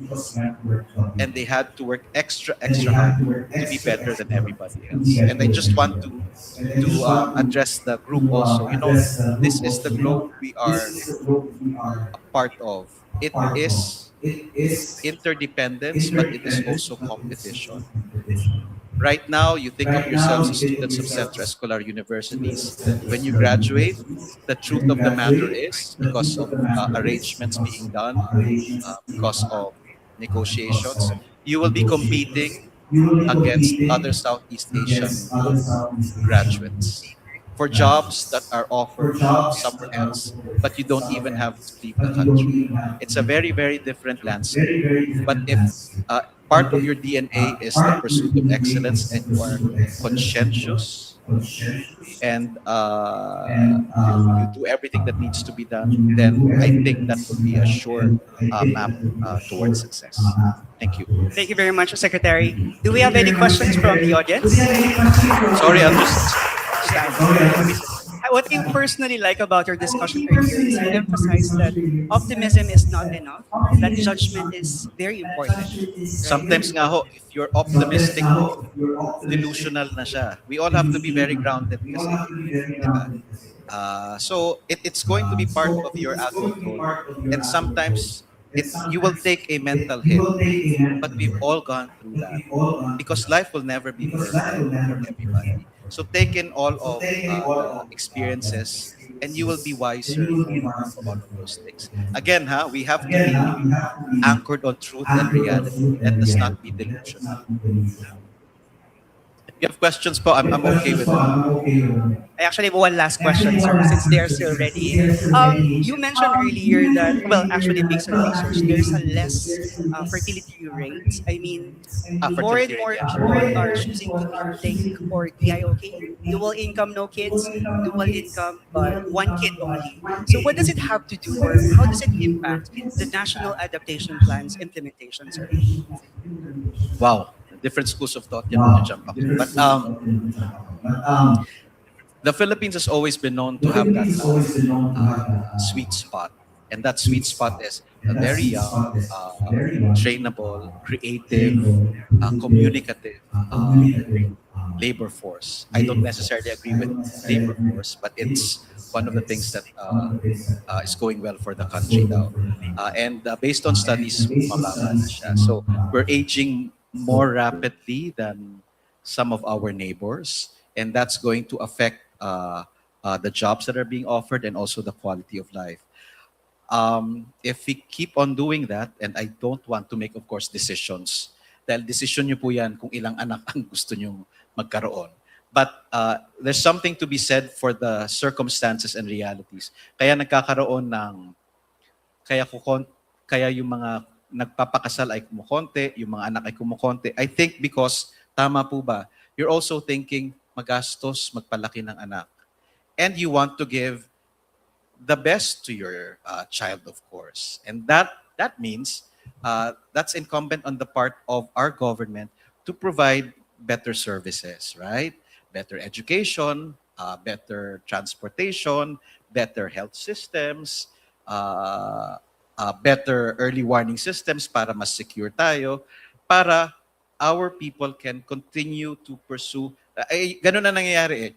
And they had to work extra hard to be better than everybody else. And I just want to address the group also. This is the globe we are a part of. It is interdependence, but it is also competition. Right now, you think of yourselves as students of Centro Escolar universities. When you graduate, the truth of the matter is, because of arrangements being done, because of negotiations, you will be competing against other Southeast Asian graduates. for jobs that are offered somewhere else, but you don't even have to leave the country. It's a very, very different landscape. But if part of your DNA is the pursuit of excellence and you are conscientious and you do everything that needs to be done, then I think that would be a sure map towards success. Thank you. Thank you very much, Secretary. Do we have any questions from the audience? Sorry, I'll just stand. What I personally like about your discussion earlier is you emphasize that optimism is not enough, that judgment is very important. Right? Sometimes nga ho, if you're optimistic ho, delusional na siya. We all have to be very grounded kasi. Diba? So it's going to be part of your adult role. And sometimes you will take a mental hit. But we've all gone through that. Because life will never be perfect for everybody. So take in all of the experiences and you will be wiser for all of those things. Again, we have to be anchored on truth and reality. Let us not be delusional. If you have questions po, I'm okay with it. I actually have one last question, sir, since they're still ready. You mentioned earlier that, well, actually based on research, there's a less fertility rate. I mean, more and more people are choosing to take or DIOK, dual income, no kids, dual income, but one kid only. So what does it have to do or how does it impact the National Adaptation Plan's implementation, sir? Wow. Different schools of thought yan when you jump up. But the Philippines has always been known to have that sweet spot. And that sweet spot is a very young, trainable, creative, communicative labor force. I don't necessarily agree with labor force, but it's one of the things that is going well for the country now. And based on studies, mababa na siya. So we're aging more rapidly than some of our neighbors, and that's going to affect the jobs that are being offered and also the quality of life. If we keep on doing that, and I don't want to make, of course, decisions, dahil decision nyo po yan kung ilang anak ang gusto nyo magkaroon. But there's something to be said for the circumstances and realities. Kaya nagkakaroon ng, kaya yung mga nagpapakasal ay kumukonte, yung mga anak ay kumukonte. I think because, tama po ba, you're also thinking magastos, magpalaki ng anak. And you want to give the best to your child, of course. And that means that's incumbent on the part of our government to provide better services, right? Better education, better transportation, better health systems, better early warning systems para mas secure tayo, para our people can continue to pursue. Ganun na nangyayari eh.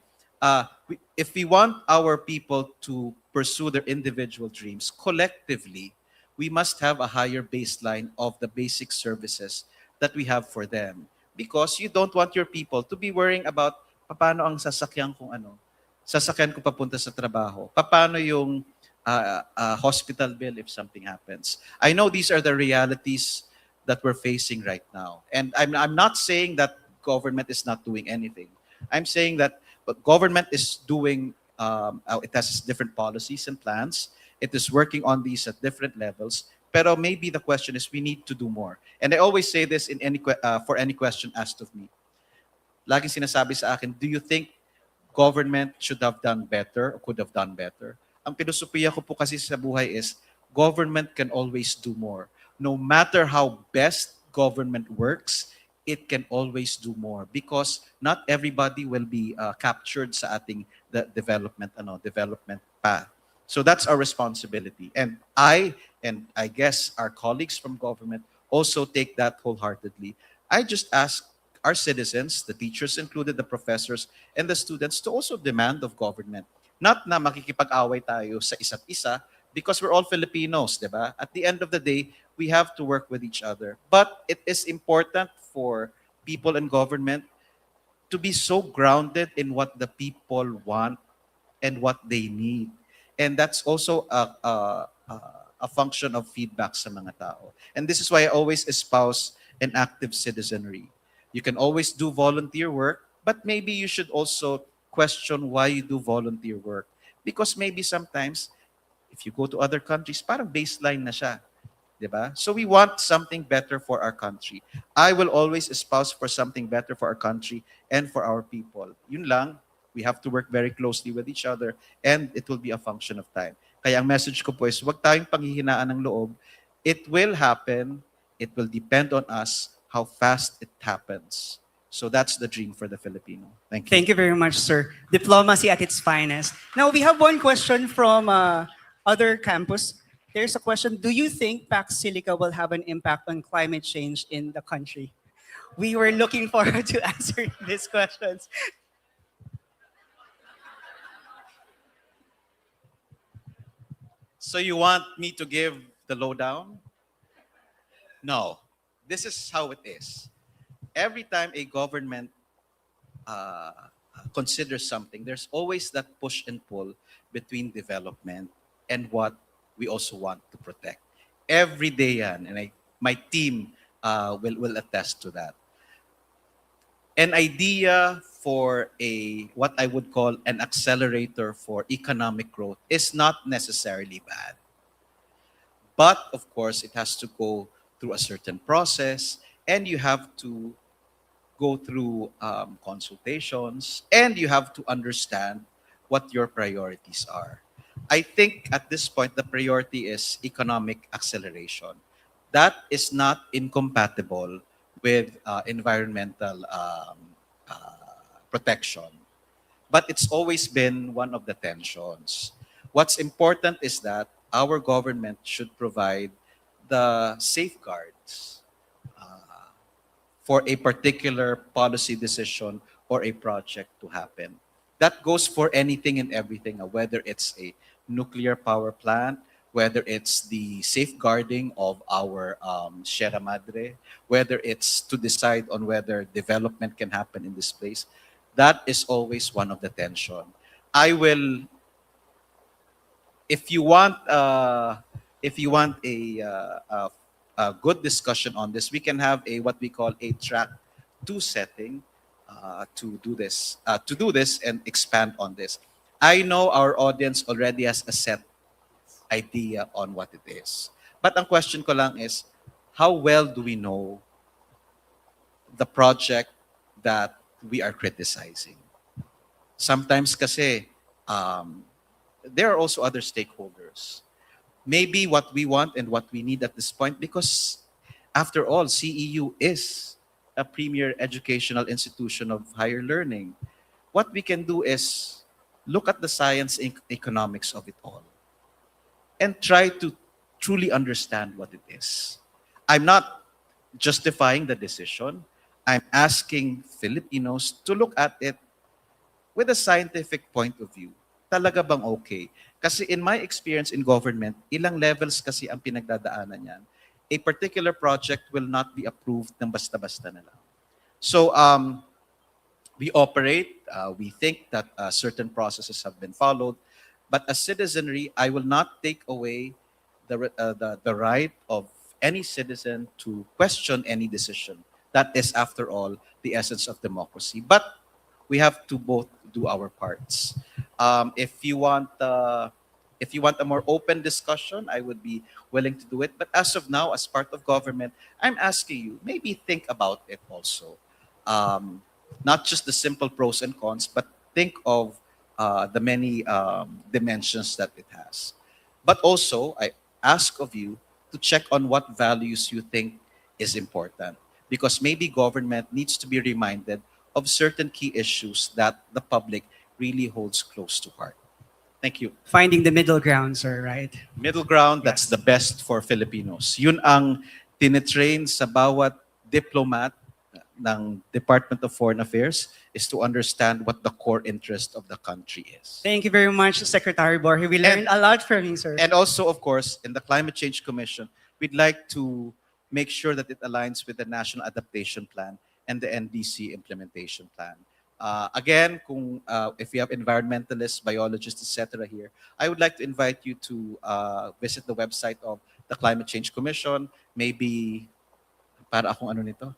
If we want our people to pursue their individual dreams collectively, we must have a higher baseline of the basic services that we have for them. Because you don't want your people to be worrying about paano ang sasakyan kung ano. Sasakyan ko papunta sa trabaho. Paano yung hospital bill if something happens. I know these are the realities that we're facing right now. And I'm not saying that government is not doing anything. I'm saying that government is doing, it has different policies and plans. It is working on these at different levels. Pero maybe the question is we need to do more. And I always say this in for any question asked of me. Laging sinasabi sa akin, do you think government should have done better or could have done better? Ang pilosopiya ko po kasi sa buhay is government can always do more. No matter how best government works, it can always do more because not everybody will be captured sa ating development path. So that's our responsibility. And I guess our colleagues from government also take that wholeheartedly. I just ask our citizens, the teachers included, the professors, and the students to also demand of government. Not na makikipag-away tayo sa isa't isa because we're all Filipinos, diba? At the end of the day, we have to work with each other. But it is important for people in government to be so grounded in what the people want and what they need. And that's also a function of feedback sa mga tao. And this is why I always espouse an active citizenry. You can always do volunteer work, but maybe you should also question why you do volunteer work. Because maybe sometimes, if you go to other countries, parang baseline na siya. Diba? So we want something better for our country. I will always espouse for something better for our country and for our people. Yun lang, we have to work very closely with each other and it will be a function of time. Kaya ang message ko po is, huwag tayong panghihinaan ng loob. It will happen. It will depend on us how fast it happens. So that's the dream for the Filipino. Thank you. Thank you very much, sir. Diplomacy at its finest. Now, we have one question from other campus. There's a question. Do you think Pax Silica will have an impact on climate change in the country? We were looking forward to answering these questions. So you want me to give the lowdown? No. This is how it is. Every time a government considers something, there's always that push and pull between development and what we also want to protect. Every day yan, and my team will attest to that. An idea for what I would call an accelerator for economic growth is not necessarily bad. But of course, it has to go through a certain process, and you have to go through consultations, and you have to understand what your priorities are. I think at this point, the priority is economic acceleration. That is not incompatible with environmental protection. But it's always been one of the tensions. What's important is that our government should provide the safeguards for a particular policy decision or a project to happen. That goes for anything and everything, whether it's a nuclear power plant, whether it's the safeguarding of our Sierra Madre, whether it's to decide on whether development can happen in this place. That is always one of the tension. I will, if you want a good discussion on this, we can have what we call a track 2 setting to do this and expand on this. I know our audience already has a set idea on what it is. But ang question ko lang is, how well do we know the project that we are criticizing? Sometimes kasi, there are also other stakeholders. Maybe what we want and what we need at this point, because after all, CEU is a premier educational institution of higher learning. What we can do is look at the science and economics of it all and try to truly understand what it is. I'm not justifying the decision. I'm asking Filipinos to look at it with a scientific point of view. Talaga bang okay? Kasi in my experience in government, ilang levels kasi ang pinagdadaanan yan. A particular project will not be approved ng basta-basta na lang. So we operate, we think that certain processes have been followed, but as citizenry, I will not take away the right of any citizen to question any decision. That is, after all, the essence of democracy. But we have to both do our parts. If you want a more open discussion, I would be willing to do it. But as of now, as part of government, I'm asking you, maybe think about it also. Not just the simple pros and cons, but think of the many dimensions that it has. But also, I ask of you to check on what values you think is important. Because maybe government needs to be reminded of certain key issues that the public really holds close to heart. Thank you. Finding the middle ground, sir, right? Middle ground, that's the best for Filipinos. Yun ang tinitrain sa bawat diplomat ng Department of Foreign Affairs, is to understand what the core interest of the country is. Thank you very much, Secretary Borge. We learned a lot from you, sir. And also, of course, in the Climate Change Commission, we'd like to make sure that it aligns with the National Adaptation Plan and the NDC Implementation Plan. Again, if you have environmentalists, biologists, etc. here, I would like to invite you to visit the website of the Climate Change Commission. Maybe, para akong ano nito?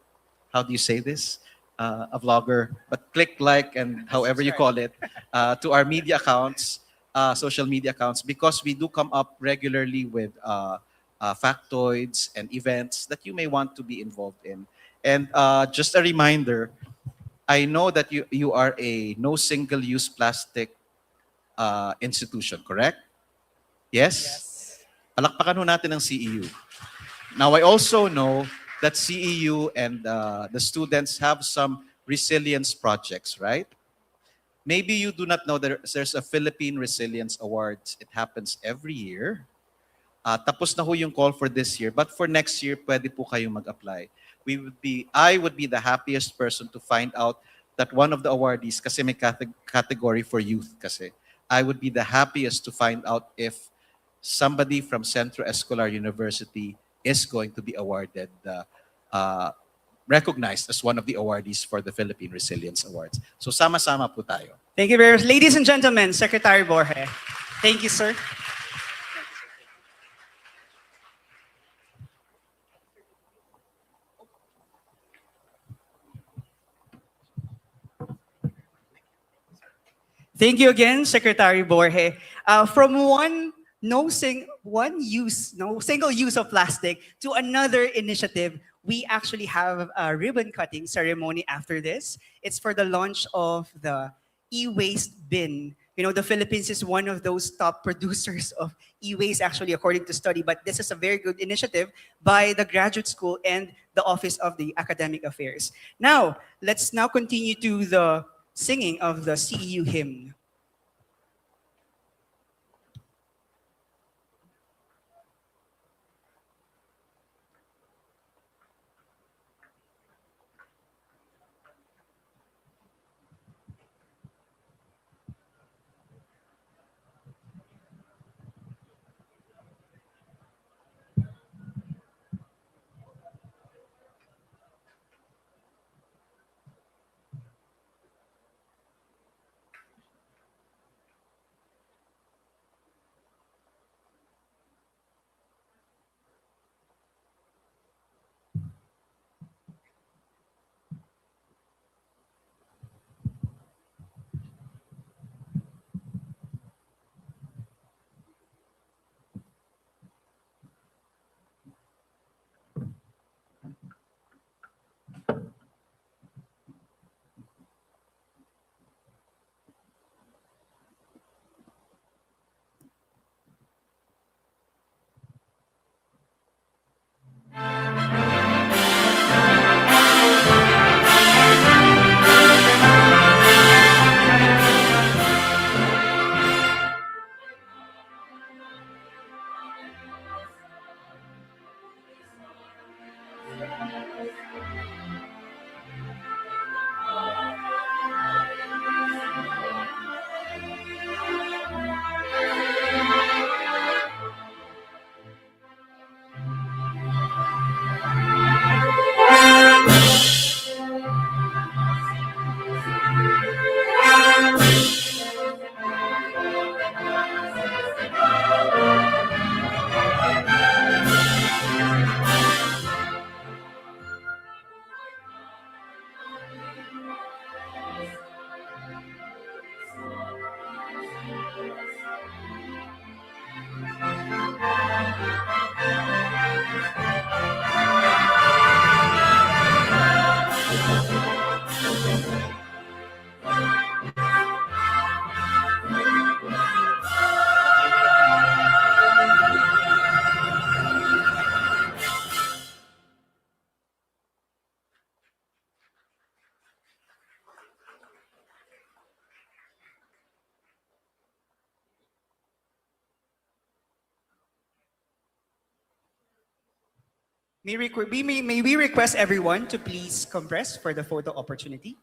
How do you say this? a vlogger, but click like and however you call it to our media accounts, social media accounts, because we do come up regularly with factoids and events that you may want to be involved in. And just a reminder, I know that you are a no single-use plastic institution, correct? Yes? Palakpakan ho natin ang CEU. Now, I also know that CEU and the students have some resilience projects, right? Maybe you do not know there's a Philippine Resilience Awards. It happens every year. Tapos na ho yung call for this year, but for next year, pwede po kayong mag-apply. I would be the happiest person to find out that one of the awardees, kasi may category for youth kasi, I would be the happiest to find out if somebody from Centro Escolar University is going to be awarded, recognized as one of the awardees for the Philippine Resilience Awards. So sama-sama po tayo. Thank you very much. Ladies and gentlemen, Secretary Borge. Thank you, sir. Thank you again, Secretary Borge. From no single use of plastic to another initiative, we actually have a ribbon cutting ceremony after this. It's for the launch of the e-waste bin. You know, the Philippines is one of those top producers of e-waste, actually, according to study. But this is a very good initiative by the graduate school and the Office of the Academic Affairs. Now, let's now continue to the singing of the CEU hymn. May we request everyone to please compress for the photo opportunity?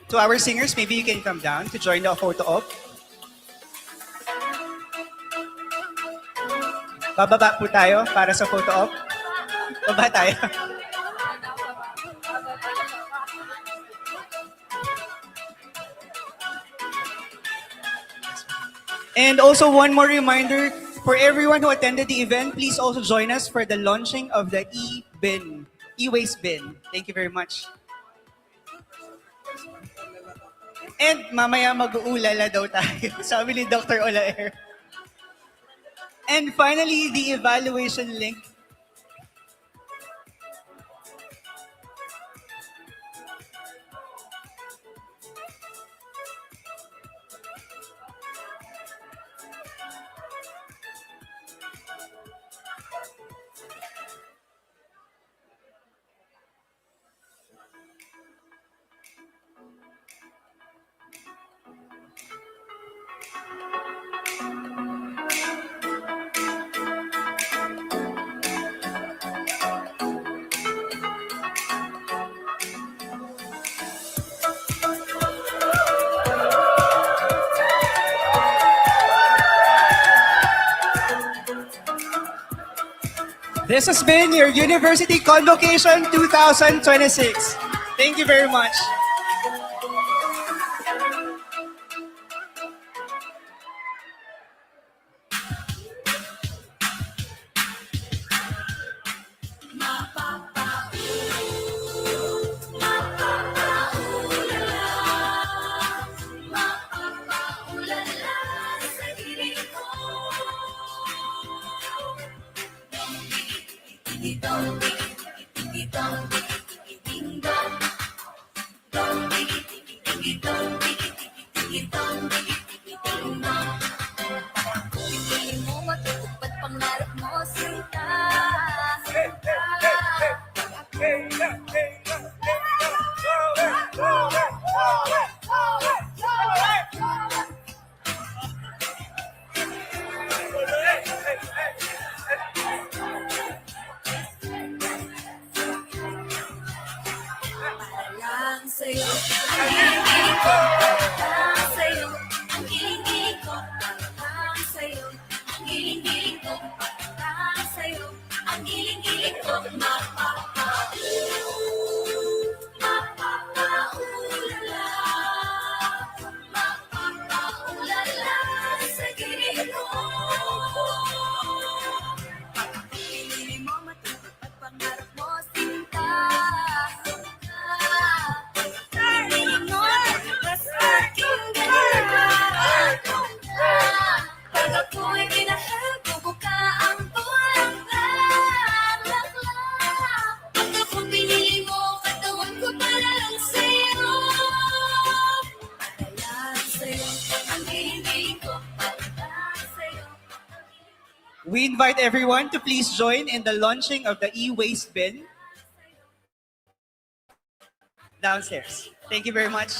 To our singers, maybe you can come down to join the photo op. Bababa po tayo para sa photo op. Baba tayo. And also one more reminder for everyone who attended the event, please also join us for the launching of the e-bin, e-waste bin. Thank you very much. And mamaya mag-uulala daw tayo, sabi ni Dr. Olaer. And finally, the evaluation link. This has been your University Convocation 2026. Thank you very much. We invite everyone to please join in the launching of the e-waste bin downstairs. Thank you very much.